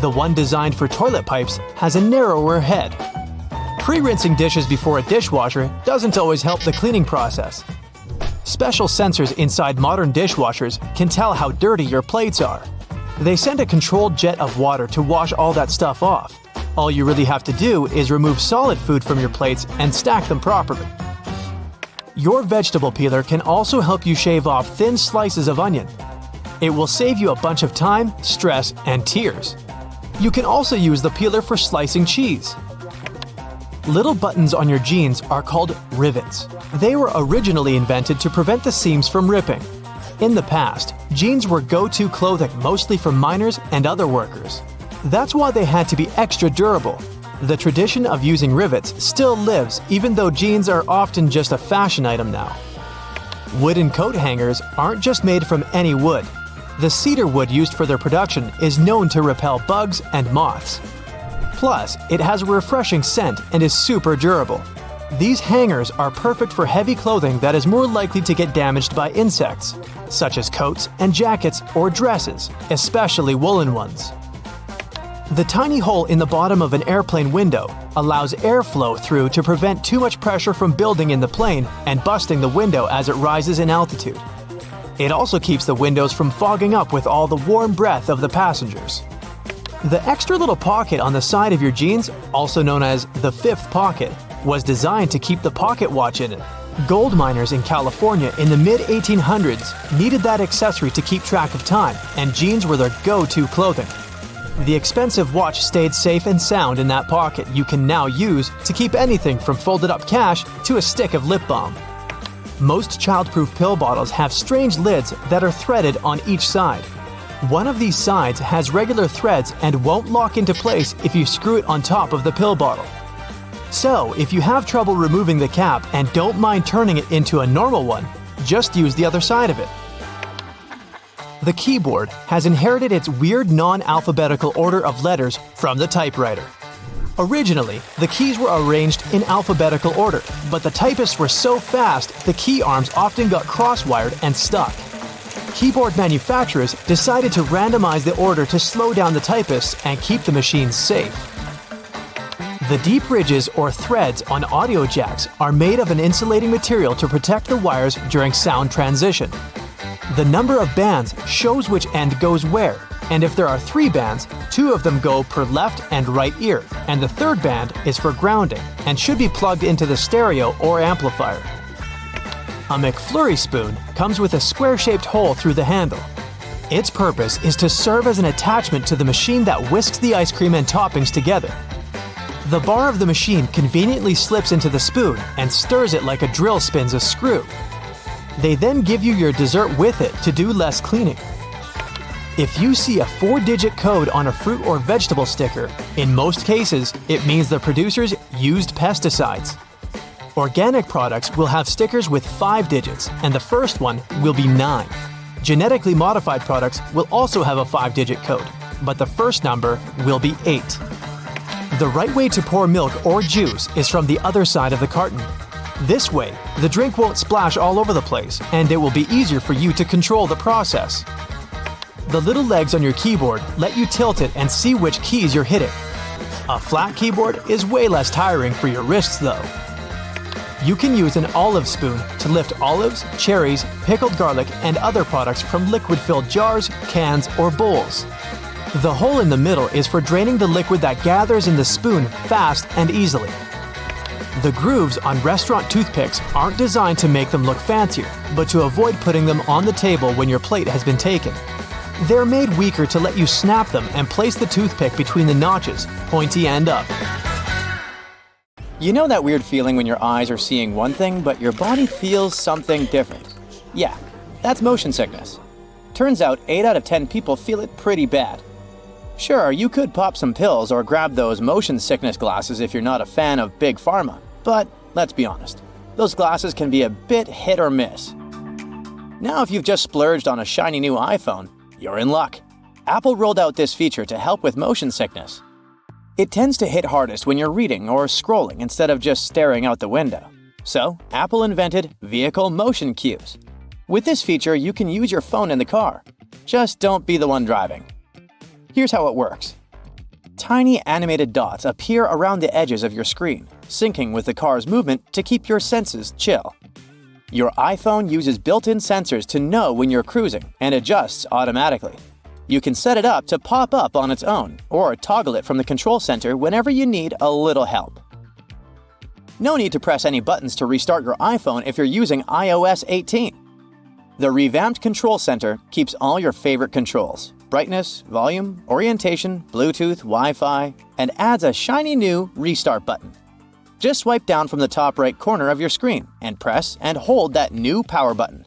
The one designed for toilet pipes has a narrower head. Pre-rinsing dishes before a dishwasher doesn't always help the cleaning process. Special sensors inside modern dishwashers can tell how dirty your plates are. They send a controlled jet of water to wash all that stuff off. All you really have to do is remove solid food from your plates and stack them properly. Your vegetable peeler can also help you shave off thin slices of onion. It will save you a bunch of time, stress, and tears. You can also use the peeler for slicing cheese. Little buttons on your jeans are called rivets. They were originally invented to prevent the seams from ripping. In the past, jeans were go-to clothing mostly for miners and other workers. That's why they had to be extra durable. The tradition of using rivets still lives even though jeans are often just a fashion item now. Wooden coat hangers aren't just made from any wood. The cedar wood used for their production is known to repel bugs and moths. Plus, it has a refreshing scent and is super durable. These hangers are perfect for heavy clothing that is more likely to get damaged by insects, such as coats and jackets or dresses, especially woolen ones. The tiny hole in the bottom of an airplane window allows airflow through to prevent too much pressure from building in the plane and busting the window as it rises in altitude. It also keeps the windows from fogging up with all the warm breath of the passengers. The extra little pocket on the side of your jeans, also known as the fifth pocket, was designed to keep the pocket watch in it. Gold miners in California in the mid-1800s needed that accessory to keep track of time, and jeans were their go-to clothing. The expensive watch stayed safe and sound in that pocket you can now use to keep anything from folded-up cash to a stick of lip balm. Most child-proof pill bottles have strange lids that are threaded on each side. One of these sides has regular threads and won't lock into place if you screw it on top of the pill bottle. So, if you have trouble removing the cap and don't mind turning it into a normal one, just use the other side of it. The keyboard has inherited its weird non-alphabetical order of letters from the typewriter. Originally, the keys were arranged in alphabetical order, but the typists were so fast the key arms often got cross-wired and stuck. Keyboard manufacturers decided to randomize the order to slow down the typists and keep the machines safe. The deep ridges or threads on audio jacks are made of an insulating material to protect the wires during sound transition. The number of bands shows which end goes where, and if there are 3 bands, 2 of them go per left and right ear, and the third band is for grounding and should be plugged into the stereo or amplifier. A McFlurry spoon comes with a square-shaped hole through the handle. Its purpose is to serve as an attachment to the machine that whisks the ice cream and toppings together. The bar of the machine conveniently slips into the spoon and stirs it like a drill spins a screw. They then give you your dessert with it to do less cleaning. If you see a 4-digit code on a fruit or vegetable sticker, in most cases, it means the producers used pesticides. Organic products will have stickers with 5 digits, and the first one will be 9. Genetically modified products will also have a 5-digit code, but the first number will be 8. The right way to pour milk or juice is from the other side of the carton. This way, the drink won't splash all over the place, and it will be easier for you to control the process. The little legs on your keyboard let you tilt it and see which keys you're hitting. A flat keyboard is way less tiring for your wrists though. You can use an olive spoon to lift olives, cherries, pickled garlic, and other products from liquid-filled jars, cans, or bowls. The hole in the middle is for draining the liquid that gathers in the spoon fast and easily. The grooves on restaurant toothpicks aren't designed to make them look fancier, but to avoid putting them on the table when your plate has been taken. They're made weaker to let you snap them and place the toothpick between the notches, pointy end up. You know that weird feeling when your eyes are seeing one thing, but your body feels something different? Yeah, that's motion sickness. Turns out 8 out of 10 people feel it pretty bad. Sure, you could pop some pills or grab those motion sickness glasses if you're not a fan of Big Pharma, but let's be honest, those glasses can be a bit hit or miss. Now if you've just splurged on a shiny new iPhone, you're in luck. Apple rolled out this feature to help with motion sickness. It tends to hit hardest when you're reading or scrolling instead of just staring out the window. So, Apple invented vehicle motion cues. With this feature, you can use your phone in the car. Just don't be the one driving. Here's how it works. Tiny animated dots appear around the edges of your screen, syncing with the car's movement to keep your senses chill. Your iPhone uses built-in sensors to know when you're cruising and adjusts automatically. You can set it up to pop up on its own or toggle it from the control center whenever you need a little help. No need to press any buttons to restart your iPhone if you're using iOS 18. The revamped control center keeps all your favorite controls: brightness, volume, orientation, Bluetooth, Wi-Fi, and adds a shiny new restart button. Just swipe down from the top right corner of your screen and press and hold that new power button.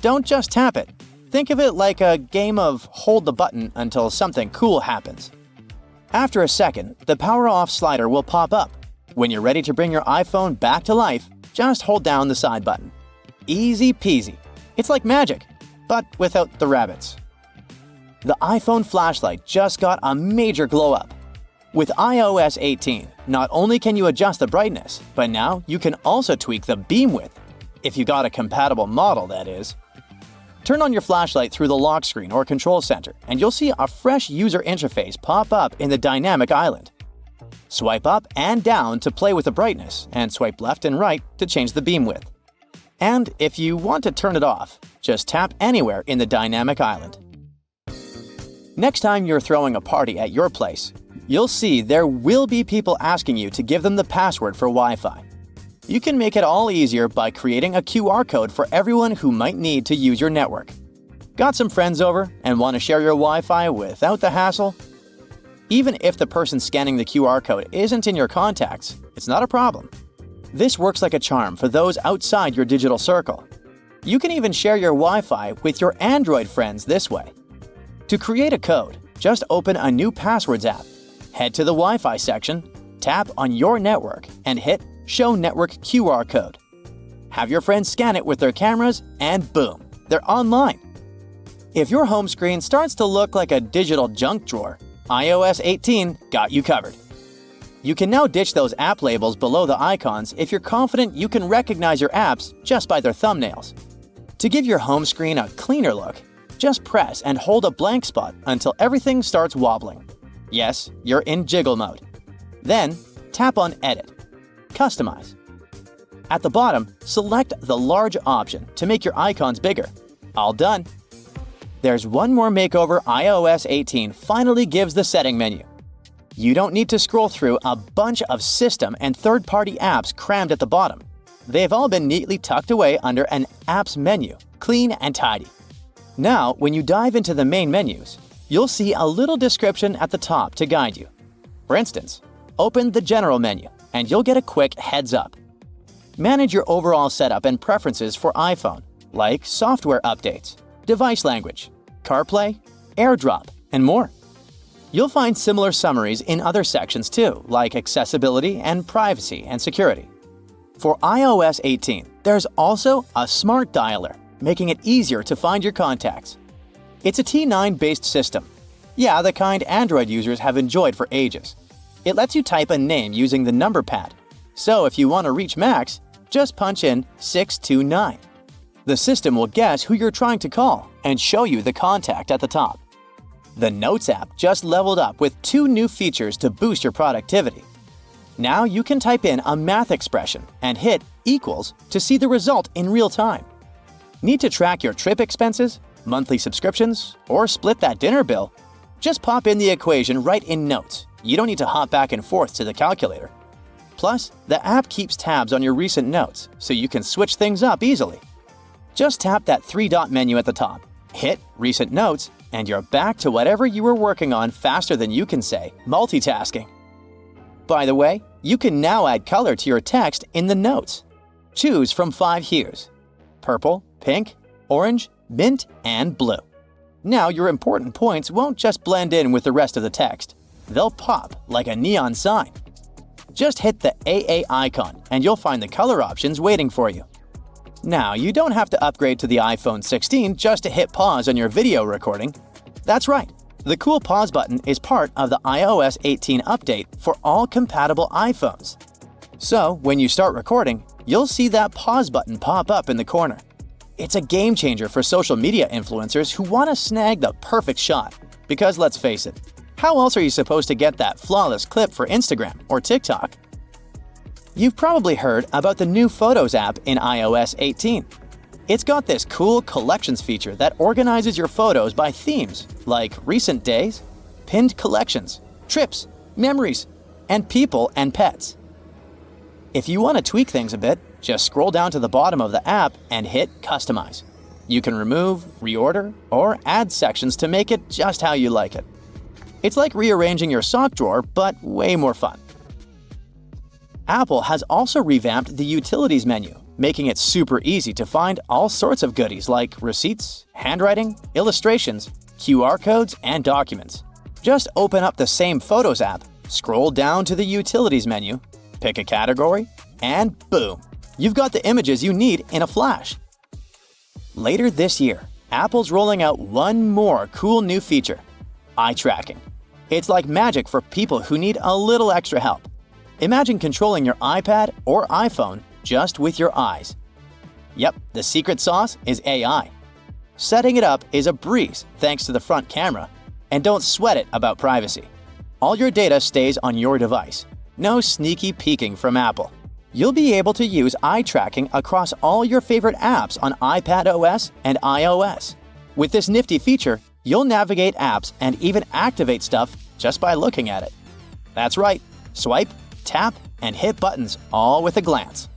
Don't just tap it. Think of it like a game of hold the button until something cool happens. After a second, the power off slider will pop up. When you're ready to bring your iPhone back to life, just hold down the side button. Easy peasy. It's like magic, but without the rabbits. The iPhone flashlight just got a major glow up. With iOS 18, not only can you adjust the brightness, but now you can also tweak the beam width. If you got a compatible model, that is. Turn on your flashlight through the lock screen or control center, and you'll see a fresh user interface pop up in the dynamic island. Swipe up and down to play with the brightness, and swipe left and right to change the beam width. And if you want to turn it off, just tap anywhere in the dynamic island. Next time you're throwing a party at your place, you'll see there will be people asking you to give them the password for Wi-Fi. You can make it all easier by creating a QR code for everyone who might need to use your network. Got some friends over and want to share your Wi-Fi without the hassle? Even if the person scanning the QR code isn't in your contacts, it's not a problem. This works like a charm for those outside your digital circle. You can even share your Wi-Fi with your Android friends this way. To create a code, just open a new Passwords app. Head to the Wi-Fi section, tap on your network, and hit Show Network QR Code. Have your friends scan it with their cameras, and boom, they're online. If your home screen starts to look like a digital junk drawer, iOS 18 got you covered. You can now ditch those app labels below the icons if you're confident you can recognize your apps just by their thumbnails. To give your home screen a cleaner look, just press and hold a blank spot until everything starts wobbling. Yes, you're in jiggle mode. Then, tap on Edit. Customize. At the bottom, select the large option to make your icons bigger. All done. There's one more makeover iOS 18 finally gives the setting menu. You don't need to scroll through a bunch of system and third-party apps crammed at the bottom. They've all been neatly tucked away under an Apps menu, clean and tidy. Now, when you dive into the main menus, you'll see a little description at the top to guide you. For instance, open the General menu, and you'll get a quick heads up. Manage your overall setup and preferences for iPhone, like software updates, device language, CarPlay, AirDrop, and more. You'll find similar summaries in other sections too, like accessibility and privacy and security. For iOS 18, there's also a smart dialer, making it easier to find your contacts. It's a T9-based system. Yeah, the kind Android users have enjoyed for ages. It lets you type a name using the number pad. So if you want to reach Max, just punch in 629. The system will guess who you're trying to call and show you the contact at the top. The Notes app just leveled up with 2 new features to boost your productivity. Now you can type in a math expression and hit equals to see the result in real time. Need to track your trip expenses, monthly subscriptions, or split that dinner bill? Just pop in the equation right in Notes. You don't need to hop back and forth to the calculator. Plus, the app keeps tabs on your recent notes, so you can switch things up easily. Just tap that 3-dot menu at the top, hit Recent Notes, and you're back to whatever you were working on faster than you can say multitasking. By the way, you can now add color to your text in the notes. Choose from 5 hues: purple, pink, orange, mint, and blue. Now your important points won't just blend in with the rest of the text. They'll pop like a neon sign. Just hit the AA icon and you'll find the color options waiting for you. Now, you don't have to upgrade to the iPhone 16 just to hit pause on your video recording. That's right, the cool pause button is part of the iOS 18 update for all compatible iPhones. So, when you start recording, you'll see that pause button pop up in the corner. It's a game changer for social media influencers who want to snag the perfect shot. Because let's face it, how else are you supposed to get that flawless clip for Instagram or TikTok? You've probably heard about the new Photos app in iOS 18. It's got this cool collections feature that organizes your photos by themes like recent days, pinned collections, trips, memories, and people and pets. If you want to tweak things a bit, just scroll down to the bottom of the app and hit Customize. You can remove, reorder, or add sections to make it just how you like it. It's like rearranging your sock drawer, but way more fun. Apple has also revamped the Utilities menu, making it super easy to find all sorts of goodies like receipts, handwriting, illustrations, QR codes, and documents. Just open up the same Photos app, scroll down to the Utilities menu, pick a category, and boom! You've got the images you need in a flash. Later this year, Apple's rolling out one more cool new feature: eye tracking. It's like magic for people who need a little extra help. Imagine controlling your iPad or iPhone just with your eyes. Yep, the secret sauce is AI. Setting it up is a breeze thanks to the front camera, and don't sweat it about privacy. All your data stays on your device. No sneaky peeking from Apple. You'll be able to use eye tracking across all your favorite apps on iPadOS and iOS. With this nifty feature, you'll navigate apps and even activate stuff just by looking at it. That's right, swipe, tap, and hit buttons all with a glance.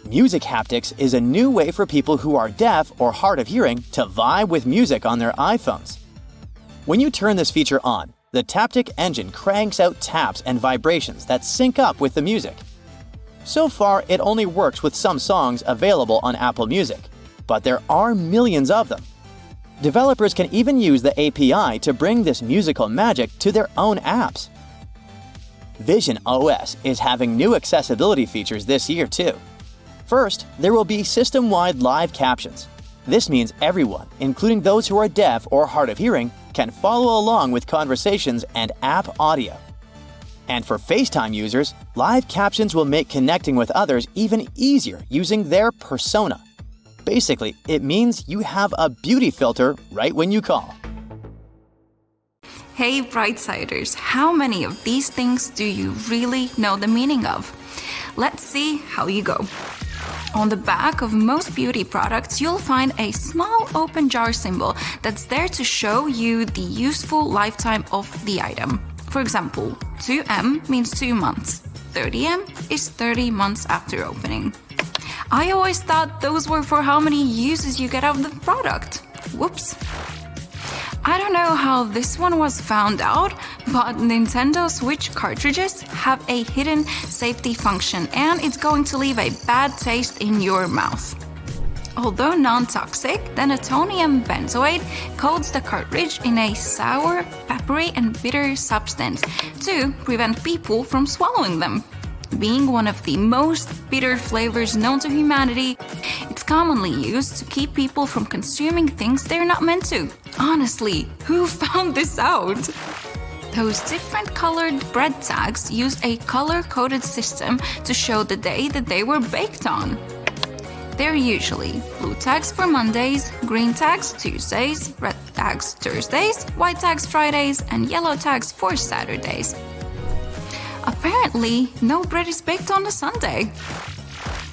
Music haptics is a new way for people who are deaf or hard of hearing to vibe with music on their iPhones. When you turn this feature on, the Taptic engine cranks out taps and vibrations that sync up with the music. So far, it only works with some songs available on Apple Music, but there are millions of them. Developers can even use the API to bring this musical magic to their own apps. Vision OS is having new accessibility features this year too. First, there will be system-wide live captions. This means everyone, including those who are deaf or hard of hearing, can follow along with conversations and app audio. And for FaceTime users, live captions will make connecting with others even easier using their persona. Basically, it means you have a beauty filter right when you call. Hey Brightsiders, how many of these things do you really know the meaning of? Let's see how you go. On the back of most beauty products, you'll find a small open jar symbol that's there to show you the useful lifetime of the item. For example, 2M means 2 months, 30M is 30 months after opening. I always thought those were for how many uses you get of the product. Whoops. I don't know how this one was found out, but Nintendo Switch cartridges have a hidden safety function and it's going to leave a bad taste in your mouth. Although non-toxic, the natonium benzoate coats the cartridge in a sour, peppery, and bitter substance to prevent people from swallowing them. Being one of the most bitter flavors known to humanity, it's commonly used to keep people from consuming things they're not meant to. Honestly, who found this out? Those different colored bread tags use a color-coded system to show the day that they were baked on. They're usually blue tags for Mondays, green tags Tuesdays, red tags Thursdays, white tags Fridays, and yellow tags for Saturdays. Apparently, no bread is baked on a Sunday.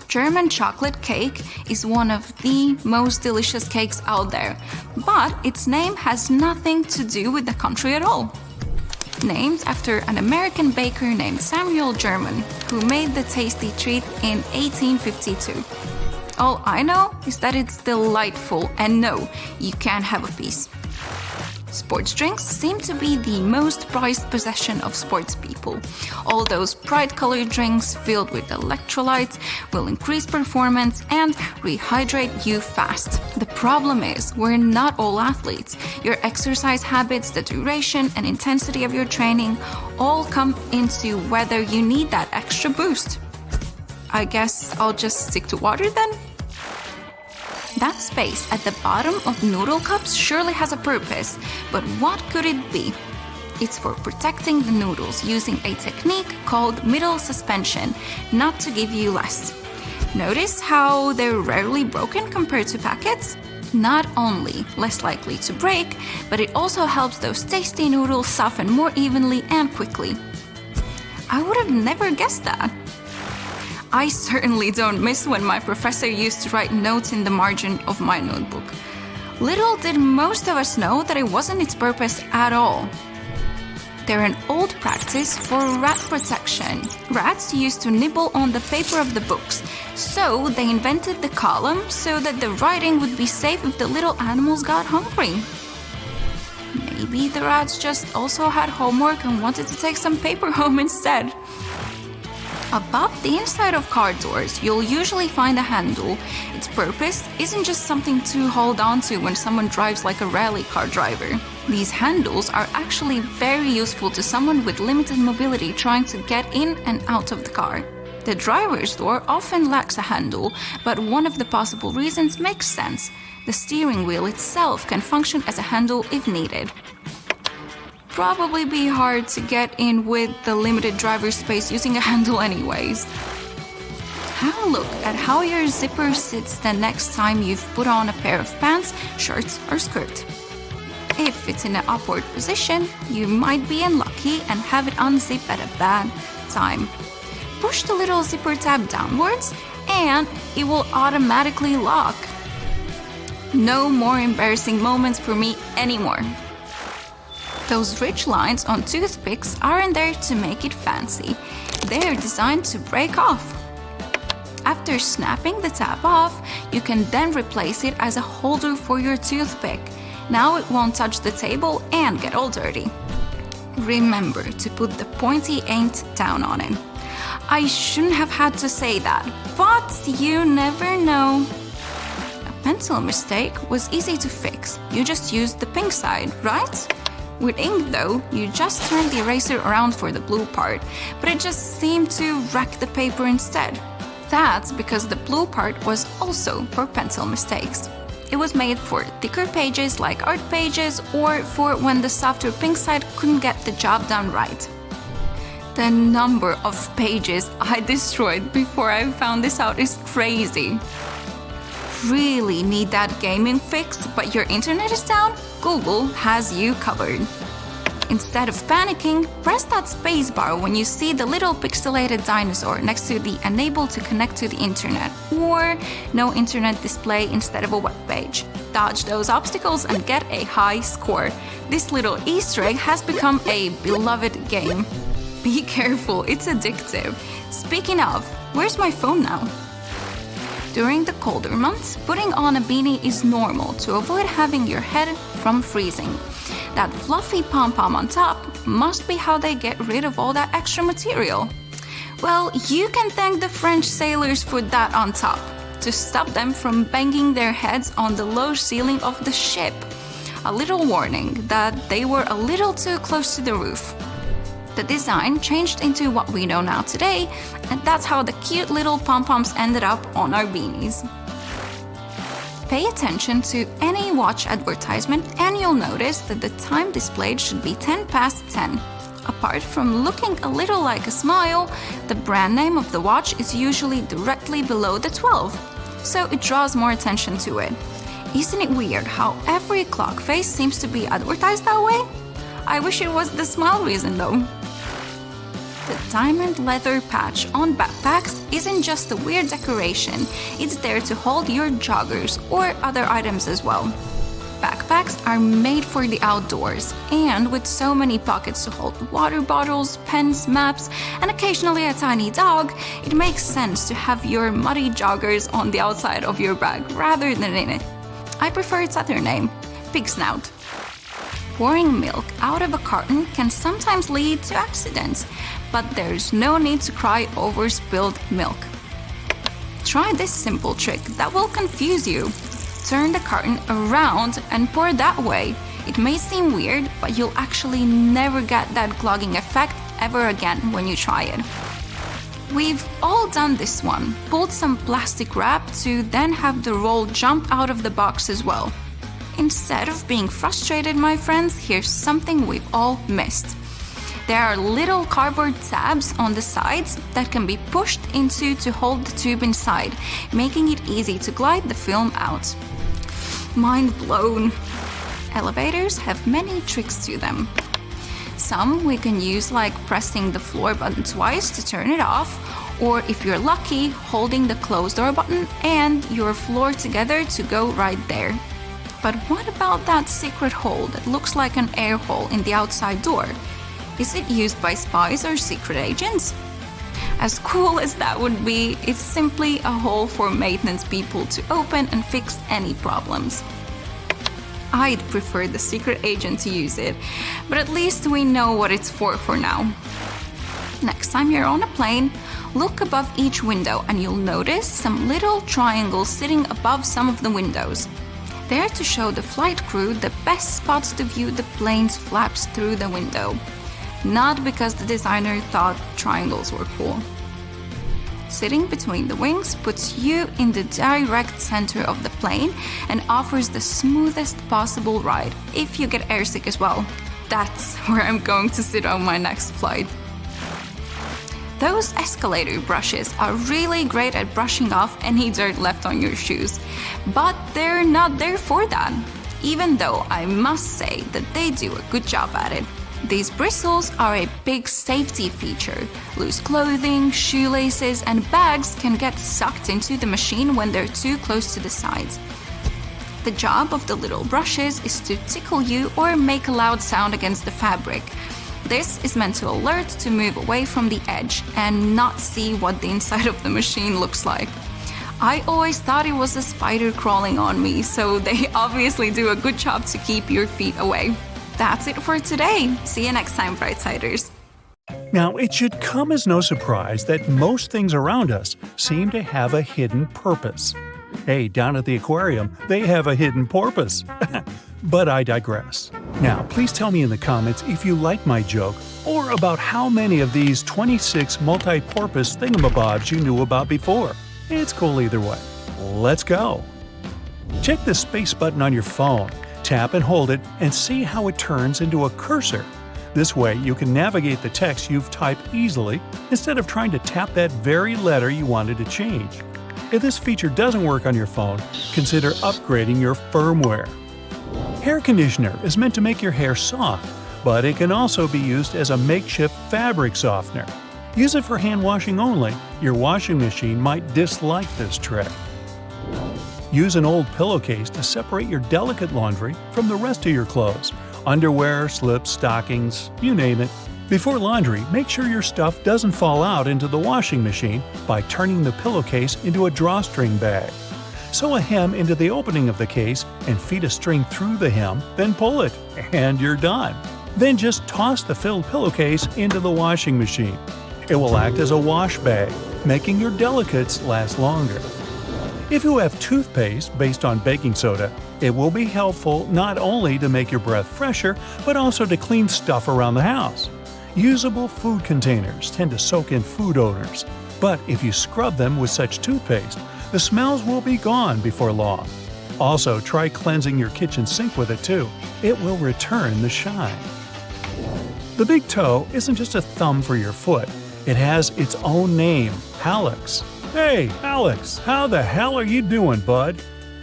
German chocolate cake is one of the most delicious cakes out there, but its name has nothing to do with the country at all. Named after an American baker named Samuel German, who made the tasty treat in 1852. All I know is that it's delightful, and no, you can't have a piece. Sports drinks seem to be the most prized possession of sports people. All those bright-colored drinks filled with electrolytes will increase performance and rehydrate you fast. The problem is, we're not all athletes. Your exercise habits, the duration and intensity of your training all come into whether you need that extra boost. I guess I'll just stick to water then? That space at the bottom of noodle cups surely has a purpose, but what could it be? It's for protecting the noodles using a technique called middle suspension, not to give you less. Notice how they're rarely broken compared to packets? Not only less likely to break, but it also helps those tasty noodles soften more evenly and quickly. I would have never guessed that. I certainly don't miss when my professor used to write notes in the margin of my notebook. Little did most of us know that it wasn't its purpose at all. They're an old practice for rat protection. Rats used to nibble on the paper of the books, so they invented the column so that the writing would be safe if the little animals got hungry. Maybe the rats just also had homework and wanted to take some paper home instead. Above the inside of car doors, you'll usually find a handle. Its purpose isn't just something to hold on to when someone drives like a rally car driver. These handles are actually very useful to someone with limited mobility trying to get in and out of the car. The driver's door often lacks a handle, but one of the possible reasons makes sense. The steering wheel itself can function as a handle if needed. Probably be hard to get in with the limited driver space using a handle anyways. Have a look at how your zipper sits the next time you've put on a pair of pants, shirts, or skirt. If it's in an upward position, you might be unlucky and have it unzip at a bad time. Push the little zipper tab downwards and it will automatically lock. No more embarrassing moments for me anymore. Those ridge lines on toothpicks aren't there to make it fancy. They're designed to break off. After snapping the tab off, you can then replace it as a holder for your toothpick. Now it won't touch the table and get all dirty. Remember to put the pointy end down on it. I shouldn't have had to say that, but you never know. A pencil mistake was easy to fix. You just used the pink side, right? With ink though, you just turned the eraser around for the blue part, but it just seemed to wreck the paper instead. That's because the blue part was also for pencil mistakes. It was made for thicker pages like art pages or for when the softer pink side couldn't get the job done right. The number of pages I destroyed before I found this out is crazy. Really need that gaming fix, but your internet is down? Google has you covered. Instead of panicking, press that spacebar when you see the little pixelated dinosaur next to the unable to connect to the internet or no internet display instead of a web page. Dodge those obstacles and get a high score. This little Easter egg has become a beloved game. Be careful, it's addictive. Speaking of, where's my phone now? During the colder months, putting on a beanie is normal to avoid having your head from freezing. That fluffy pom-pom on top must be how they get rid of all that extra material. Well, you can thank the French sailors for that on top, to stop them from banging their heads on the low ceiling of the ship. A little warning that they were a little too close to the roof. The design changed into what we know now today, and that's how the cute little pom-poms ended up on our beanies. Pay attention to any watch advertisement and you'll notice that the time displayed should be 10 past 10. Apart from looking a little like a smile, the brand name of the watch is usually directly below the 12, so it draws more attention to it. Isn't it weird how every clock face seems to be advertised that way? I wish it was the smile reason though. The diamond leather patch on backpacks isn't just a weird decoration, it's there to hold your joggers or other items as well. Backpacks are made for the outdoors, and with so many pockets to hold water bottles, pens, maps, and occasionally a tiny dog, it makes sense to have your muddy joggers on the outside of your bag rather than in it. I prefer its other name, pig snout. Pouring milk out of a carton can sometimes lead to accidents, but there's no need to cry over spilled milk. Try this simple trick that will confuse you. Turn the carton around and pour that way. It may seem weird, but you'll actually never get that clogging effect ever again when you try it. We've all done this one. Pulled some plastic wrap to then have the roll jump out of the box as well. Instead of being frustrated, my friends, here's something we've all missed. There are little cardboard tabs on the sides that can be pushed into to hold the tube inside, making it easy to glide the film out. Mind blown! Elevators have many tricks to them. Some we can use like pressing the floor button twice to turn it off, or if you're lucky, holding the closed door button and your floor together to go right there. But what about that secret hole that looks like an air hole in the outside door? Is it used by spies or secret agents? As cool as that would be, it's simply a hole for maintenance people to open and fix any problems. I'd prefer the secret agent to use it, but at least we know what it's for now. Next time you're on a plane, look above each window and you'll notice some little triangles sitting above some of the windows. They're to show the flight crew the best spots to view the plane's flaps through the window, not because the designer thought triangles were cool. Sitting between the wings puts you in the direct center of the plane and offers the smoothest possible ride if you get airsick as well. That's where I'm going to sit on my next flight. Those escalator brushes are really great at brushing off any dirt left on your shoes, but they're not there for that, even though I must say that they do a good job at it. These bristles are a big safety feature. Loose clothing, shoelaces, and bags can get sucked into the machine when they're too close to the sides. The job of the little brushes is to tickle you or make a loud sound against the fabric. This is meant to alert to move away from the edge and not see what the inside of the machine looks like. I always thought it was a spider crawling on me, so they obviously do a good job to keep your feet away. That's it for today. See you next time, Brightsiders. Now, it should come as no surprise that most things around us seem to have a hidden purpose. Hey, down at the aquarium, they have a hidden porpoise. But I digress. Now, please tell me in the comments if you like my joke or about how many of these 26 multi-porpoise thingamabobs you knew about before. It's cool either way. Let's go! Check the space button on your phone. Tap and hold it and see how it turns into a cursor. This way, you can navigate the text you've typed easily instead of trying to tap that very letter you wanted to change. If this feature doesn't work on your phone, consider upgrading your firmware. Hair conditioner is meant to make your hair soft, but it can also be used as a makeshift fabric softener. Use it for hand washing only. Your washing machine might dislike this trick. Use an old pillowcase to separate your delicate laundry from the rest of your clothes. Underwear, slips, stockings, you name it. Before laundry, make sure your stuff doesn't fall out into the washing machine by turning the pillowcase into a drawstring bag. Sew a hem into the opening of the case and feed a string through the hem, then pull it, and you're done. Then just toss the filled pillowcase into the washing machine. It will act as a wash bag, making your delicates last longer. If you have toothpaste based on baking soda, it will be helpful not only to make your breath fresher, but also to clean stuff around the house. Usable food containers tend to soak in food odors, but if you scrub them with such toothpaste, the smells will be gone before long. Also, try cleansing your kitchen sink with it too. It will return the shine. The big toe isn't just a thumb for your foot. It has its own name, Alex. Hey, Alex, how the hell are you doing, bud?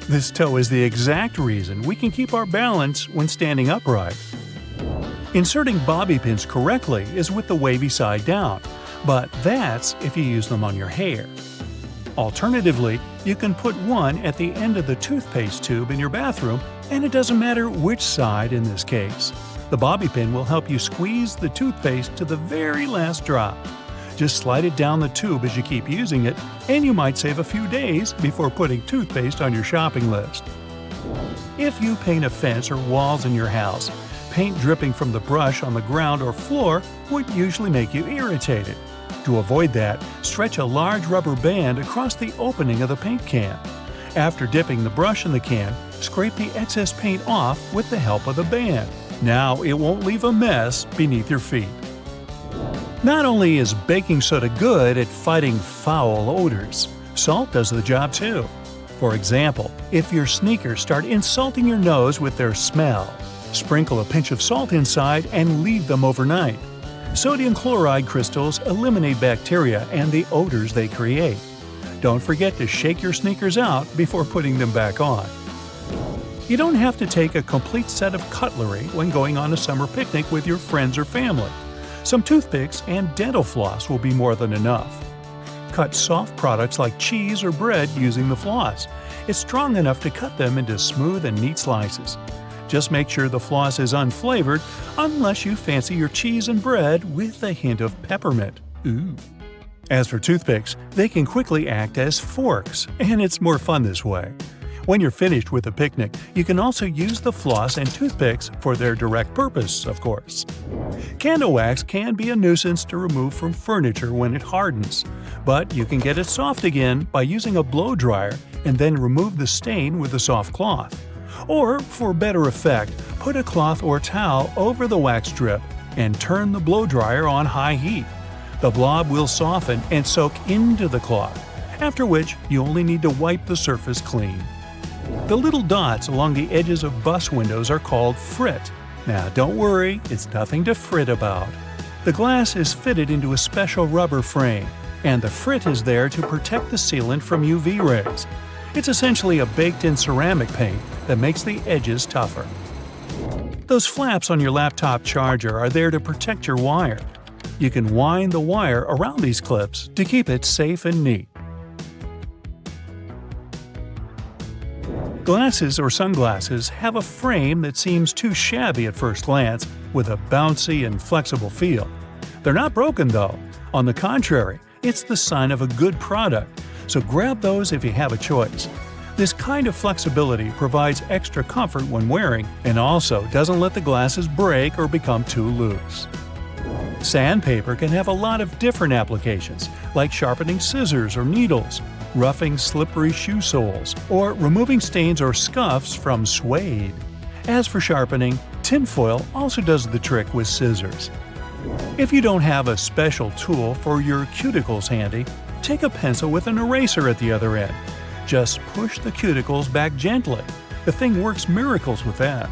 This toe is the exact reason we can keep our balance when standing upright. Inserting bobby pins correctly is with the wavy side down, but that's if you use them on your hair. Alternatively, you can put one at the end of the toothpaste tube in your bathroom, and it doesn't matter which side in this case. The bobby pin will help you squeeze the toothpaste to the very last drop. Just slide it down the tube as you keep using it, and you might save a few days before putting toothpaste on your shopping list. If you paint a fence or walls in your house, paint dripping from the brush on the ground or floor would usually make you irritated. To avoid that, stretch a large rubber band across the opening of the paint can. After dipping the brush in the can, scrape the excess paint off with the help of the band. Now it won't leave a mess beneath your feet. Not only is baking soda good at fighting foul odors, salt does the job too. For example, if your sneakers start insulting your nose with their smell, sprinkle a pinch of salt inside and leave them overnight. Sodium chloride crystals eliminate bacteria and the odors they create. Don't forget to shake your sneakers out before putting them back on. You don't have to take a complete set of cutlery when going on a summer picnic with your friends or family. Some toothpicks and dental floss will be more than enough. Cut soft products like cheese or bread using the floss. It's strong enough to cut them into smooth and neat slices. Just make sure the floss is unflavored unless you fancy your cheese and bread with a hint of peppermint. Ooh. As for toothpicks, they can quickly act as forks, and it's more fun this way. When you're finished with a picnic, you can also use the floss and toothpicks for their direct purpose, of course. Candle wax can be a nuisance to remove from furniture when it hardens, but you can get it soft again by using a blow dryer and then remove the stain with a soft cloth. Or, for better effect, put a cloth or towel over the wax strip and turn the blow dryer on high heat. The blob will soften and soak into the cloth, after which you only need to wipe the surface clean. The little dots along the edges of bus windows are called frit. Now don't worry, it's nothing to fret about. The glass is fitted into a special rubber frame, and the frit is there to protect the sealant from UV rays. It's essentially a baked-in ceramic paint that makes the edges tougher. Those flaps on your laptop charger are there to protect your wire. You can wind the wire around these clips to keep it safe and neat. Glasses or sunglasses have a frame that seems too shabby at first glance, with a bouncy and flexible feel. They're not broken though. On the contrary, it's the sign of a good product, so grab those if you have a choice. This kind of flexibility provides extra comfort when wearing and also doesn't let the glasses break or become too loose. Sandpaper can have a lot of different applications, like sharpening scissors or needles, roughing slippery shoe soles, or removing stains or scuffs from suede. As for sharpening, tinfoil also does the trick with scissors. If you don't have a special tool for your cuticles handy, take a pencil with an eraser at the other end. Just push the cuticles back gently. The thing works miracles with that.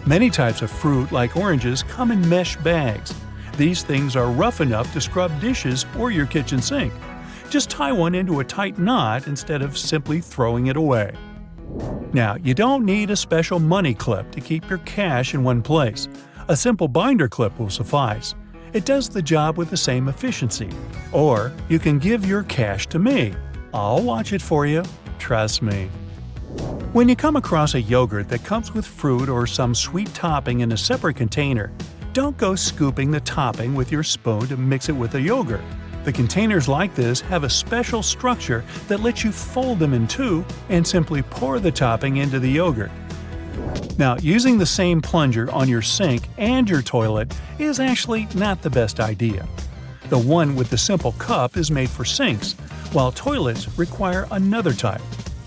Many types of fruit, like oranges, come in mesh bags. These things are rough enough to scrub dishes or your kitchen sink. Just tie one into a tight knot instead of simply throwing it away. Now, you don't need a special money clip to keep your cash in one place. A simple binder clip will suffice. It does the job with the same efficiency. Or you can give your cash to me. I'll watch it for you. Trust me. When you come across a yogurt that comes with fruit or some sweet topping in a separate container, don't go scooping the topping with your spoon to mix it with the yogurt. The containers like this have a special structure that lets you fold them in two and simply pour the topping into the yogurt. Now, using the same plunger on your sink and your toilet is actually not the best idea. The one with the simple cup is made for sinks, while toilets require another type.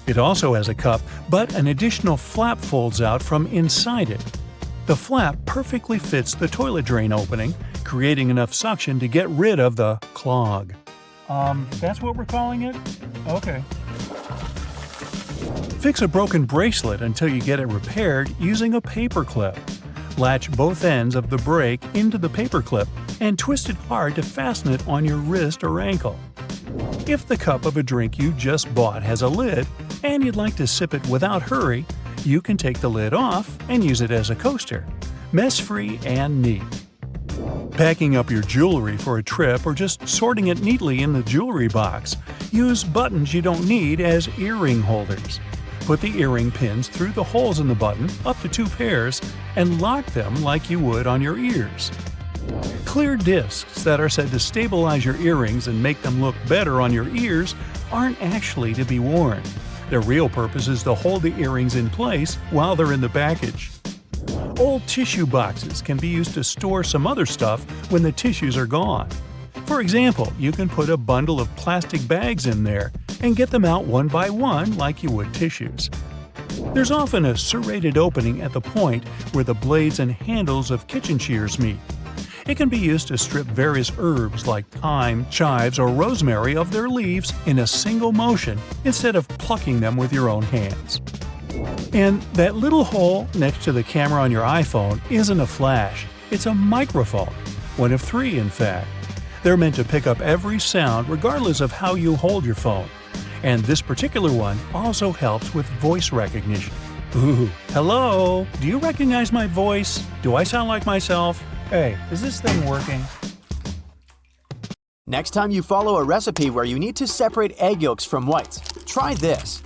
It also has a cup, but an additional flap folds out from inside it. The flap perfectly fits the toilet drain opening, creating enough suction to get rid of the clog. That's what we're calling it? Okay. Fix a broken bracelet until you get it repaired using a paper clip. Latch both ends of the break into the paper clip and twist it hard to fasten it on your wrist or ankle. If the cup of a drink you just bought has a lid and you'd like to sip it without hurry, you can take the lid off and use it as a coaster. Mess-free and neat. Packing up your jewelry for a trip or just sorting it neatly in the jewelry box, use buttons you don't need as earring holders. Put the earring pins through the holes in the button, up to 2 pairs, and lock them like you would on your ears. Clear discs that are said to stabilize your earrings and make them look better on your ears aren't actually to be worn. Their real purpose is to hold the earrings in place while they're in the package. Old tissue boxes can be used to store some other stuff when the tissues are gone. For example, you can put a bundle of plastic bags in there and get them out one by one like you would tissues. There's often a serrated opening at the point where the blades and handles of kitchen shears meet. It can be used to strip various herbs like thyme, chives, or rosemary of their leaves in a single motion instead of plucking them with your own hands. And that little hole next to the camera on your iPhone isn't a flash, it's a microphone. One of 3, in fact. They're meant to pick up every sound regardless of how you hold your phone. And this particular one also helps with voice recognition. Ooh, hello? Do you recognize my voice? Do I sound like myself? Hey, is this thing working? Next time you follow a recipe where you need to separate egg yolks from whites, try this.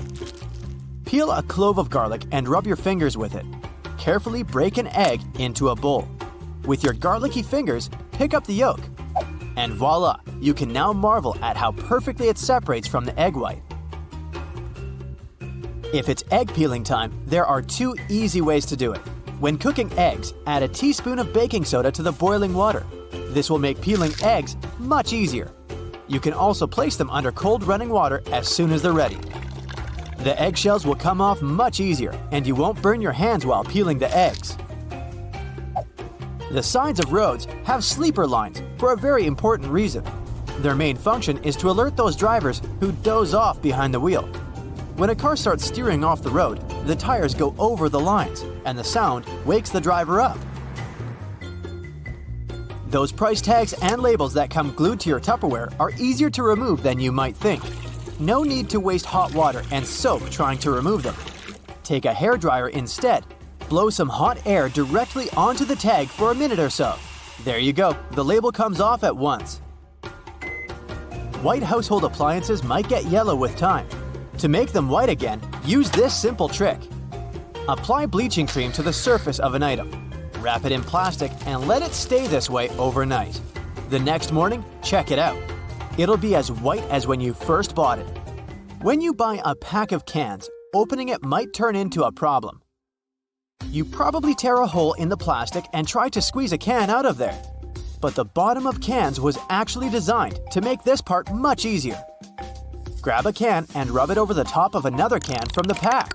Peel a clove of garlic and rub your fingers with it. Carefully break an egg into a bowl. With your garlicky fingers, pick up the yolk. And voila, you can now marvel at how perfectly it separates from the egg white. If it's egg peeling time, there are 2 easy ways to do it. When cooking eggs, add a teaspoon of baking soda to the boiling water. This will make peeling eggs much easier. You can also place them under cold running water as soon as they're ready. The eggshells will come off much easier, and you won't burn your hands while peeling the eggs. The sides of roads have sleeper lines for a very important reason. Their main function is to alert those drivers who doze off behind the wheel. When a car starts steering off the road, the tires go over the lines, and the sound wakes the driver up. Those price tags and labels that come glued to your Tupperware are easier to remove than you might think. No need to waste hot water and soap trying to remove them. Take a hairdryer instead. Blow some hot air directly onto the tag for a minute or so. There you go, the label comes off at once. White household appliances might get yellow with time. To make them white again, use this simple trick. Apply bleaching cream to the surface of an item. Wrap it in plastic and let it stay this way overnight. The next morning, check it out. It'll be as white as when you first bought it. When you buy a pack of cans, opening it might turn into a problem. You probably tear a hole in the plastic and try to squeeze a can out of there. But the bottom of cans was actually designed to make this part much easier. Grab a can and rub it over the top of another can from the pack.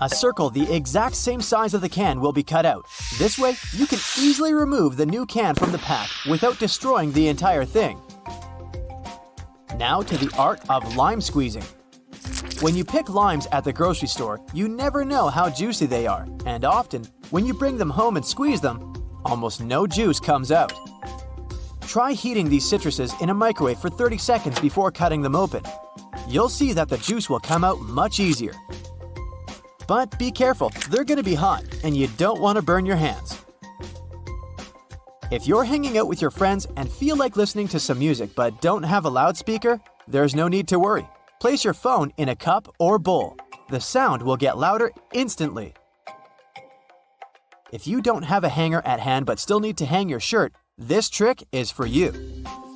A circle the exact same size of the can will be cut out. This way, you can easily remove the new can from the pack without destroying the entire thing. Now to the art of lime squeezing. When you pick limes at the grocery store, you never know how juicy they are, and often, when you bring them home and squeeze them, almost no juice comes out. Try heating these citruses in a microwave for 30 seconds before cutting them open. You'll see that the juice will come out much easier. But be careful, they're going to be hot, and you don't want to burn your hands. If you're hanging out with your friends and feel like listening to some music but don't have a loudspeaker, there's no need to worry. Place your phone in a cup or bowl. The sound will get louder instantly. If you don't have a hanger at hand but still need to hang your shirt, this trick is for you.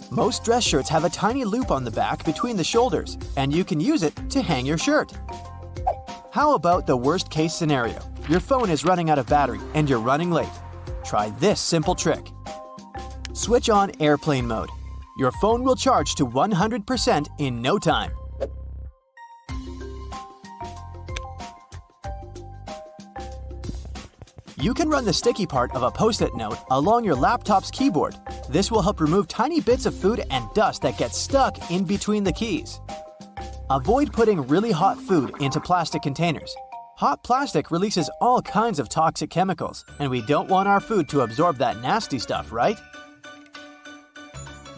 Most dress shirts have a tiny loop on the back between the shoulders, and you can use it to hang your shirt. How about the worst case scenario? Your phone is running out of battery and you're running late. Try this simple trick. Switch on airplane mode. Your phone will charge to 100% in no time. You can run the sticky part of a Post-it note along your laptop's keyboard. This will help remove tiny bits of food and dust that get stuck in between the keys. Avoid putting really hot food into plastic containers. Hot plastic releases all kinds of toxic chemicals, and we don't want our food to absorb that nasty stuff, right?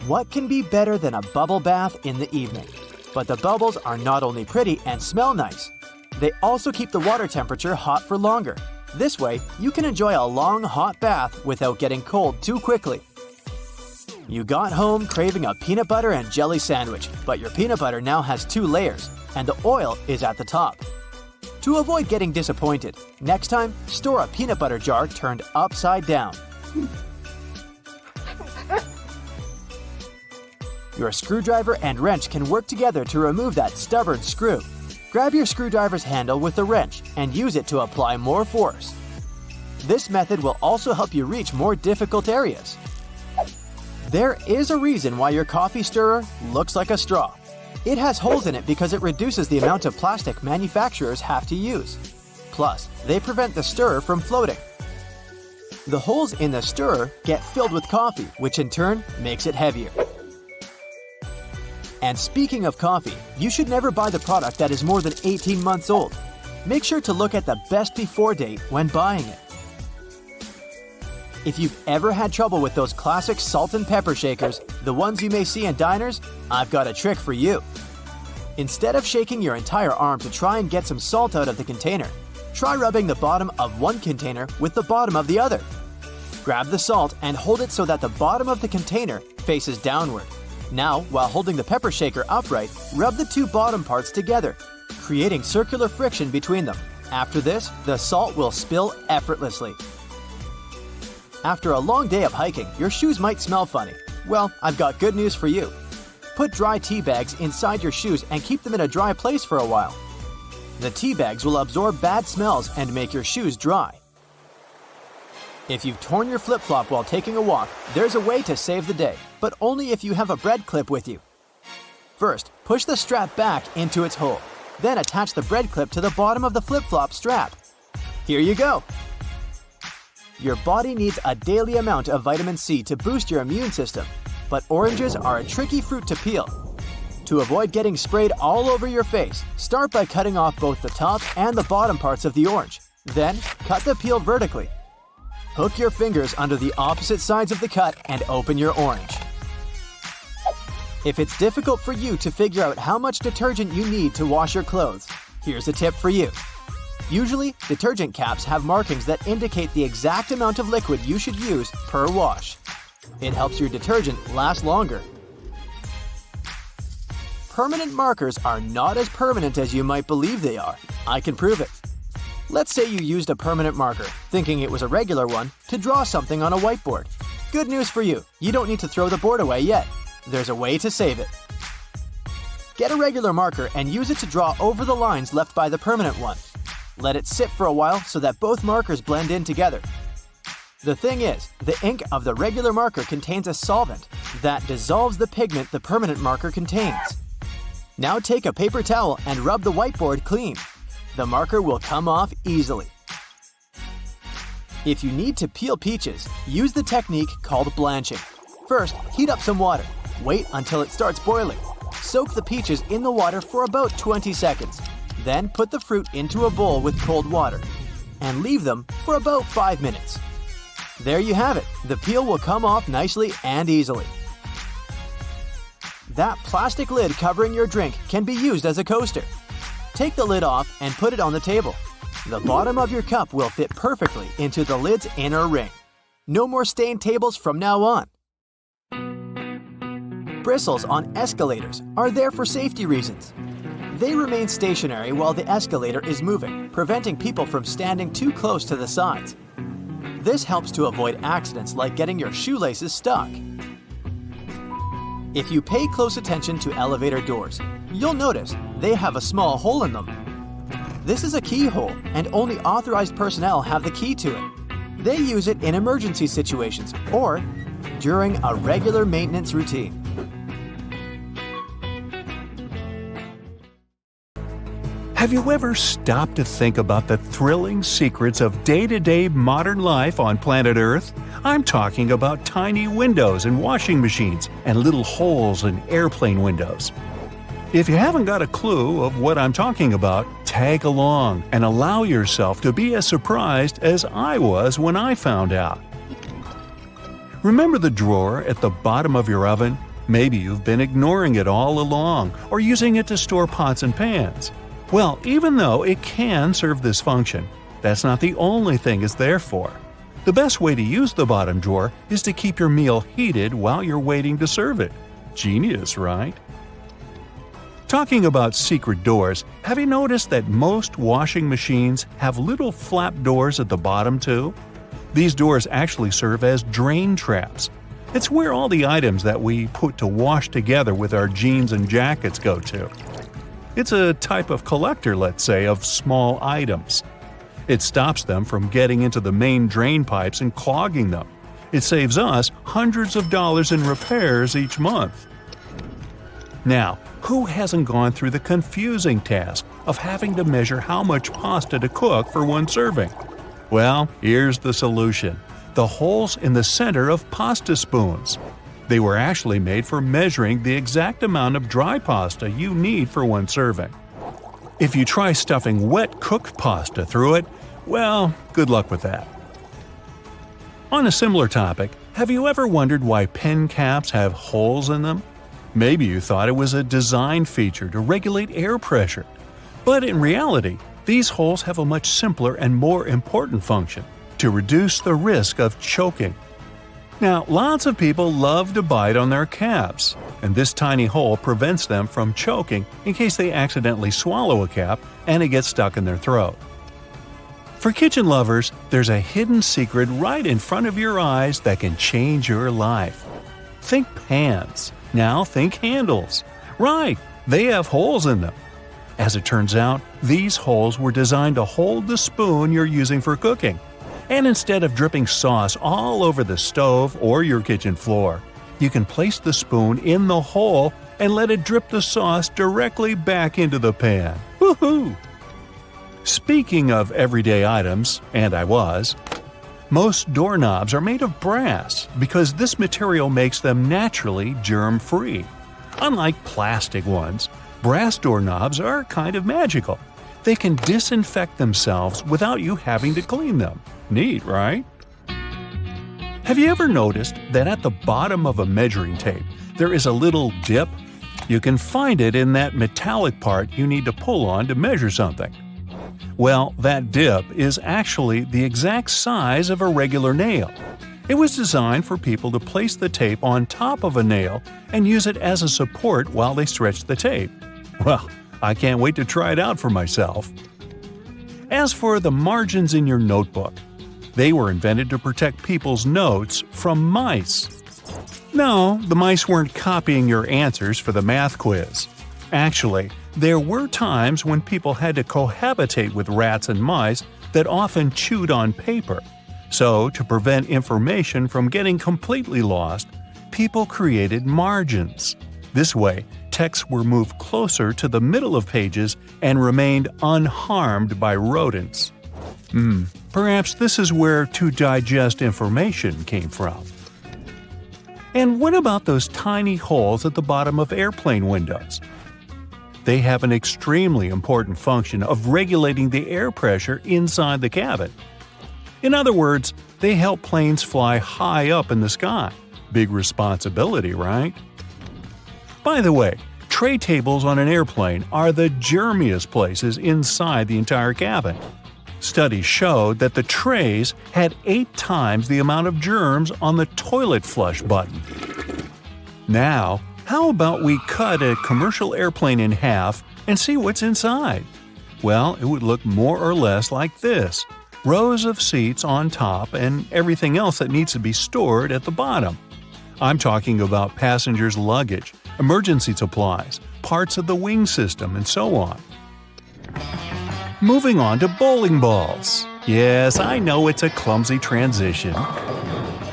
What can be better than a bubble bath in the evening? But the bubbles are not only pretty and smell nice, they also keep the water temperature hot for longer. This way, you can enjoy a long hot bath without getting cold too quickly. You got home craving a peanut butter and jelly sandwich, but your peanut butter now has 2 layers, and the oil is at the top. To avoid getting disappointed, next time, store a peanut butter jar turned upside down. Your screwdriver and wrench can work together to remove that stubborn screw. Grab your screwdriver's handle with the wrench and use it to apply more force. This method will also help you reach more difficult areas. There is a reason why your coffee stirrer looks like a straw. It has holes in it because it reduces the amount of plastic manufacturers have to use. Plus, they prevent the stirrer from floating. The holes in the stirrer get filled with coffee, which in turn makes it heavier. And speaking of coffee, you should never buy the product that is more than 18 months old. Make sure to look at the best before date when buying it. If you've ever had trouble with those classic salt and pepper shakers, the ones you may see in diners, I've got a trick for you. Instead of shaking your entire arm to try and get some salt out of the container, try rubbing the bottom of one container with the bottom of the other. Grab the salt and hold it so that the bottom of the container faces downward. Now, while holding the pepper shaker upright, rub the 2 bottom parts together, creating circular friction between them. After this, the salt will spill effortlessly. After a long day of hiking, your shoes might smell funny. Well, I've got good news for you. Put dry tea bags inside your shoes and keep them in a dry place for a while. The tea bags will absorb bad smells and make your shoes dry. If you've torn your flip-flop while taking a walk, there's a way to save the day, but only if you have a bread clip with you. First, push the strap back into its hole. Then attach the bread clip to the bottom of the flip-flop strap. Here you go! Your body needs a daily amount of vitamin C to boost your immune system, but oranges are a tricky fruit to peel. To avoid getting sprayed all over your face, start by cutting off both the top and the bottom parts of the orange. Then, cut the peel vertically. Hook your fingers under the opposite sides of the cut and open your orange. If it's difficult for you to figure out how much detergent you need to wash your clothes, here's a tip for you. Usually, detergent caps have markings that indicate the exact amount of liquid you should use per wash. It helps your detergent last longer. Permanent markers are not as permanent as you might believe they are. I can prove it. Let's say you used a permanent marker, thinking it was a regular one, to draw something on a whiteboard. Good news for you, you don't need to throw the board away yet. There's a way to save it. Get a regular marker and use it to draw over the lines left by the permanent one. Let it sit for a while so that both markers blend in together. The thing is, the ink of the regular marker contains a solvent that dissolves the pigment the permanent marker contains. Now take a paper towel and rub the whiteboard clean. The marker will come off easily. If you need to peel peaches, use the technique called blanching. First, heat up some water. Wait until it starts boiling. Soak the peaches in the water for about 20 seconds. Then put the fruit into a bowl with cold water and leave them for about 5 minutes. There you have it. The peel will come off nicely and easily. That plastic lid covering your drink can be used as a coaster. Take the lid off and put it on the table. The bottom of your cup will fit perfectly into the lid's inner ring. No more stained tables from now on. Bristles on escalators are there for safety reasons. They remain stationary while the escalator is moving, preventing people from standing too close to the sides. This helps to avoid accidents like getting your shoelaces stuck. If you pay close attention to elevator doors, you'll notice they have a small hole in them. This is a keyhole, and only authorized personnel have the key to it. They use it in emergency situations or during a regular maintenance routine. Have you ever stopped to think about the thrilling secrets of day-to-day modern life on planet Earth? I'm talking about tiny windows in washing machines and little holes in airplane windows. If you haven't got a clue of what I'm talking about, tag along and allow yourself to be as surprised as I was when I found out. Remember the drawer at the bottom of your oven? Maybe you've been ignoring it all along or using it to store pots and pans. Well, even though it can serve this function, that's not the only thing it's there for. The best way to use the bottom drawer is to keep your meal heated while you're waiting to serve it. Genius, right? Talking about secret doors, have you noticed that most washing machines have little flap doors at the bottom too? These doors actually serve as drain traps. It's where all the items that we put to wash together with our jeans and jackets go to. It's a type of collector, let's say, of small items. It stops them from getting into the main drain pipes and clogging them. It saves us hundreds of dollars in repairs each month. Now, who hasn't gone through the confusing task of having to measure how much pasta to cook for one serving? Well, here's the solution: the holes in the center of pasta spoons. They were actually made for measuring the exact amount of dry pasta you need for one serving. If you try stuffing wet cooked pasta through it, well, good luck with that. On a similar topic, have you ever wondered why pen caps have holes in them? Maybe you thought it was a design feature to regulate air pressure. But in reality, these holes have a much simpler and more important function: to reduce the risk of choking. Now, lots of people love to bite on their caps, and this tiny hole prevents them from choking in case they accidentally swallow a cap and it gets stuck in their throat. For kitchen lovers, there's a hidden secret right in front of your eyes that can change your life. Think pans. Now think handles. Right, they have holes in them. As it turns out, these holes were designed to hold the spoon you're using for cooking. And instead of dripping sauce all over the stove or your kitchen floor, you can place the spoon in the hole and let it drip the sauce directly back into the pan. Woohoo! Speaking of everyday items, and I was, most doorknobs are made of brass because this material makes them naturally germ-free. Unlike plastic ones, brass doorknobs are kind of magical. They can disinfect themselves without you having to clean them. Neat, right? Have you ever noticed that at the bottom of a measuring tape there is a little dip? You can find it in that metallic part you need to pull on to measure something. Well, that dip is actually the exact size of a regular nail. It was designed for people to place the tape on top of a nail and use it as a support while they stretch the tape. Well, I can't wait to try it out for myself. As for the margins in your notebook, they were invented to protect people's notes from mice. No, the mice weren't copying your answers for the math quiz. Actually, there were times when people had to cohabitate with rats and mice that often chewed on paper. So, to prevent information from getting completely lost, people created margins. This way, texts were moved closer to the middle of pages and remained unharmed by rodents. Perhaps this is where to digest information came from. And what about those tiny holes at the bottom of airplane windows? They have an extremely important function of regulating the air pressure inside the cabin. In other words, they help planes fly high up in the sky. Big responsibility, right? By the way, tray tables on an airplane are the germiest places inside the entire cabin. Studies showed that the trays had 8 times the amount of germs on the toilet flush button. Now, how about we cut a commercial airplane in half and see what's inside? Well, it would look more or less like this: rows of seats on top and everything else that needs to be stored at the bottom. I'm talking about passengers' luggage, emergency supplies, parts of the wing system, and so on. Moving on to bowling balls. Yes, I know it's a clumsy transition.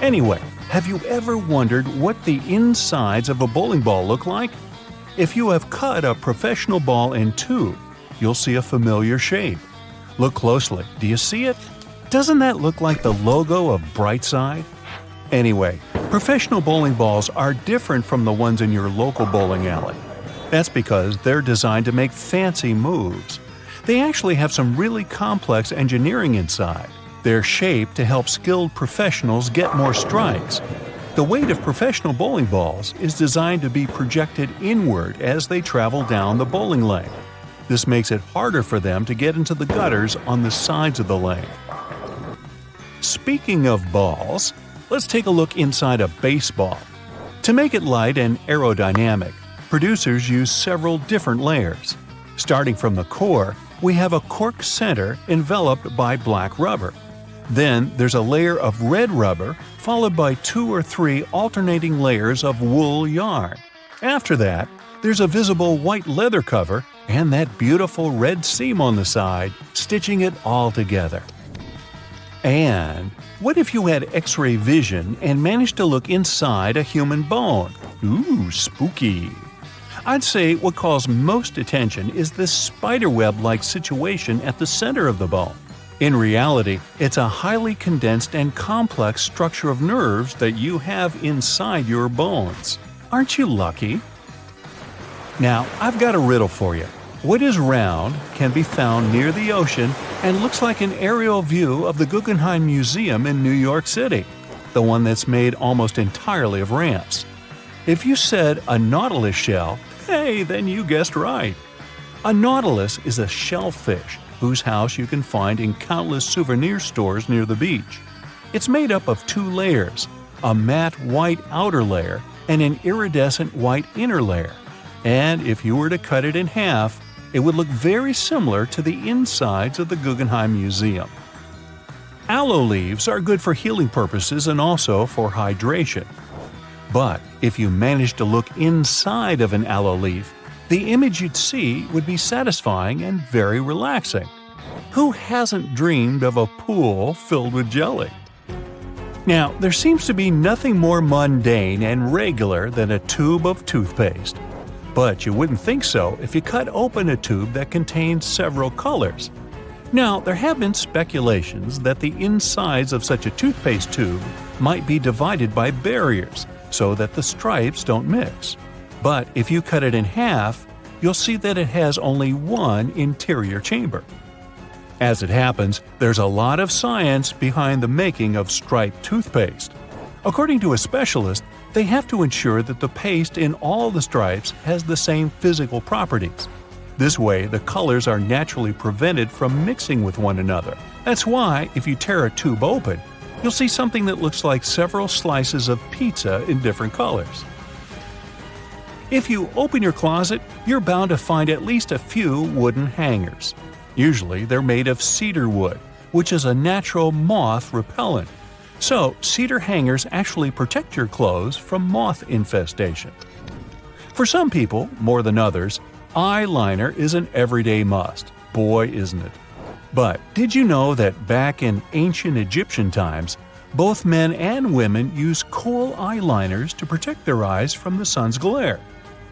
Anyway, have you ever wondered what the insides of a bowling ball look like? If you have cut a professional ball in two, you'll see a familiar shape. Look closely. Do you see it? Doesn't that look like the logo of Brightside? Anyway, professional bowling balls are different from the ones in your local bowling alley. That's because they're designed to make fancy moves. They actually have some really complex engineering inside. They're shaped to help skilled professionals get more strikes. The weight of professional bowling balls is designed to be projected inward as they travel down the bowling lane. This makes it harder for them to get into the gutters on the sides of the lane. Speaking of balls, let's take a look inside a baseball. To make it light and aerodynamic, producers use several different layers. Starting from the core, we have a cork center enveloped by black rubber. Then there's a layer of red rubber, followed by 2 or 3 alternating layers of wool yarn. After that, there's a visible white leather cover and that beautiful red seam on the side, stitching it all together. And what if you had X-ray vision and managed to look inside a human bone? Ooh, spooky! I'd say what calls most attention is this spiderweb-like situation at the center of the bone. In reality, it's a highly condensed and complex structure of nerves that you have inside your bones. Aren't you lucky? Now, I've got a riddle for you. What is round, can be found near the ocean, and looks like an aerial view of the Guggenheim Museum in New York City, the one that's made almost entirely of ramps? If you said a nautilus shell, hey, then you guessed right. A nautilus is a shellfish whose house you can find in countless souvenir stores near the beach. It's made up of 2 layers, a matte white outer layer and an iridescent white inner layer. And if you were to cut it in half, it would look very similar to the insides of the Guggenheim Museum. Aloe leaves are good for healing purposes and also for hydration. But if you managed to look inside of an aloe leaf, the image you'd see would be satisfying and very relaxing. Who hasn't dreamed of a pool filled with jelly? Now, there seems to be nothing more mundane and regular than a tube of toothpaste. But you wouldn't think so if you cut open a tube that contains several colors. Now, there have been speculations that the insides of such a toothpaste tube might be divided by barriers so that the stripes don't mix. But if you cut it in half, you'll see that it has only one interior chamber. As it happens, there's a lot of science behind the making of striped toothpaste. According to a specialist, they have to ensure that the paste in all the stripes has the same physical properties. This way, the colors are naturally prevented from mixing with one another. That's why, if you tear a tube open, you'll see something that looks like several slices of pizza in different colors. If you open your closet, you're bound to find at least a few wooden hangers. Usually, they're made of cedar wood, which is a natural moth repellent. So, cedar hangers actually protect your clothes from moth infestation. For some people, more than others, eyeliner is an everyday must. Boy, isn't it. But did you know that back in ancient Egyptian times, both men and women used kohl eyeliners to protect their eyes from the sun's glare?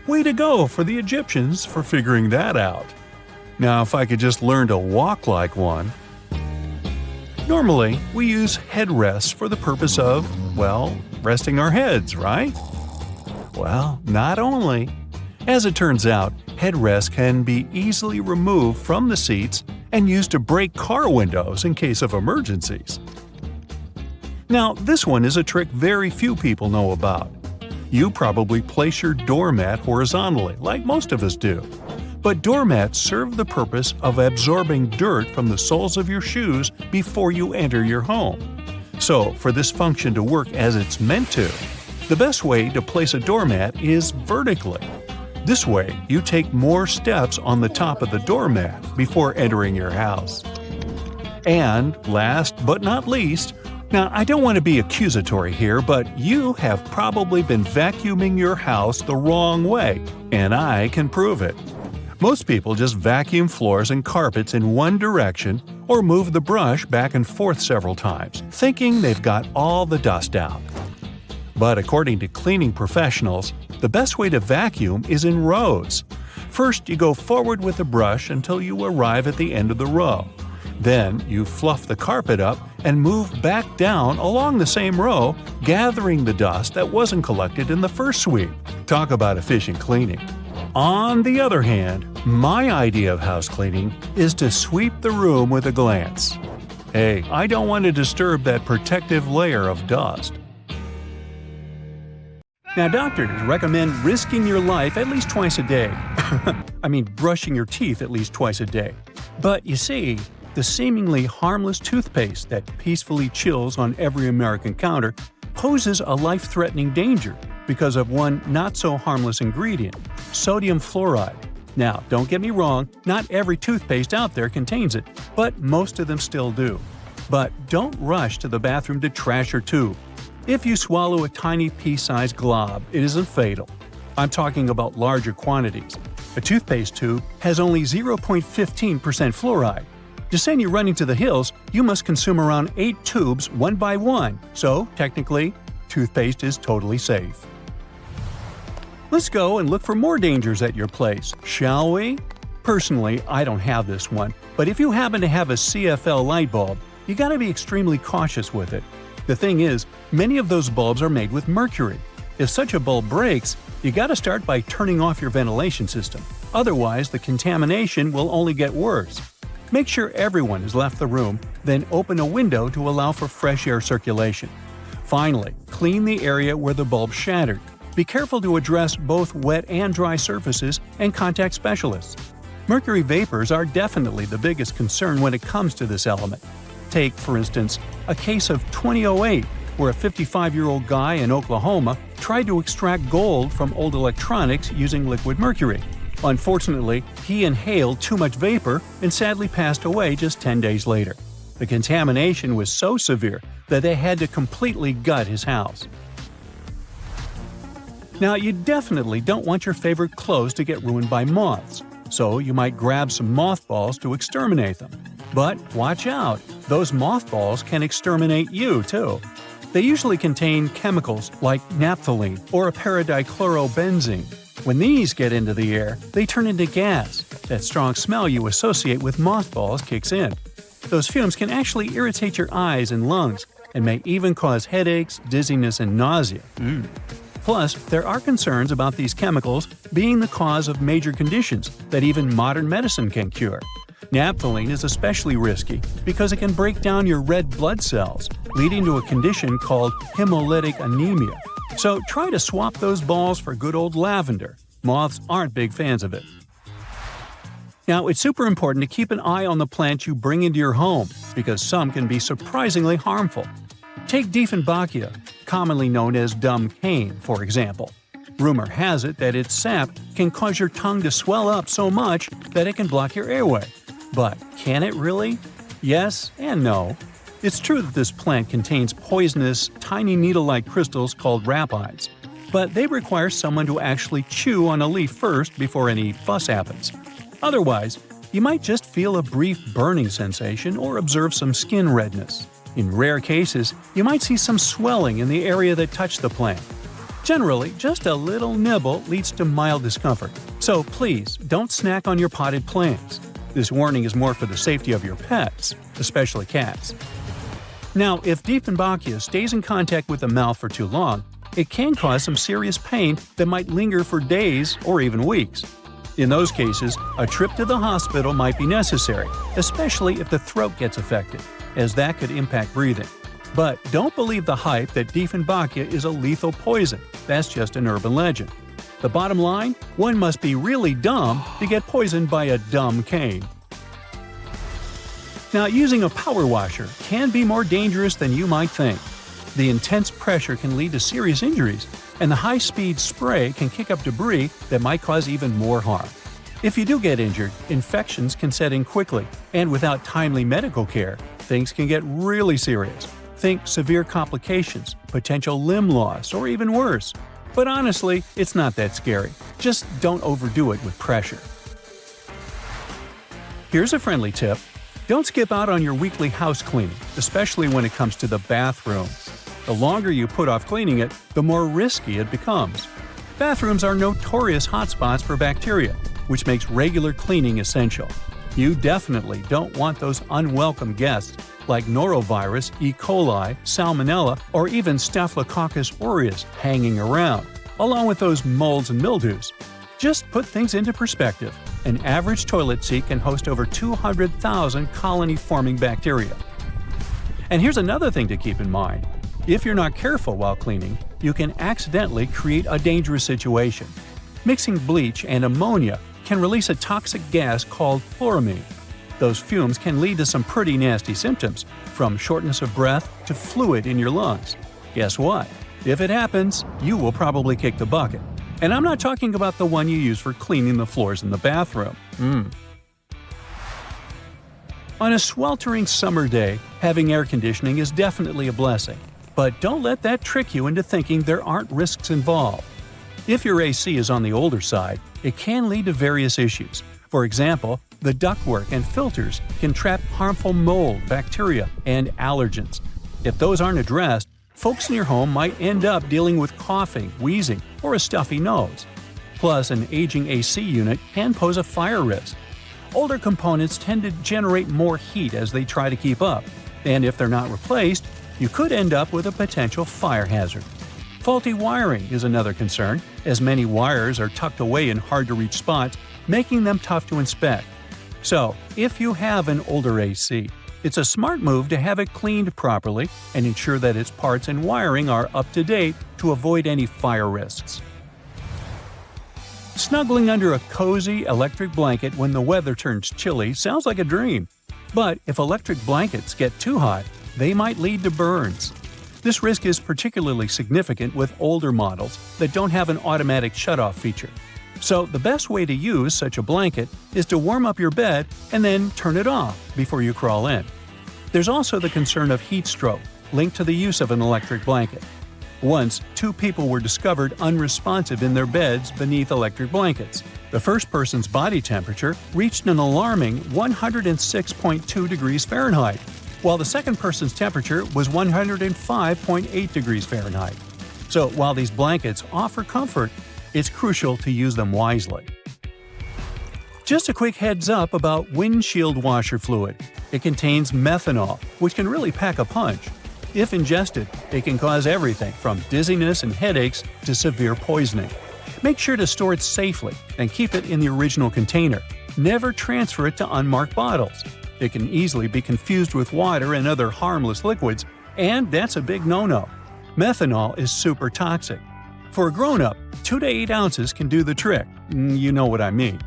Way to go for the Egyptians for figuring that out. Now, if I could just learn to walk like one. Normally, we use headrests for the purpose of, well, resting our heads, right? Well, not only. As it turns out, headrests can be easily removed from the seats and used to break car windows in case of emergencies. Now, this one is a trick very few people know about. You probably place your doormat horizontally, like most of us do. But doormats serve the purpose of absorbing dirt from the soles of your shoes before you enter your home. So, for this function to work as it's meant to, the best way to place a doormat is vertically. This way, you take more steps on the top of the doormat before entering your house. And last but not least, now I don't want to be accusatory here, but you have probably been vacuuming your house the wrong way, and I can prove it. Most people just vacuum floors and carpets in one direction or move the brush back and forth several times, thinking they've got all the dust out. But according to cleaning professionals, the best way to vacuum is in rows. First, you go forward with the brush until you arrive at the end of the row. Then, you fluff the carpet up and move back down along the same row, gathering the dust that wasn't collected in the first sweep. Talk about efficient cleaning. On the other hand, my idea of house cleaning is to sweep the room with a glance. Hey, I don't want to disturb that protective layer of dust. Now, doctors recommend risking your life at least twice a day. I mean, brushing your teeth at least twice a day. But you see, the seemingly harmless toothpaste that peacefully chills on every American counter poses a life-threatening danger because of one not-so-harmless ingredient, sodium fluoride. Now, don't get me wrong, not every toothpaste out there contains it, but most of them still do. But don't rush to the bathroom to trash your tube. If you swallow a tiny pea-sized glob, it isn't fatal. I'm talking about larger quantities. A toothpaste tube has only 0.15% fluoride. To send you running to the hills, you must consume around 8 tubes one by one, so technically, toothpaste is totally safe. Let's go and look for more dangers at your place, shall we? Personally, I don't have this one, but if you happen to have a CFL light bulb, you gotta be extremely cautious with it. The thing is, many of those bulbs are made with mercury. If such a bulb breaks, you gotta start by turning off your ventilation system. Otherwise, the contamination will only get worse. Make sure everyone has left the room, then open a window to allow for fresh air circulation. Finally, clean the area where the bulb shattered. Be careful to address both wet and dry surfaces and contact specialists. Mercury vapors are definitely the biggest concern when it comes to this element. Take, for instance, a case of 2008, where a 55-year-old guy in Oklahoma tried to extract gold from old electronics using liquid mercury. Unfortunately, he inhaled too much vapor and sadly passed away just 10 days later. The contamination was so severe that they had to completely gut his house. Now, you definitely don't want your favorite clothes to get ruined by moths, so you might grab some mothballs to exterminate them. But watch out, those mothballs can exterminate you too. They usually contain chemicals like naphthalene or a paradichlorobenzene. When these get into the air, they turn into gas. That strong smell you associate with mothballs kicks in. Those fumes can actually irritate your eyes and lungs, and may even cause headaches, dizziness, and nausea. Plus, there are concerns about these chemicals being the cause of major conditions that even modern medicine can cure. Naphthalene is especially risky because it can break down your red blood cells, leading to a condition called hemolytic anemia. So try to swap those balls for good old lavender. Moths aren't big fans of it. Now, it's super important to keep an eye on the plants you bring into your home because some can be surprisingly harmful. Take Dieffenbachia, commonly known as dumb cane, for example. Rumor has it that its sap can cause your tongue to swell up so much that it can block your airway. But can it really? Yes and no. It's true that this plant contains poisonous, tiny needle-like crystals called rapides, but they require someone to actually chew on a leaf first before any fuss happens. Otherwise, you might just feel a brief burning sensation or observe some skin redness. In rare cases, you might see some swelling in the area that touched the plant. Generally, just a little nibble leads to mild discomfort, so please don't snack on your potted plants. This warning is more for the safety of your pets, especially cats. Now, if Dieffenbachia stays in contact with the mouth for too long, it can cause some serious pain that might linger for days or even weeks. In those cases, a trip to the hospital might be necessary, especially if the throat gets affected, as that could impact breathing. But don't believe the hype that Dieffenbachia is a lethal poison. That's just an urban legend. The bottom line? One must be really dumb to get poisoned by a dumb cane. Now, using a power washer can be more dangerous than you might think. The intense pressure can lead to serious injuries, and the high-speed spray can kick up debris that might cause even more harm. If you do get injured, infections can set in quickly, and without timely medical care, things can get really serious. Think severe complications, potential limb loss, or even worse. But honestly, it's not that scary. Just don't overdo it with pressure. Here's a friendly tip. Don't skip out on your weekly house cleaning, especially when it comes to the bathroom. The longer you put off cleaning it, the more risky it becomes. Bathrooms are notorious hotspots for bacteria, which makes regular cleaning essential. You definitely don't want those unwelcome guests like norovirus, E. coli, salmonella, or even Staphylococcus aureus hanging around, along with those molds and mildews. Just put things into perspective. An average toilet seat can host over 200,000 colony-forming bacteria. And here's another thing to keep in mind. If you're not careful while cleaning, you can accidentally create a dangerous situation. Mixing bleach and ammonia can release a toxic gas called chloramine. Those fumes can lead to some pretty nasty symptoms, from shortness of breath to fluid in your lungs. Guess what? If it happens, you will probably kick the bucket. And I'm not talking about the one you use for cleaning the floors in the bathroom. On a sweltering summer day, having air conditioning is definitely a blessing. But don't let that trick you into thinking there aren't risks involved. If your AC is on the older side, it can lead to various issues. For example, the ductwork and filters can trap harmful mold, bacteria, and allergens. If those aren't addressed, folks in your home might end up dealing with coughing, wheezing, or a stuffy nose. Plus, an aging AC unit can pose a fire risk. Older components tend to generate more heat as they try to keep up, and if they're not replaced, you could end up with a potential fire hazard. Faulty wiring is another concern, as many wires are tucked away in hard-to-reach spots, making them tough to inspect. So, if you have an older AC, it's a smart move to have it cleaned properly and ensure that its parts and wiring are up to date to avoid any fire risks. Snuggling under a cozy electric blanket when the weather turns chilly sounds like a dream. But if electric blankets get too hot, they might lead to burns. This risk is particularly significant with older models that don't have an automatic shutoff feature. So the best way to use such a blanket is to warm up your bed and then turn it off before you crawl in. There's also the concern of heat stroke linked to the use of an electric blanket. Once, 2 people were discovered unresponsive in their beds beneath electric blankets. The first person's body temperature reached an alarming 106.2 degrees Fahrenheit, while the second person's temperature was 105.8 degrees Fahrenheit. So while these blankets offer comfort, it's crucial to use them wisely. Just a quick heads up about windshield washer fluid. It contains methanol, which can really pack a punch. If ingested, it can cause everything from dizziness and headaches to severe poisoning. Make sure to store it safely and keep it in the original container. Never transfer it to unmarked bottles. It can easily be confused with water and other harmless liquids, and that's a big no-no. Methanol is super toxic. For a grown-up, 2 to 8 ounces can do the trick. You know what I mean.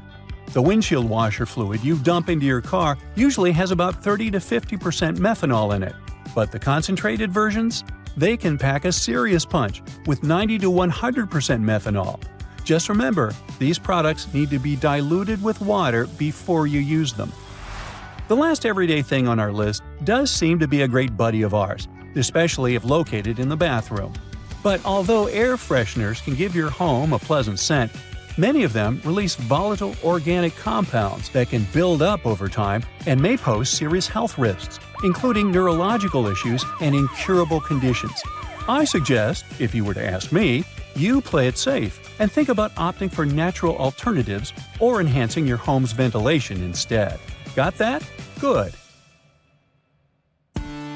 The windshield washer fluid you dump into your car usually has about 30 to 50% methanol in it. But the concentrated versions? They can pack a serious punch with 90 to 100% methanol. Just remember, these products need to be diluted with water before you use them. The last everyday thing on our list does seem to be a great buddy of ours, especially if located in the bathroom. But although air fresheners can give your home a pleasant scent, many of them release volatile organic compounds that can build up over time and may pose serious health risks, including neurological issues and incurable conditions. I suggest, if you were to ask me, you play it safe and think about opting for natural alternatives or enhancing your home's ventilation instead. Got that? Good.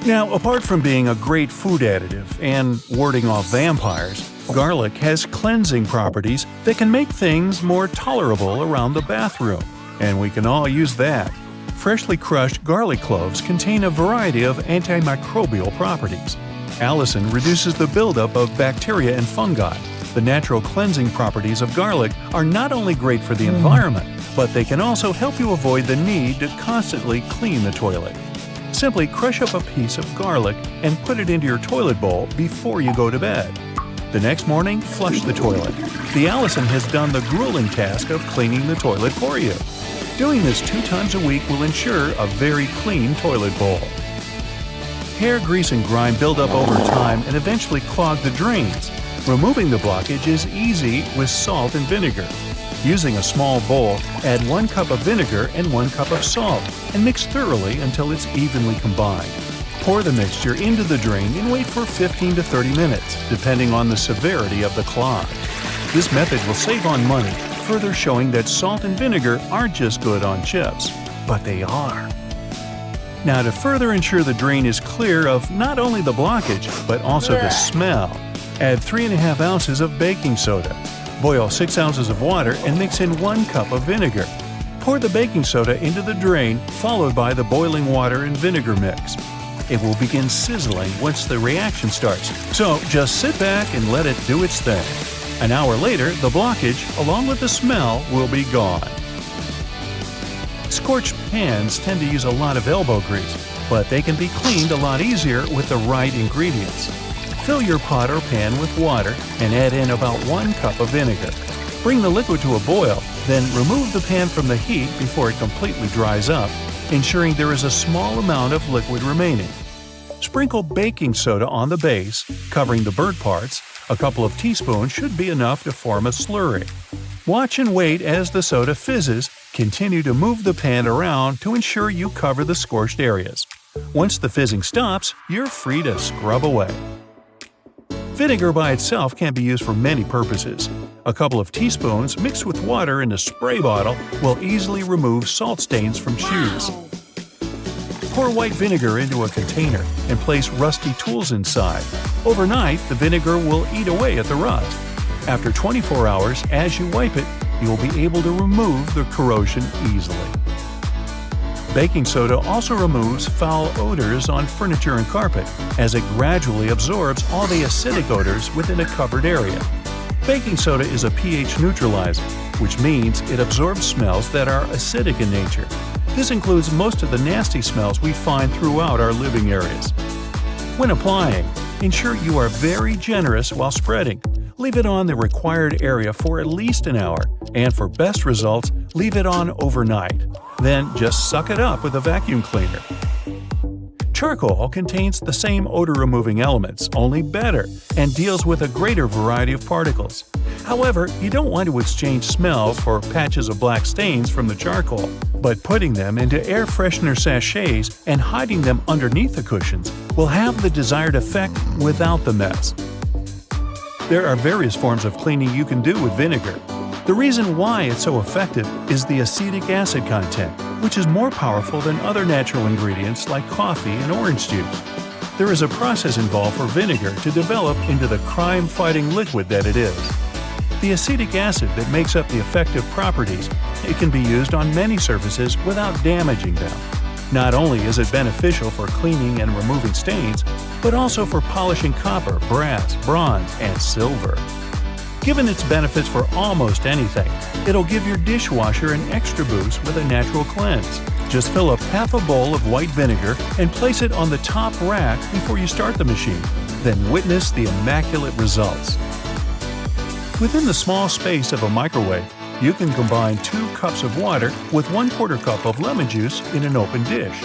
Now, apart from being a great food additive and warding off vampires, garlic has cleansing properties that can make things more tolerable around the bathroom. And we can all use that. Freshly crushed garlic cloves contain a variety of antimicrobial properties. Allicin reduces the buildup of bacteria and fungi. The natural cleansing properties of garlic are not only great for the environment, but they can also help you avoid the need to constantly clean the toilet. Simply crush up a piece of garlic and put it into your toilet bowl before you go to bed. The next morning, flush the toilet. The allicin has done the grueling task of cleaning the toilet for you. Doing this 2 times a week will ensure a very clean toilet bowl. Hair grease and grime build up over time and eventually clog the drains. Removing the blockage is easy with salt and vinegar. Using a small bowl, add 1 cup of vinegar and 1 cup of salt and mix thoroughly until it's evenly combined. Pour the mixture into the drain and wait for 15 to 30 minutes, depending on the severity of the clog. This method will save on money, further showing that salt and vinegar aren't just good on chips, but they are. Now, to further ensure the drain is clear of not only the blockage, but also the smell, add 3.5 ounces of baking soda. Boil 6 ounces of water and mix in 1 cup of vinegar. Pour the baking soda into the drain, followed by the boiling water and vinegar mix. It will begin sizzling once the reaction starts, so just sit back and let it do its thing. An hour later, the blockage, along with the smell, will be gone. Scorched pans tend to use a lot of elbow grease, but they can be cleaned a lot easier with the right ingredients. Fill your pot or pan with water and add in about 1 cup of vinegar. Bring the liquid to a boil, then remove the pan from the heat before it completely dries up, ensuring there is a small amount of liquid remaining. Sprinkle baking soda on the base, covering the burnt parts. A couple of teaspoons should be enough to form a slurry. Watch and wait as the soda fizzes. Continue to move the pan around to ensure you cover the scorched areas. Once the fizzing stops, you're free to scrub away. Vinegar by itself can be used for many purposes. A couple of teaspoons mixed with water in a spray bottle will easily remove salt stains from shoes. Pour white vinegar into a container and place rusty tools inside. Overnight, the vinegar will eat away at the rust. After 24 hours, as you wipe it, you'll be able to remove the corrosion easily. Baking soda also removes foul odors on furniture and carpet, as it gradually absorbs all the acidic odors within a covered area. Baking soda is a pH neutralizer, which means it absorbs smells that are acidic in nature. This includes most of the nasty smells we find throughout our living areas. When applying, ensure you are very generous while spreading. Leave it on the required area for at least an hour, and for best results, leave it on overnight. Then just suck it up with a vacuum cleaner. Charcoal contains the same odor-removing elements, only better, and deals with a greater variety of particles. However, you don't want to exchange smells for patches of black stains from the charcoal, but putting them into air freshener sachets and hiding them underneath the cushions will have the desired effect without the mess. There are various forms of cleaning you can do with vinegar. The reason why it's so effective is the acetic acid content, which is more powerful than other natural ingredients like coffee and orange juice. There is a process involved for vinegar to develop into the crime-fighting liquid that it is. The acetic acid that makes up the effective properties, it can be used on many surfaces without damaging them. Not only is it beneficial for cleaning and removing stains, but also for polishing copper, brass, bronze, and silver. Given its benefits for almost anything, it'll give your dishwasher an extra boost with a natural cleanse. Just fill up half a bowl of white vinegar and place it on the top rack before you start the machine. Then witness the immaculate results. Within the small space of a microwave, you can combine 2 cups of water with 1/4 cup of lemon juice in an open dish.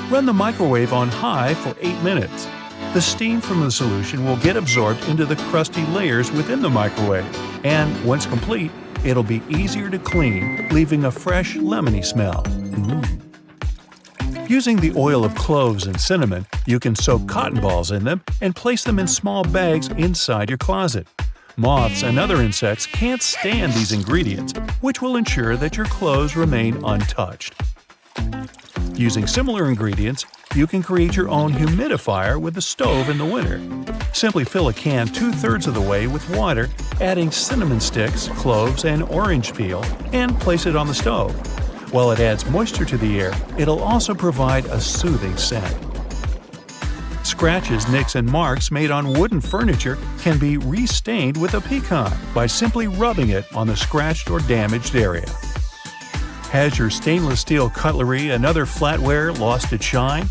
Run the microwave on high for 8 minutes. The steam from the solution will get absorbed into the crusty layers within the microwave, and once complete, it'll be easier to clean, leaving a fresh, lemony smell. Using the oil of cloves and cinnamon, you can soak cotton balls in them and place them in small bags inside your closet. Moths and other insects can't stand these ingredients, which will ensure that your clothes remain untouched. Using similar ingredients, you can create your own humidifier with a stove in the winter. Simply fill a can 2/3 of the way with water, adding cinnamon sticks, cloves, and orange peel, and place it on the stove. While it adds moisture to the air, it'll also provide a soothing scent. Scratches, nicks, and marks made on wooden furniture can be restained with a pecan by simply rubbing it on the scratched or damaged area. Has your stainless steel cutlery and other flatware lost its shine?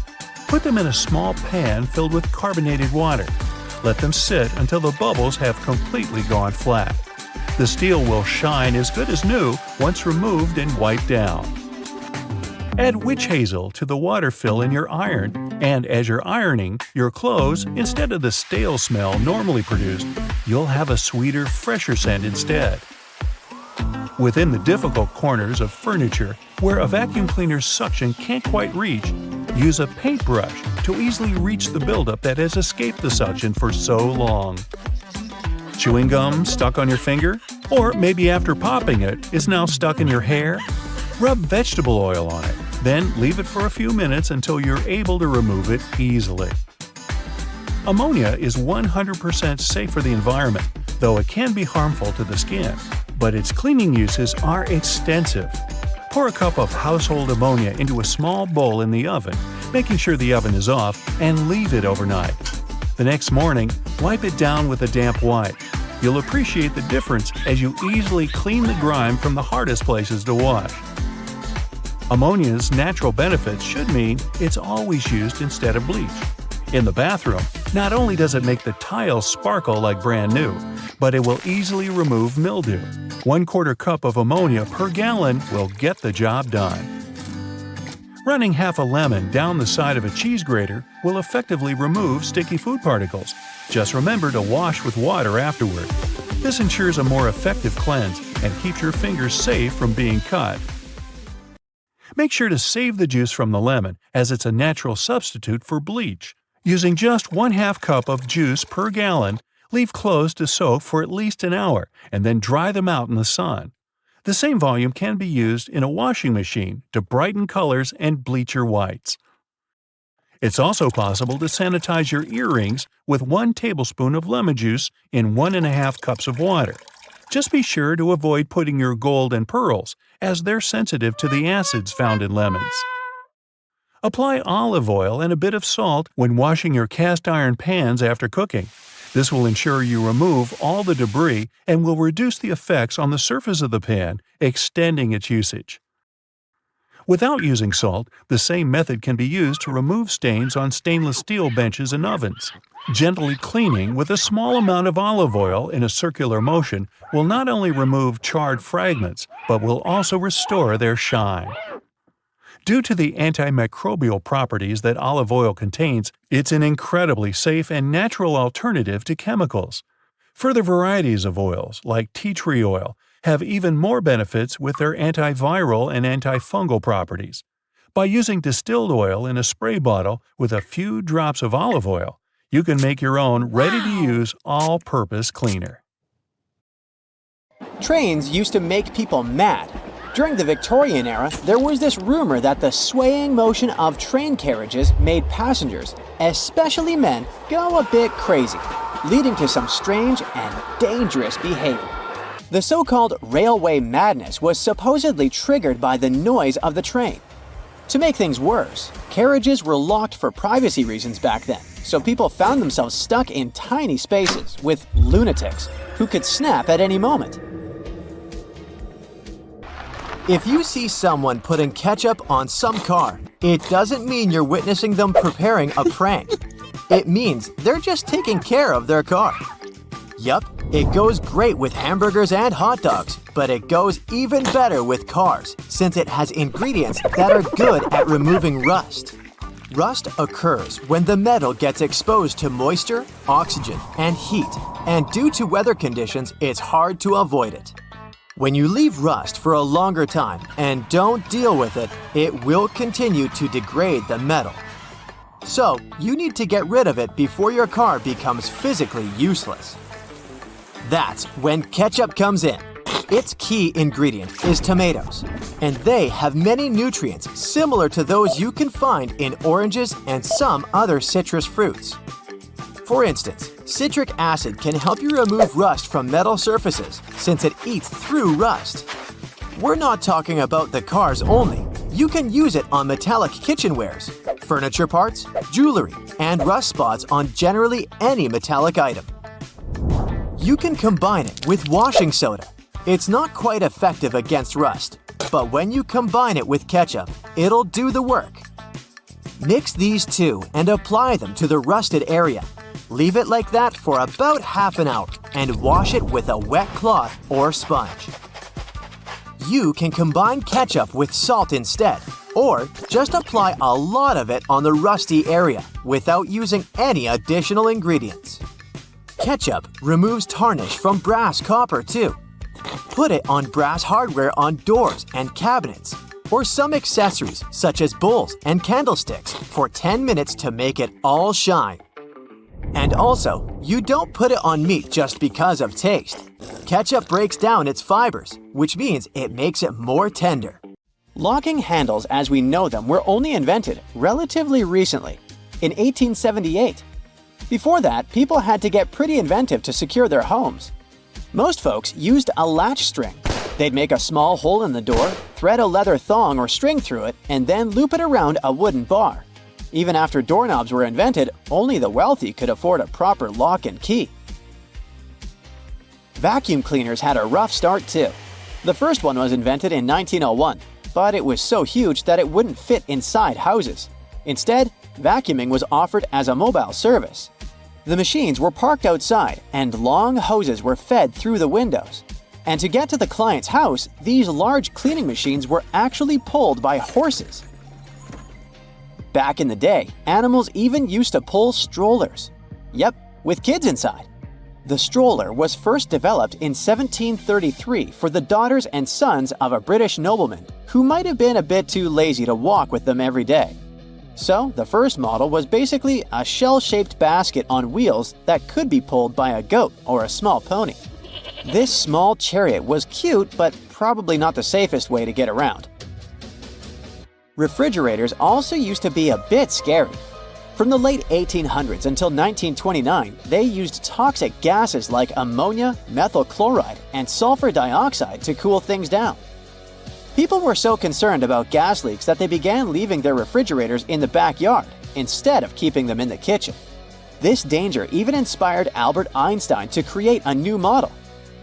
Put them in a small pan filled with carbonated water. Let them sit until the bubbles have completely gone flat. The steel will shine as good as new once removed and wiped down. Add witch hazel to the water fill in your iron, and as you're ironing your clothes, instead of the stale smell normally produced, you'll have a sweeter, fresher scent instead. Within the difficult corners of furniture where a vacuum cleaner's suction can't quite reach, use a paintbrush to easily reach the buildup that has escaped the suction for so long. Chewing gum stuck on your finger? Or maybe after popping it, is now stuck in your hair? Rub vegetable oil on it, then leave it for a few minutes until you're able to remove it easily. Ammonia is 100% safe for the environment, though it can be harmful to the skin. But its cleaning uses are extensive. Pour a cup of household ammonia into a small bowl in the oven, making sure the oven is off, and leave it overnight. The next morning, wipe it down with a damp wipe. You'll appreciate the difference as you easily clean the grime from the hardest places to wash. Ammonia's natural benefits should mean it's always used instead of bleach. In the bathroom, not only does it make the tiles sparkle like brand new, but it will easily remove mildew. 1/4 cup of ammonia per gallon will get the job done. Running half a lemon down the side of a cheese grater will effectively remove sticky food particles. Just remember to wash with water afterward. This ensures a more effective cleanse and keeps your fingers safe from being cut. Make sure to save the juice from the lemon, as it's a natural substitute for bleach. Using just 1/2 cup of juice per gallon, leave clothes to soak for at least an hour and then dry them out in the sun. The same volume can be used in a washing machine to brighten colors and bleach your whites. It's also possible to sanitize your earrings with 1 tablespoon of lemon juice in 1.5 cups of water. Just be sure to avoid putting your gold and pearls, as they're sensitive to the acids found in lemons. Apply olive oil and a bit of salt when washing your cast iron pans after cooking. This will ensure you remove all the debris and will reduce the effects on the surface of the pan, extending its usage. Without using salt, the same method can be used to remove stains on stainless steel benches and ovens. Gently cleaning with a small amount of olive oil in a circular motion will not only remove charred fragments, but will also restore their shine. Due to the antimicrobial properties that olive oil contains, it's an incredibly safe and natural alternative to chemicals. Further varieties of oils, like tea tree oil, have even more benefits with their antiviral and antifungal properties. By using distilled oil in a spray bottle with a few drops of olive oil, you can make your own ready-to-use all-purpose cleaner. Trains used to make people mad. During the Victorian era, there was this rumor that the swaying motion of train carriages made passengers, especially men, go a bit crazy, leading to some strange and dangerous behavior. The so-called railway madness was supposedly triggered by the noise of the train. To make things worse, carriages were locked for privacy reasons back then, so people found themselves stuck in tiny spaces with lunatics who could snap at any moment. If you see someone putting ketchup on some car, it doesn't mean you're witnessing them preparing a prank. It means they're just taking care of their car. Yup, it goes great with hamburgers and hot dogs, but it goes even better with cars, since it has ingredients that are good at removing rust. Rust occurs when the metal gets exposed to moisture, oxygen, and heat, and due to weather conditions, it's hard to avoid it. When you leave rust for a longer time and don't deal with it, it will continue to degrade the metal. So, you need to get rid of it before your car becomes physically useless. That's when ketchup comes in. Its key ingredient is tomatoes, and they have many nutrients similar to those you can find in oranges and some other citrus fruits. For instance, citric acid can help you remove rust from metal surfaces since it eats through rust. We're not talking about the cars only. You can use it on metallic kitchenwares, furniture parts, jewelry, and rust spots on generally any metallic item. You can combine it with washing soda. It's not quite effective against rust, but when you combine it with ketchup, it'll do the work. Mix these two and apply them to the rusted area. Leave it like that for about half an hour and wash it with a wet cloth or sponge. You can combine ketchup with salt instead, or just apply a lot of it on the rusty area without using any additional ingredients. Ketchup removes tarnish from brass copper too. Put it on brass hardware on doors and cabinets, or some accessories such as bowls and candlesticks for 10 minutes to make it all shine. And also, you don't put it on meat just because of taste. Ketchup breaks down its fibers, which means it makes it more tender. Locking handles as we know them were only invented relatively recently, in 1878. Before that, people had to get pretty inventive to secure their homes. Most folks used a latch string. They'd make a small hole in the door, thread a leather thong or string through it, and then loop it around a wooden bar. Even after doorknobs were invented, only the wealthy could afford a proper lock and key. Vacuum cleaners had a rough start too. The first one was invented in 1901, but it was so huge that it wouldn't fit inside houses. Instead, vacuuming was offered as a mobile service. The machines were parked outside, and long hoses were fed through the windows. And to get to the client's house, these large cleaning machines were actually pulled by horses. Back in the day, animals even used to pull strollers. Yep, with kids inside. The stroller was first developed in 1733 for the daughters and sons of a British nobleman who might have been a bit too lazy to walk with them every day. So, the first model was basically a shell-shaped basket on wheels that could be pulled by a goat or a small pony. This small chariot was cute, but probably not the safest way to get around. Refrigerators also used to be a bit scary. From the late 1800s until 1929, they used toxic gases like ammonia, methyl chloride, and sulfur dioxide to cool things down. People were so concerned about gas leaks that they began leaving their refrigerators in the backyard instead of keeping them in the kitchen. This danger even inspired Albert Einstein to create a new model.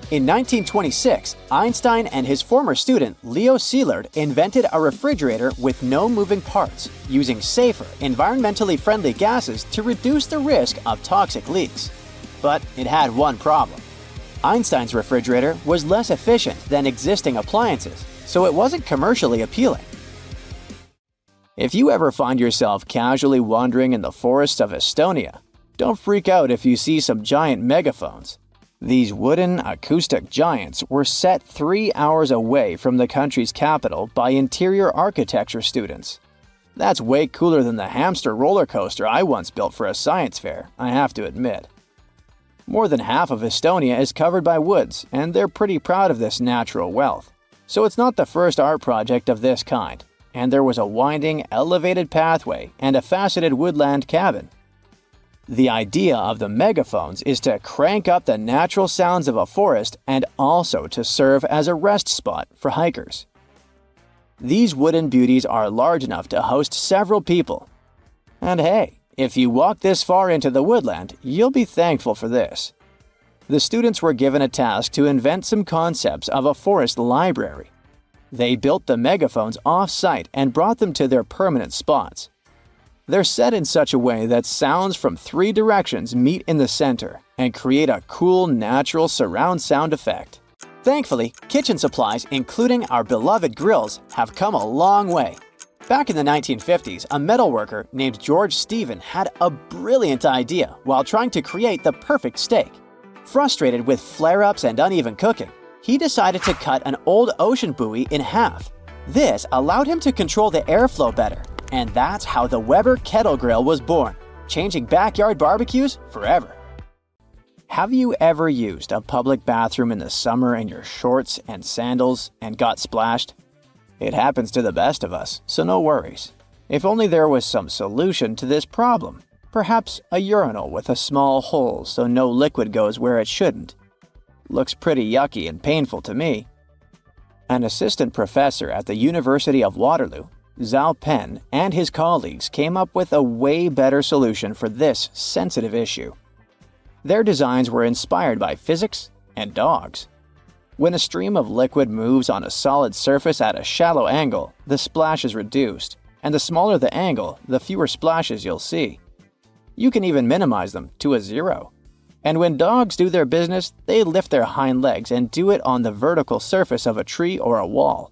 In 1926, Einstein and his former student Leo Szilard invented a refrigerator with no moving parts, using safer, environmentally friendly gases to reduce the risk of toxic leaks. But it had one problem. Einstein's refrigerator was less efficient than existing appliances, so it wasn't commercially appealing. If you ever find yourself casually wandering in the forests of Estonia, don't freak out if you see some giant megaphones. These wooden, acoustic giants were set 3 hours away from the country's capital by interior architecture students. That's way cooler than the hamster roller coaster I once built for a science fair, I have to admit. More than half of Estonia is covered by woods, and they're pretty proud of this natural wealth. So it's not the first art project of this kind, and there was a winding, elevated pathway and a faceted woodland cabin. The idea of the megaphones is to crank up the natural sounds of a forest and also to serve as a rest spot for hikers. These wooden beauties are large enough to host several people. And hey, if you walk this far into the woodland, you'll be thankful for this. The students were given a task to invent some concepts of a forest library. They built the megaphones off-site and brought them to their permanent spots. They're set in such a way that sounds from 3 directions meet in the center and create a cool, natural surround sound effect. Thankfully, kitchen supplies, including our beloved grills, have come a long way. Back in the 1950s, a metalworker named George Stephen had a brilliant idea while trying to create the perfect steak. Frustrated with flare-ups and uneven cooking, he decided to cut an old ocean buoy in half. This allowed him to control the airflow better. And that's how the Weber Kettle Grill was born, changing backyard barbecues forever. Have you ever used a public bathroom in the summer in your shorts and sandals and got splashed? It happens to the best of us, so no worries. If only there was some solution to this problem. Perhaps a urinal with a small hole so no liquid goes where it shouldn't. Looks pretty yucky and painful to me. An assistant professor at the University of Waterloo, Zhao Pen, and his colleagues came up with a way better solution for this sensitive issue. Their designs were inspired by physics and dogs. When a stream of liquid moves on a solid surface at a shallow angle, the splash is reduced, and the smaller the angle, the fewer splashes you'll see. You can even minimize them to a 0. And when dogs do their business, they lift their hind legs and do it on the vertical surface of a tree or a wall.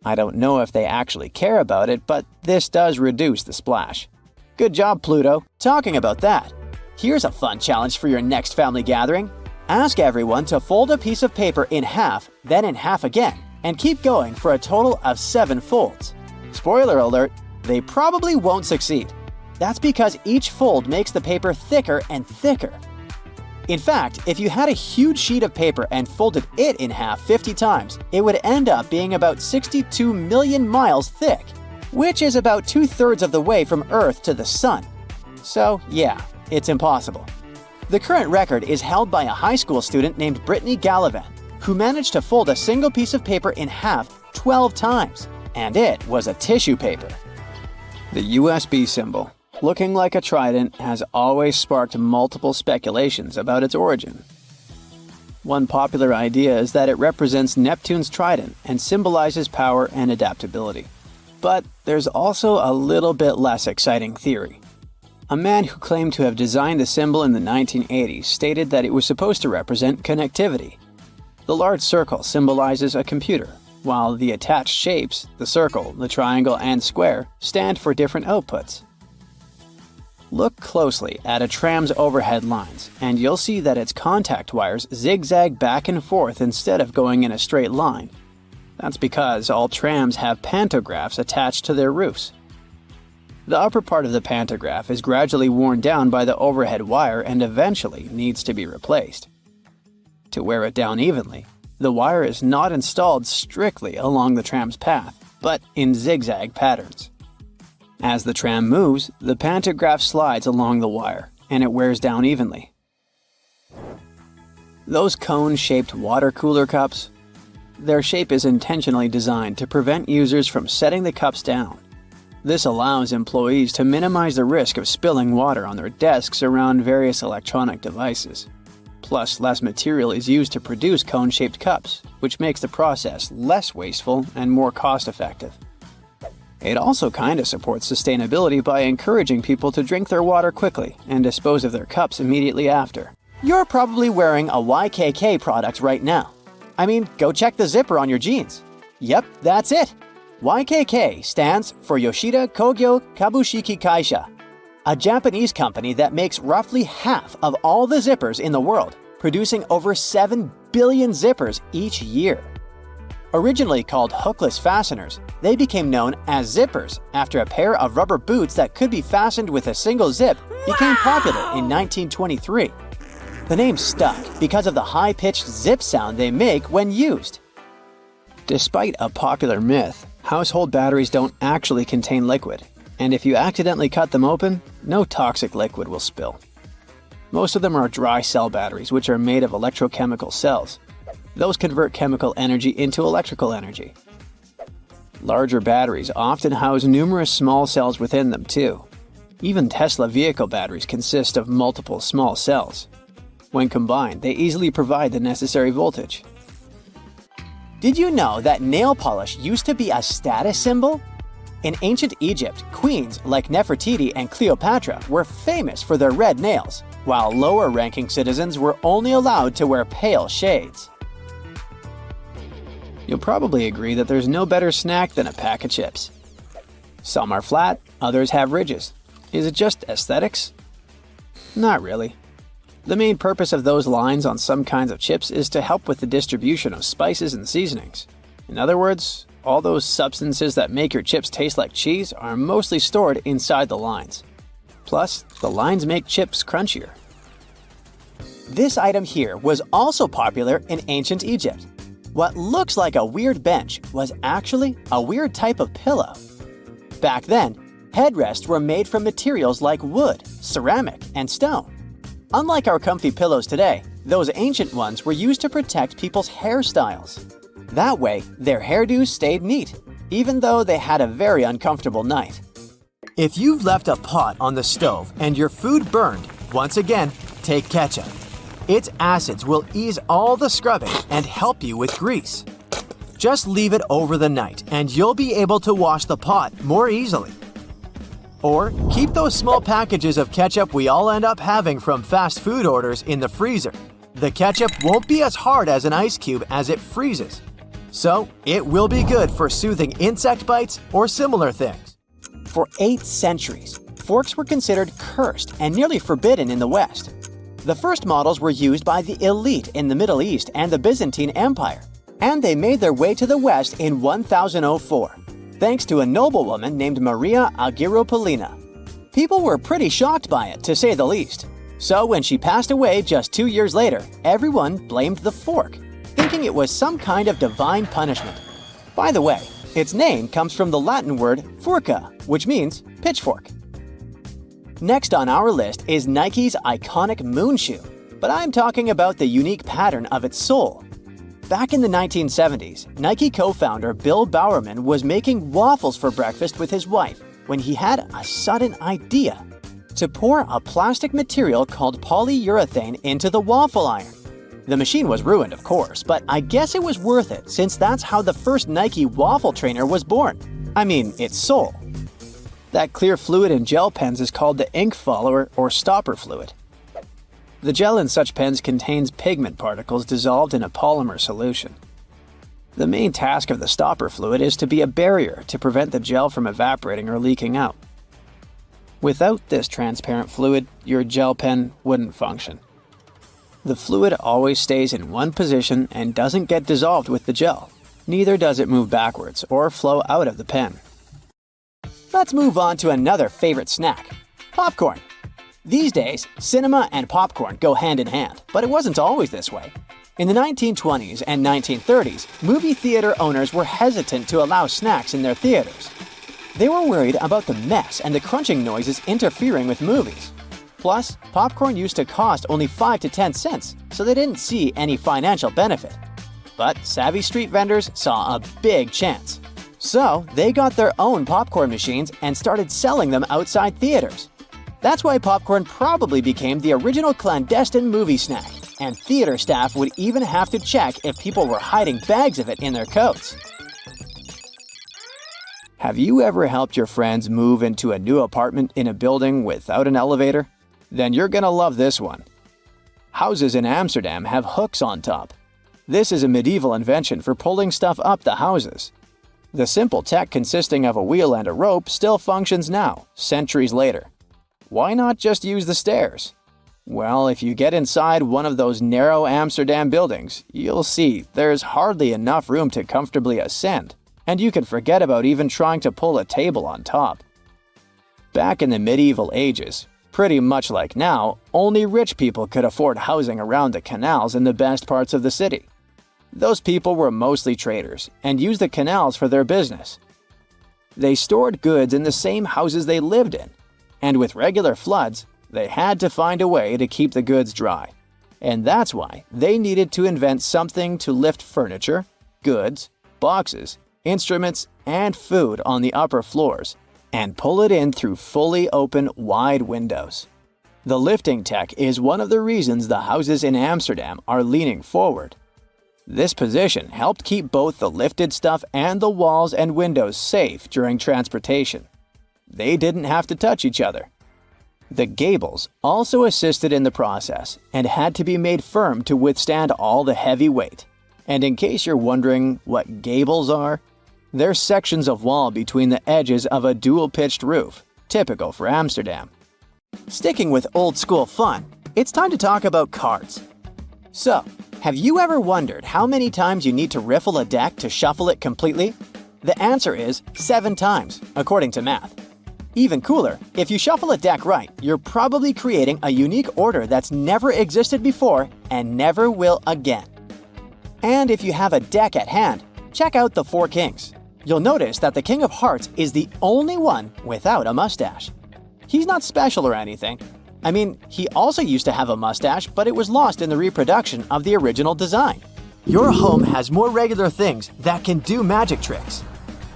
I don't know if they actually care about it, but this does reduce the splash. Good job, Pluto. Talking about that, here's a fun challenge for your next family gathering. Ask everyone to fold a piece of paper in half, then in half again, and keep going for a total of 7 folds. Spoiler alert, they probably won't succeed. That's because each fold makes the paper thicker and thicker. In fact, if you had a huge sheet of paper and folded it in half 50 times, it would end up being about 62 million miles thick, which is about 2/3 of the way from Earth to the Sun. So yeah, it's impossible. The current record is held by a high school student named Brittany Gallivan, who managed to fold a single piece of paper in half 12 times, and it was a tissue paper. The USB symbol, looking like a trident, has always sparked multiple speculations about its origin. One popular idea is that it represents Neptune's trident and symbolizes power and adaptability. But there's also a little bit less exciting theory. A man who claimed to have designed the symbol in the 1980s stated that it was supposed to represent connectivity. The large circle symbolizes a computer, while the attached shapes, the circle, the triangle, and square, stand for different outputs. Look closely at a tram's overhead lines, and you'll see that its contact wires zigzag back and forth instead of going in a straight line. That's because all trams have pantographs attached to their roofs. The upper part of the pantograph is gradually worn down by the overhead wire and eventually needs to be replaced. To wear it down evenly, the wire is not installed strictly along the tram's path, but in zigzag patterns. As the tram moves, the pantograph slides along the wire, and it wears down evenly. Those cone-shaped water cooler cups? Their shape is intentionally designed to prevent users from setting the cups down. This allows employees to minimize the risk of spilling water on their desks around various electronic devices. Plus, less material is used to produce cone-shaped cups, which makes the process less wasteful and more cost-effective. It also kinda supports sustainability by encouraging people to drink their water quickly and dispose of their cups immediately after. You're probably wearing a YKK product right now. I mean, go check the zipper on your jeans. Yep, that's it. YKK stands for Yoshida Kogyo Kabushiki Kaisha, a Japanese company that makes roughly half of all the zippers in the world, producing over 7 billion zippers each year. Originally called hookless fasteners, they became known as zippers after a pair of rubber boots that could be fastened with a single zip became popular in 1923. The name stuck because of the high-pitched zip sound they make when used. Despite a popular myth, household batteries don't actually contain liquid, and if you accidentally cut them open, no toxic liquid will spill. Most of them are dry cell batteries, which are made of electrochemical cells. Those convert chemical energy into electrical energy. Larger batteries often house numerous small cells within them too. Even Tesla vehicle batteries consist of multiple small cells. When combined, they easily provide the necessary voltage. Did you know that nail polish used to be a status symbol? In ancient Egypt, queens like Nefertiti and Cleopatra were famous for their red nails, while lower-ranking citizens were only allowed to wear pale shades. You'll probably agree that there's no better snack than a pack of chips. Some are flat, others have ridges. Is it just aesthetics? Not really. The main purpose of those lines on some kinds of chips is to help with the distribution of spices and seasonings. In other words, all those substances that make your chips taste like cheese are mostly stored inside the lines. Plus, the lines make chips crunchier. This item here was also popular in ancient Egypt. What looks like a weird bench was actually a weird type of pillow. Back then, headrests were made from materials like wood, ceramic, and stone. Unlike our comfy pillows today, those ancient ones were used to protect people's hairstyles. That way, their hairdos stayed neat, even though they had a very uncomfortable night. If you've left a pot on the stove and your food burned, once again, take ketchup. Its acids will ease all the scrubbing and help you with grease. Just leave it over the night and you'll be able to wash the pot more easily. Or keep those small packages of ketchup we all end up having from fast food orders in the freezer. The ketchup won't be as hard as an ice cube as it freezes. So it will be good for soothing insect bites or similar things. For 8 centuries, forks were considered cursed and nearly forbidden in the West. The first models were used by the elite in the Middle East and the Byzantine Empire, and they made their way to the West in 1004, thanks to a noblewoman named Maria Agrippina. People were pretty shocked by it, to say the least. So when she passed away just 2 years later, everyone blamed the fork, thinking it was some kind of divine punishment. By the way, its name comes from the Latin word furca, which means pitchfork. Next on our list is Nike's iconic moon shoe, but I'm talking about the unique pattern of its sole. Back in the 1970s, Nike co-founder Bill Bowerman was making waffles for breakfast with his wife when he had a sudden idea: to pour a plastic material called polyurethane into the waffle iron. The machine was ruined, of course, but I guess it was worth it since that's how the first Nike waffle trainer was born. I mean, its sole. That clear fluid in gel pens is called the ink follower or stopper fluid. The gel in such pens contains pigment particles dissolved in a polymer solution. The main task of the stopper fluid is to be a barrier to prevent the gel from evaporating or leaking out. Without this transparent fluid, your gel pen wouldn't function. The fluid always stays in one position and doesn't get dissolved with the gel. Neither does it move backwards or flow out of the pen. Let's move on to another favorite snack: popcorn. These days, cinema and popcorn go hand in hand, but it wasn't always this way. In the 1920s and 1930s, movie theater owners were hesitant to allow snacks in their theaters. They were worried about the mess and the crunching noises interfering with movies. Plus, popcorn used to cost only 5 to 10 cents, so they didn't see any financial benefit. But savvy street vendors saw a big chance. So, they got their own popcorn machines and started selling them outside theaters. That's why popcorn probably became the original clandestine movie snack, and theater staff would even have to check if people were hiding bags of it in their coats. Have you ever helped your friends move into a new apartment in a building without an elevator? Then you're gonna love this one. Houses in Amsterdam have hooks on top. This is a medieval invention for pulling stuff up the houses. The simple tech consisting of a wheel and a rope still functions now, centuries later. Why not just use the stairs? Well, if you get inside one of those narrow Amsterdam buildings, you'll see there's hardly enough room to comfortably ascend, and you can forget about even trying to pull a table on top. Back in the medieval ages, pretty much like now, only rich people could afford housing around the canals in the best parts of the city. Those people were mostly traders and used the canals for their business. They stored goods in the same houses they lived in, and with regular floods, they had to find a way to keep the goods dry. And that's why they needed to invent something to lift furniture, goods, boxes, instruments, and food on the upper floors, and pull it in through fully open, wide windows. The lifting tech is one of the reasons the houses in Amsterdam are leaning forward. This position helped keep both the lifted stuff and the walls and windows safe during transportation. They didn't have to touch each other. The gables also assisted in the process and had to be made firm to withstand all the heavy weight. And in case you're wondering what gables are, they're sections of wall between the edges of a dual-pitched roof, typical for Amsterdam. Sticking with old-school fun, it's time to talk about cards. So, have you ever wondered how many times you need to riffle a deck to shuffle it completely? The answer is 7 times, according to math. Even cooler, if you shuffle a deck right, you're probably creating a unique order that's never existed before and never will again. And if you have a deck at hand, check out the 4 Kings. You'll notice that the King of Hearts is the only one without a mustache. He's not special or anything. I mean, he also used to have a mustache, but it was lost in the reproduction of the original design. Your home has more regular things that can do magic tricks.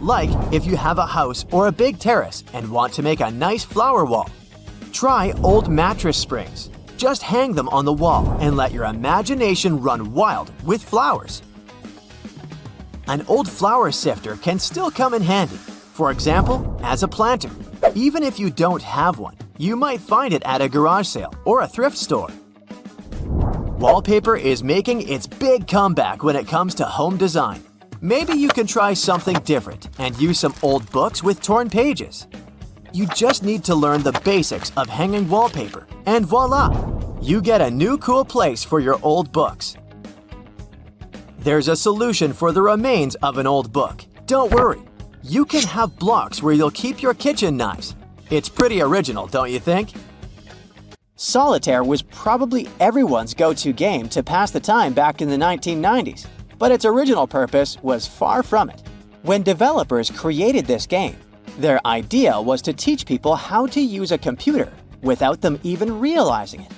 Like if you have a house or a big terrace and want to make a nice flower wall. Try old mattress springs. Just hang them on the wall and let your imagination run wild with flowers. An old flower sifter can still come in handy, for example, as a planter. Even if you don't have one, you might find it at a garage sale or a thrift store. Wallpaper is making its big comeback when it comes to home design. Maybe you can try something different and use some old books with torn pages. You just need to learn the basics of hanging wallpaper, and voila! You get a new cool place for your old books. There's a solution for the remains of an old book. Don't worry, you can have blocks where you'll keep your kitchen knives. It's pretty original, don't you think? Solitaire was probably everyone's go-to game to pass the time back in the 1990s, but its original purpose was far from it. When developers created this game, their idea was to teach people how to use a computer without them even realizing it.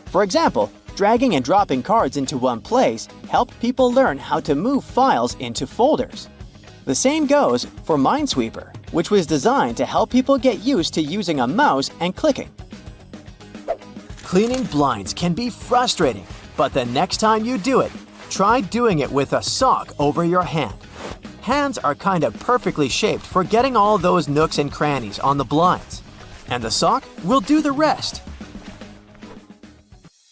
For example, dragging and dropping cards into one place helped people learn how to move files into folders. The same goes for Minesweeper, which was designed to help people get used to using a mouse and clicking. Cleaning blinds can be frustrating, but the next time you do it, try doing it with a sock over your hand. Hands are kind of perfectly shaped for getting all those nooks and crannies on the blinds, and the sock will do the rest.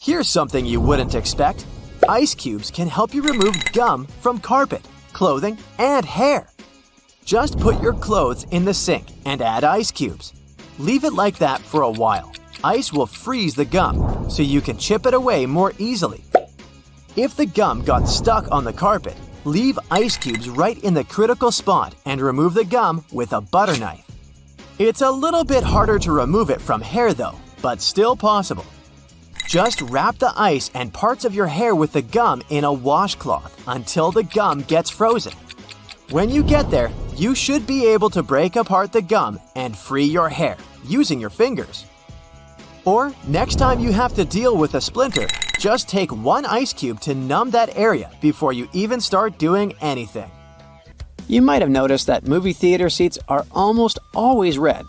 Here's something you wouldn't expect. Ice cubes can help you remove gum from carpet, clothing, and hair. Just put your clothes in the sink and add ice cubes. Leave it like that for a while. Ice will freeze the gum, so you can chip it away more easily. If the gum got stuck on the carpet, leave ice cubes right in the critical spot and remove the gum with a butter knife. It's a little bit harder to remove it from hair though, but still possible. Just wrap the ice and parts of your hair with the gum in a washcloth until the gum gets frozen. When you get there, you should be able to break apart the gum and free your hair using your fingers. Or, next time you have to deal with a splinter, just take one ice cube to numb that area before you even start doing anything. You might have noticed that movie theater seats are almost always red.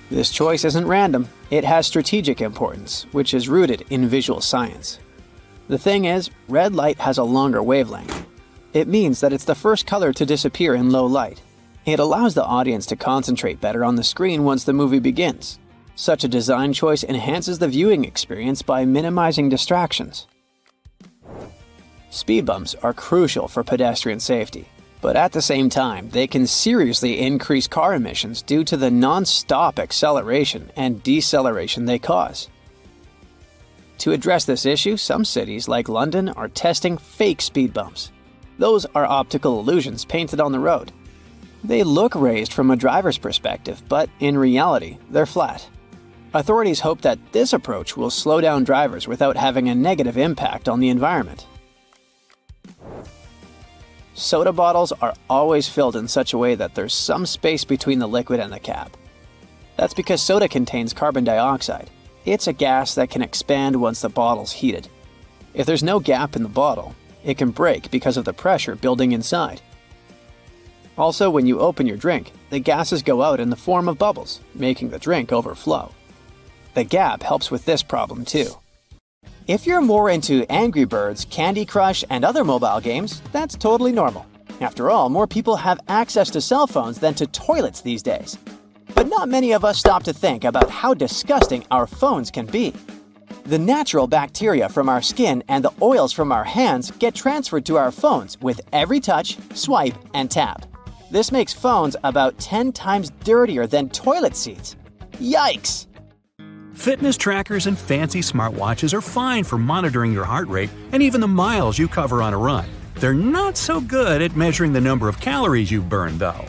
This choice isn't random. It has strategic importance, which is rooted in visual science. The thing is, red light has a longer wavelength. It means that it's the first color to disappear in low light. It allows the audience to concentrate better on the screen once the movie begins. Such a design choice enhances the viewing experience by minimizing distractions. Speed bumps are crucial for pedestrian safety, but at the same time, they can seriously increase car emissions due to the non-stop acceleration and deceleration they cause. To address this issue, some cities like London are testing fake speed bumps. Those are optical illusions painted on the road. They look raised from a driver's perspective, but in reality, they're flat. Authorities hope that this approach will slow down drivers without having a negative impact on the environment. Soda bottles are always filled in such a way that there's some space between the liquid and the cap. That's because soda contains carbon dioxide. It's a gas that can expand once the bottle's heated. If there's no gap in the bottle, it can break because of the pressure building inside. Also, when you open your drink, the gases go out in the form of bubbles, making the drink overflow. The gap helps with this problem too. If you're more into Angry Birds, Candy Crush, and other mobile games, that's totally normal. After all, more people have access to cell phones than to toilets these days. But not many of us stop to think about how disgusting our phones can be. The natural bacteria from our skin and the oils from our hands get transferred to our phones with every touch, swipe, and tap. This makes phones about 10 times dirtier than toilet seats. Yikes! Fitness trackers and fancy smartwatches are fine for monitoring your heart rate and even the miles you cover on a run. They're not so good at measuring the number of calories you've burned, though.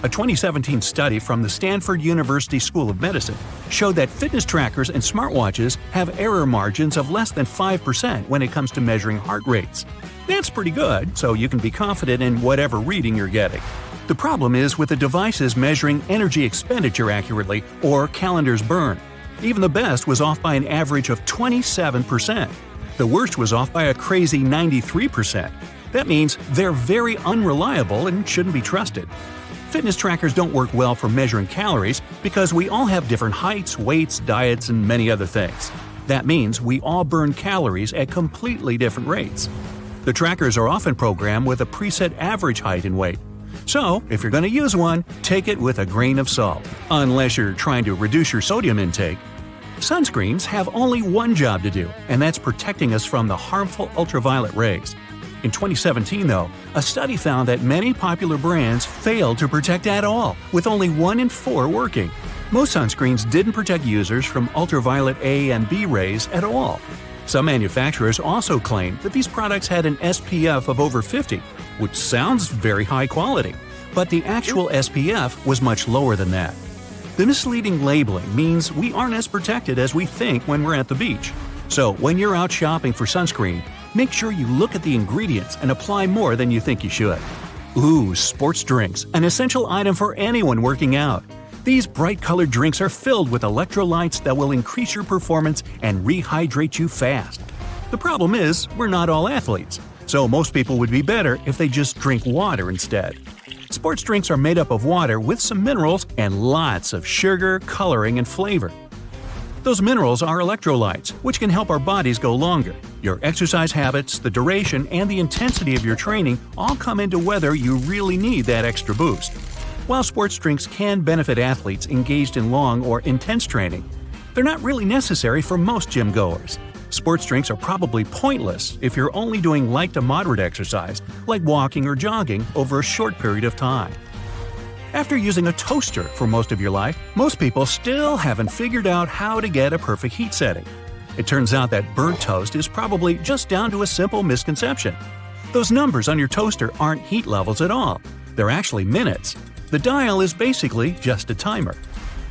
A 2017 study from the Stanford University School of Medicine showed that fitness trackers and smartwatches have error margins of less than 5% when it comes to measuring heart rates. That's pretty good, so you can be confident in whatever reading you're getting. The problem is with the devices measuring energy expenditure accurately or calendars burned. Even the best was off by an average of 27%. The worst was off by a crazy 93%. That means they're very unreliable and shouldn't be trusted. Fitness trackers don't work well for measuring calories because we all have different heights, weights, diets, and many other things. That means we all burn calories at completely different rates. The trackers are often programmed with a preset average height and weight. So, if you're going to use one, take it with a grain of salt, unless you're trying to reduce your sodium intake. Sunscreens have only one job to do, and that's protecting us from the harmful ultraviolet rays. In 2017, though, a study found that many popular brands failed to protect at all, with only 1 in 4 working. Most sunscreens didn't protect users from ultraviolet A and B rays at all. Some manufacturers also claimed that these products had an SPF of over 50, which sounds very high quality, but the actual SPF was much lower than that. The misleading labeling means we aren't as protected as we think when we're at the beach. So when you're out shopping for sunscreen, make sure you look at the ingredients and apply more than you think you should. Ooh, sports drinks, an essential item for anyone working out. These bright-colored drinks are filled with electrolytes that will increase your performance and rehydrate you fast. The problem is, we're not all athletes, so most people would be better if they just drink water instead. Sports drinks are made up of water with some minerals and lots of sugar, coloring, and flavor. Those minerals are electrolytes, which can help our bodies go longer. Your exercise habits, the duration, and the intensity of your training all come into whether you really need that extra boost. While sports drinks can benefit athletes engaged in long or intense training, they're not really necessary for most gym goers. Sports drinks are probably pointless if you're only doing light to moderate exercise, like walking or jogging, over a short period of time. After using a toaster for most of your life, most people still haven't figured out how to get a perfect heat setting. It turns out that burnt toast is probably just down to a simple misconception. Those numbers on your toaster aren't heat levels at all. They're actually minutes. The dial is basically just a timer.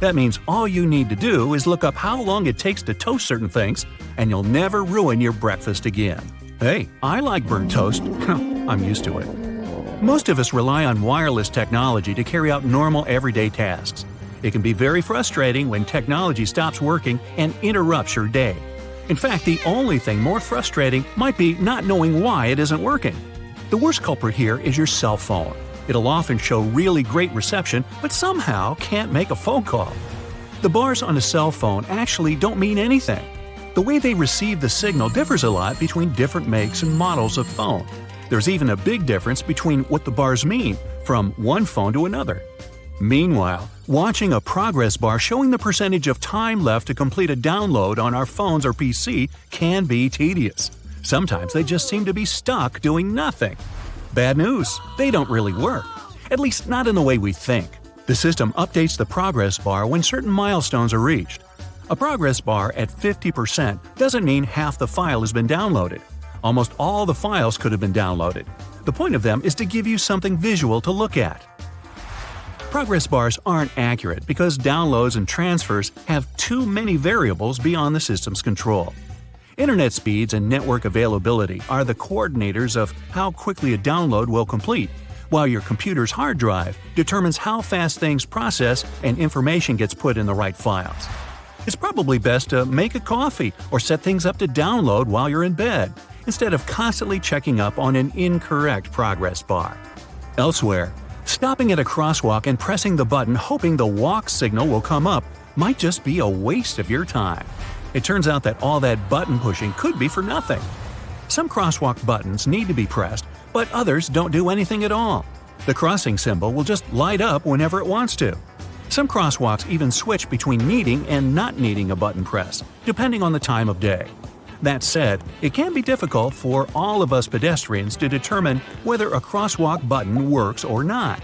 That means all you need to do is look up how long it takes to toast certain things, and you'll never ruin your breakfast again. Hey, I like burnt toast. I'm used to it. Most of us rely on wireless technology to carry out normal everyday tasks. It can be very frustrating when technology stops working and interrupts your day. In fact, the only thing more frustrating might be not knowing why it isn't working. The worst culprit here is your cell phone. It'll often show really great reception, but somehow can't make a phone call. The bars on a cell phone actually don't mean anything. The way they receive the signal differs a lot between different makes and models of phone. There's even a big difference between what the bars mean from one phone to another. Meanwhile, watching a progress bar showing the percentage of time left to complete a download on our phones or PC can be tedious. Sometimes they just seem to be stuck doing nothing. Bad news, they don't really work. At least not in the way we think. The system updates the progress bar when certain milestones are reached. A progress bar at 50% doesn't mean half the file has been downloaded. Almost all the files could have been downloaded. The point of them is to give you something visual to look at. Progress bars aren't accurate because downloads and transfers have too many variables beyond the system's control. Internet speeds and network availability are the coordinators of how quickly a download will complete, while your computer's hard drive determines how fast things process and information gets put in the right files. It's probably best to make a coffee or set things up to download while you're in bed, instead of constantly checking up on an incorrect progress bar. Elsewhere, stopping at a crosswalk and pressing the button hoping the walk signal will come up might just be a waste of your time. It turns out that all that button pushing could be for nothing. Some crosswalk buttons need to be pressed, but others don't do anything at all. The crossing symbol will just light up whenever it wants to. Some crosswalks even switch between needing and not needing a button press, depending on the time of day. That said, it can be difficult for all of us pedestrians to determine whether a crosswalk button works or not.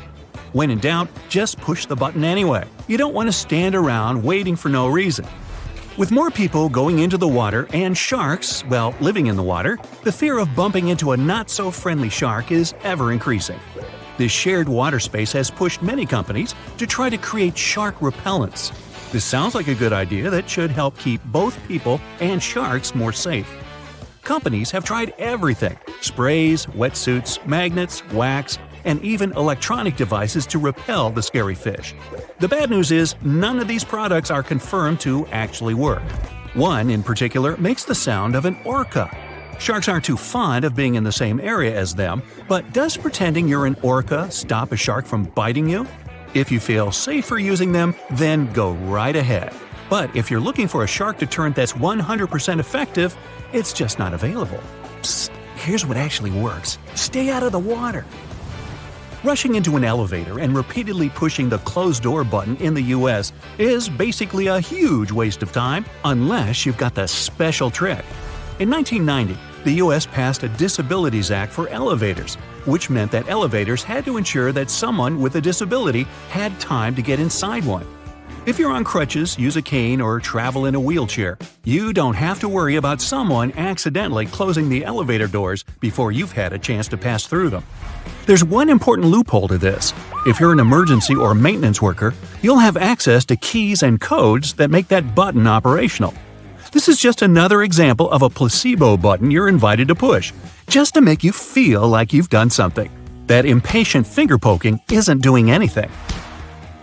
When in doubt, just push the button anyway. You don't want to stand around waiting for no reason. With more people going into the water and sharks, living in the water, the fear of bumping into a not-so-friendly shark is ever increasing. This shared water space has pushed many companies to try to create shark repellents. This sounds like a good idea that should help keep both people and sharks more safe. Companies have tried everything: sprays, wetsuits, magnets, wax, and even electronic devices to repel the scary fish. The bad news is none of these products are confirmed to actually work. One in particular makes the sound of an orca. Sharks aren't too fond of being in the same area as them, but does pretending you're an orca stop a shark from biting you? If you feel safer using them, then go right ahead. But if you're looking for a shark deterrent that's 100% effective, it's just not available. Psst, here's what actually works. Stay out of the water. Rushing into an elevator and repeatedly pushing the closed door button in the US is basically a huge waste of time unless you've got the special trick. In 1990, the US passed a Disabilities Act for elevators, which meant that elevators had to ensure that someone with a disability had time to get inside one. If you're on crutches, use a cane, or travel in a wheelchair, you don't have to worry about someone accidentally closing the elevator doors before you've had a chance to pass through them. There's one important loophole to this. If you're an emergency or maintenance worker, you'll have access to keys and codes that make that button operational. This is just another example of a placebo button you're invited to push, just to make you feel like you've done something. That impatient finger poking isn't doing anything.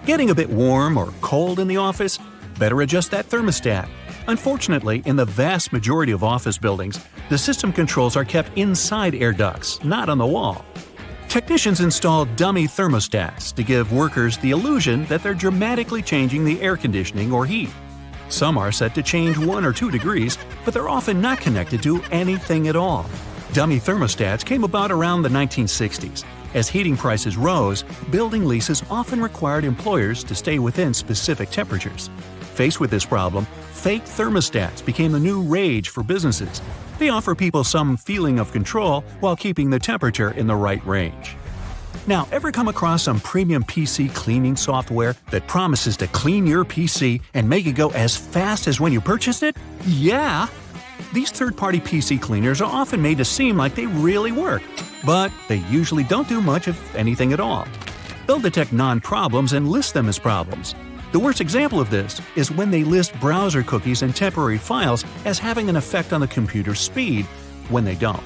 Getting a bit warm or cold in the office? Better adjust that thermostat. Unfortunately, in the vast majority of office buildings, the system controls are kept inside air ducts, not on the wall. Technicians install dummy thermostats to give workers the illusion that they're dramatically changing the air conditioning or heat. Some are set to change 1 or 2 degrees, but they're often not connected to anything at all. Dummy thermostats came about around the 1960s. As heating prices rose, building leases often required employers to stay within specific temperatures. Faced with this problem, fake thermostats became the new rage for businesses. They offer people some feeling of control while keeping the temperature in the right range. Now, ever come across some premium PC cleaning software that promises to clean your PC and make it go as fast as when you purchased it? Yeah! These third-party PC cleaners are often made to seem like they really work, but they usually don't do much of anything at all. They'll detect non-problems and list them as problems. The worst example of this is when they list browser cookies and temporary files as having an effect on the computer's speed, when they don't.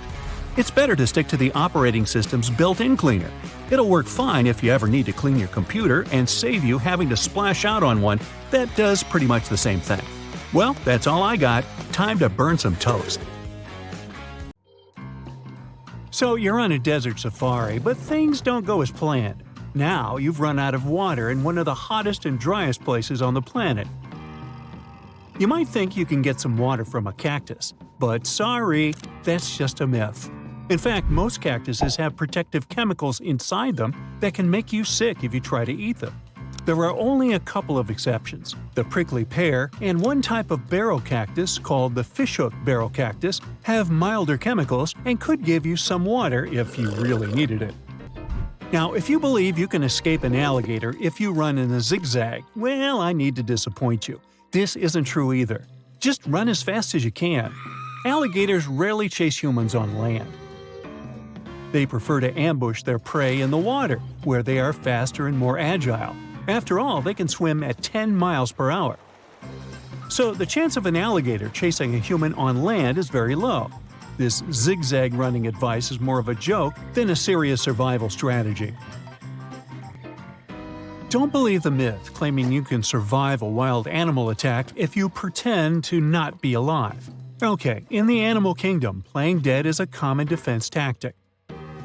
It's better to stick to the operating system's built-in cleaner. It'll work fine if you ever need to clean your computer and save you having to splash out on one that does pretty much the same thing. Well, that's all I got. Time to burn some toast. So you're on a desert safari, but things don't go as planned. Now you've run out of water in one of the hottest and driest places on the planet. You might think you can get some water from a cactus, but sorry, that's just a myth. In fact, most cactuses have protective chemicals inside them that can make you sick if you try to eat them. There are only a couple of exceptions. The prickly pear and one type of barrel cactus called the fishhook barrel cactus have milder chemicals and could give you some water if you really needed it. Now, if you believe you can escape an alligator if you run in a zigzag, well, I need to disappoint you. This isn't true either. Just run as fast as you can. Alligators rarely chase humans on land. They prefer to ambush their prey in the water, where they are faster and more agile. After all, they can swim at 10 miles per hour. So the chance of an alligator chasing a human on land is very low. This zigzag running advice is more of a joke than a serious survival strategy. Don't believe the myth claiming you can survive a wild animal attack if you pretend to not be alive. Okay, in the animal kingdom, playing dead is a common defense tactic.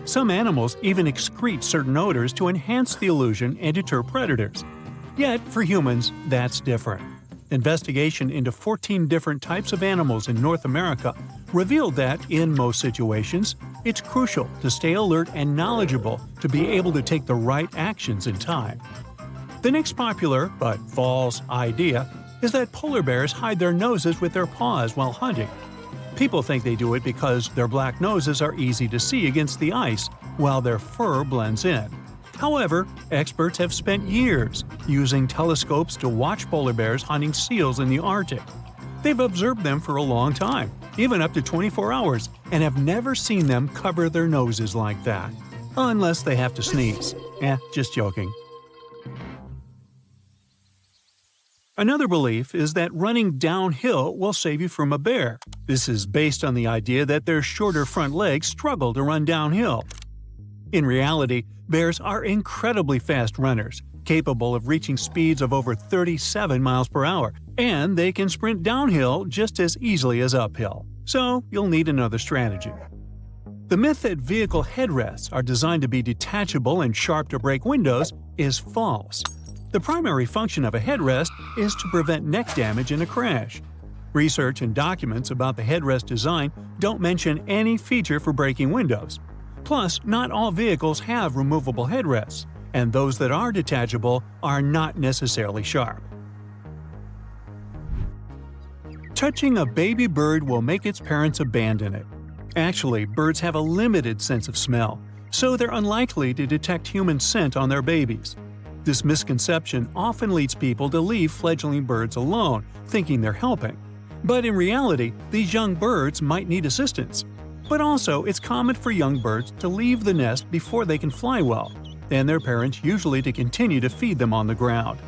Some animals even excrete certain odors to enhance the illusion and deter predators. Yet, for humans, that's different. Investigation into 14 different types of animals in North America revealed that, in most situations, it's crucial to stay alert and knowledgeable to be able to take the right actions in time. The next popular, but false, idea is that polar bears hide their noses with their paws while hunting. People think they do it because their black noses are easy to see against the ice, while their fur blends in. However, experts have spent years using telescopes to watch polar bears hunting seals in the Arctic. They've observed them for a long time, even up to 24 hours, and have never seen them cover their noses like that. Unless they have to sneeze. Just joking. Another belief is that running downhill will save you from a bear. This is based on the idea that their shorter front legs struggle to run downhill. In reality, bears are incredibly fast runners, capable of reaching speeds of over 37 miles per hour, and they can sprint downhill just as easily as uphill. So, you'll need another strategy. The myth that vehicle headrests are designed to be detachable and sharp to break windows is false. The primary function of a headrest is to prevent neck damage in a crash. Research and documents about the headrest design don't mention any feature for breaking windows. Plus, not all vehicles have removable headrests, and those that are detachable are not necessarily sharp. Touching a baby bird will make its parents abandon it. Actually, birds have a limited sense of smell, so they're unlikely to detect human scent on their babies. This misconception often leads people to leave fledgling birds alone, thinking they're helping. But in reality, these young birds might need assistance. But also, it's common for young birds to leave the nest before they can fly well, and their parents usually to continue to feed them on the ground.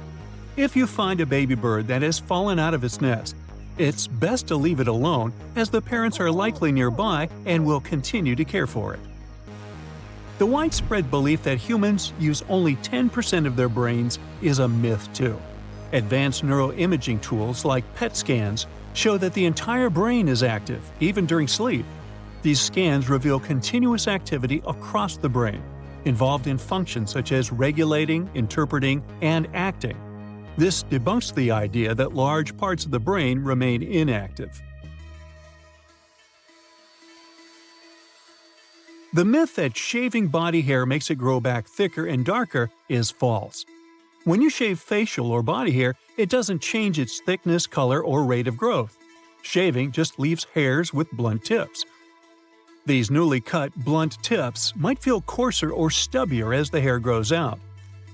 If you find a baby bird that has fallen out of its nest, it's best to leave it alone, as the parents are likely nearby and will continue to care for it. The widespread belief that humans use only 10% of their brains is a myth too. Advanced neuroimaging tools like PET scans show that the entire brain is active, even during sleep. These scans reveal continuous activity across the brain, involved in functions such as regulating, interpreting, and acting. This debunks the idea that large parts of the brain remain inactive. The myth that shaving body hair makes it grow back thicker and darker is false. When you shave facial or body hair, it doesn't change its thickness, color, or rate of growth. Shaving just leaves hairs with blunt tips. These newly cut, blunt tips might feel coarser or stubbier as the hair grows out.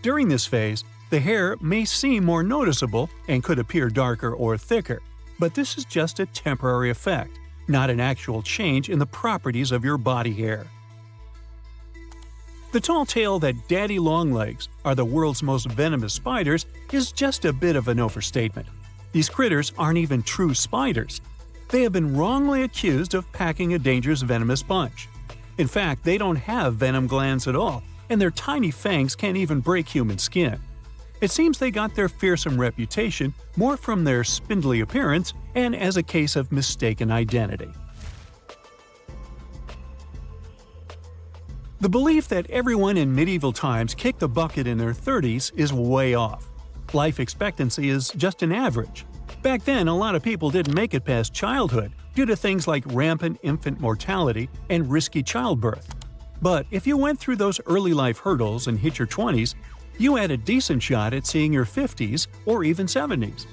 During this phase, the hair may seem more noticeable and could appear darker or thicker, but this is just a temporary effect, not an actual change in the properties of your body hair. The tall tale that daddy longlegs are the world's most venomous spiders is just a bit of an overstatement. These critters aren't even true spiders. They have been wrongly accused of packing a dangerous venomous punch. In fact, they don't have venom glands at all, and their tiny fangs can't even break human skin. It seems they got their fearsome reputation more from their spindly appearance and as a case of mistaken identity. The belief that everyone in medieval times kicked the bucket in their 30s is way off. Life expectancy is just an average. Back then, a lot of people didn't make it past childhood due to things like rampant infant mortality and risky childbirth. But if you went through those early life hurdles and hit your 20s, you had a decent shot at seeing your 50s or even 70s.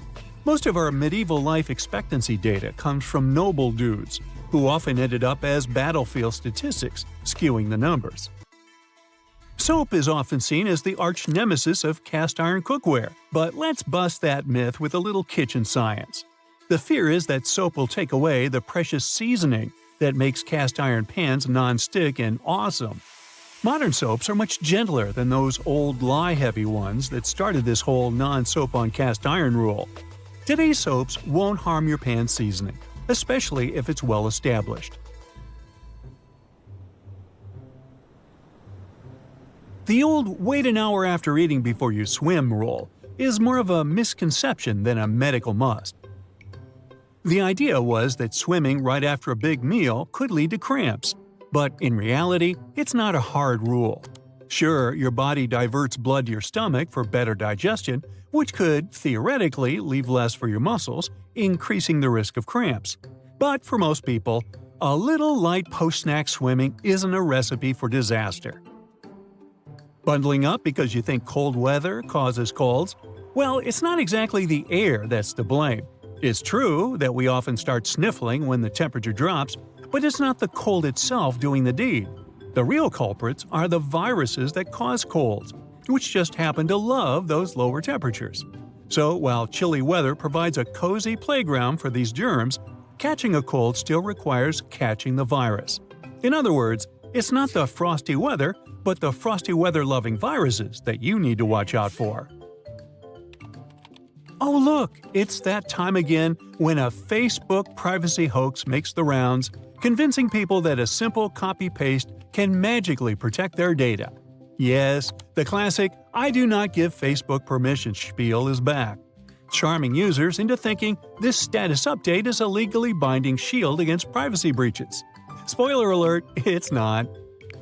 Most of our medieval life expectancy data comes from noble dudes, who often ended up as battlefield statistics, skewing the numbers. Soap is often seen as the arch nemesis of cast-iron cookware, but let's bust that myth with a little kitchen science. The fear is that soap will take away the precious seasoning that makes cast-iron pans non-stick and awesome. Modern soaps are much gentler than those old lye-heavy ones that started this whole non-soap on cast-iron rule. Today's soaps won't harm your pan seasoning, especially if it's well established. The old wait an hour after eating before you swim rule is more of a misconception than a medical must. The idea was that swimming right after a big meal could lead to cramps, but in reality, it's not a hard rule. Sure, your body diverts blood to your stomach for better digestion, which could, theoretically, leave less for your muscles, increasing the risk of cramps. But for most people, a little light post-snack swimming isn't a recipe for disaster. Bundling up because you think cold weather causes colds? Well, it's not exactly the air that's to blame. It's true that we often start sniffling when the temperature drops, but it's not the cold itself doing the deed. The real culprits are the viruses that cause colds, which just happen to love those lower temperatures. So while chilly weather provides a cozy playground for these germs, catching a cold still requires catching the virus. In other words, it's not the frosty weather, but the frosty weather-loving viruses that you need to watch out for. Oh look, it's that time again when a Facebook privacy hoax makes the rounds, convincing people that a simple copy-paste can magically protect their data. Yes, the classic "I do not give Facebook permission" spiel is back, charming users into thinking this status update is a legally binding shield against privacy breaches. Spoiler alert, it's not.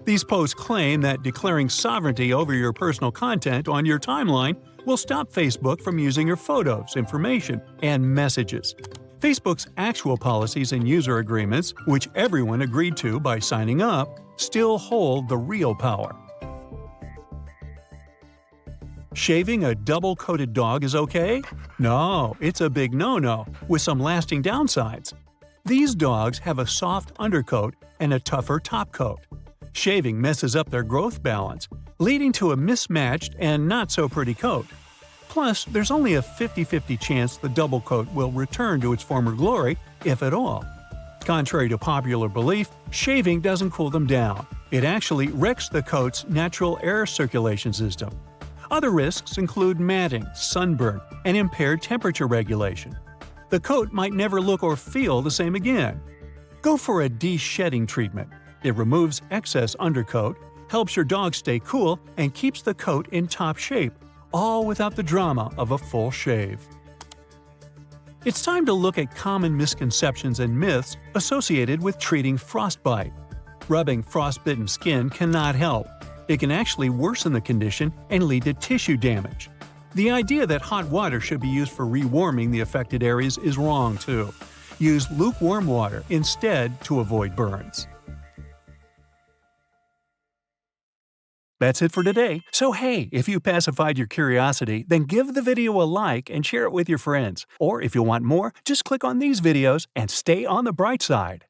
These posts claim that declaring sovereignty over your personal content on your timeline will stop Facebook from using your photos, information, and messages. Facebook's actual policies and user agreements, which everyone agreed to by signing up, still hold the real power. Shaving a double-coated dog is okay? No, it's a big no-no, with some lasting downsides. These dogs have a soft undercoat and a tougher top coat. Shaving messes up their growth balance, leading to a mismatched and not-so-pretty coat. Plus, there's only a 50-50 chance the double coat will return to its former glory, if at all. Contrary to popular belief, shaving doesn't cool them down. It actually wrecks the coat's natural air circulation system. Other risks include matting, sunburn, and impaired temperature regulation. The coat might never look or feel the same again. Go for a de-shedding treatment. It removes excess undercoat, helps your dog stay cool, and keeps the coat in top shape, all without the drama of a full shave. It's time to look at common misconceptions and myths associated with treating frostbite. Rubbing frostbitten skin cannot help. It can actually worsen the condition and lead to tissue damage. The idea that hot water should be used for rewarming the affected areas is wrong, too. Use lukewarm water instead to avoid burns. That's it for today. So hey, if you pacified your curiosity, then give the video a like and share it with your friends. Or if you want more, just click on these videos and stay on the bright side.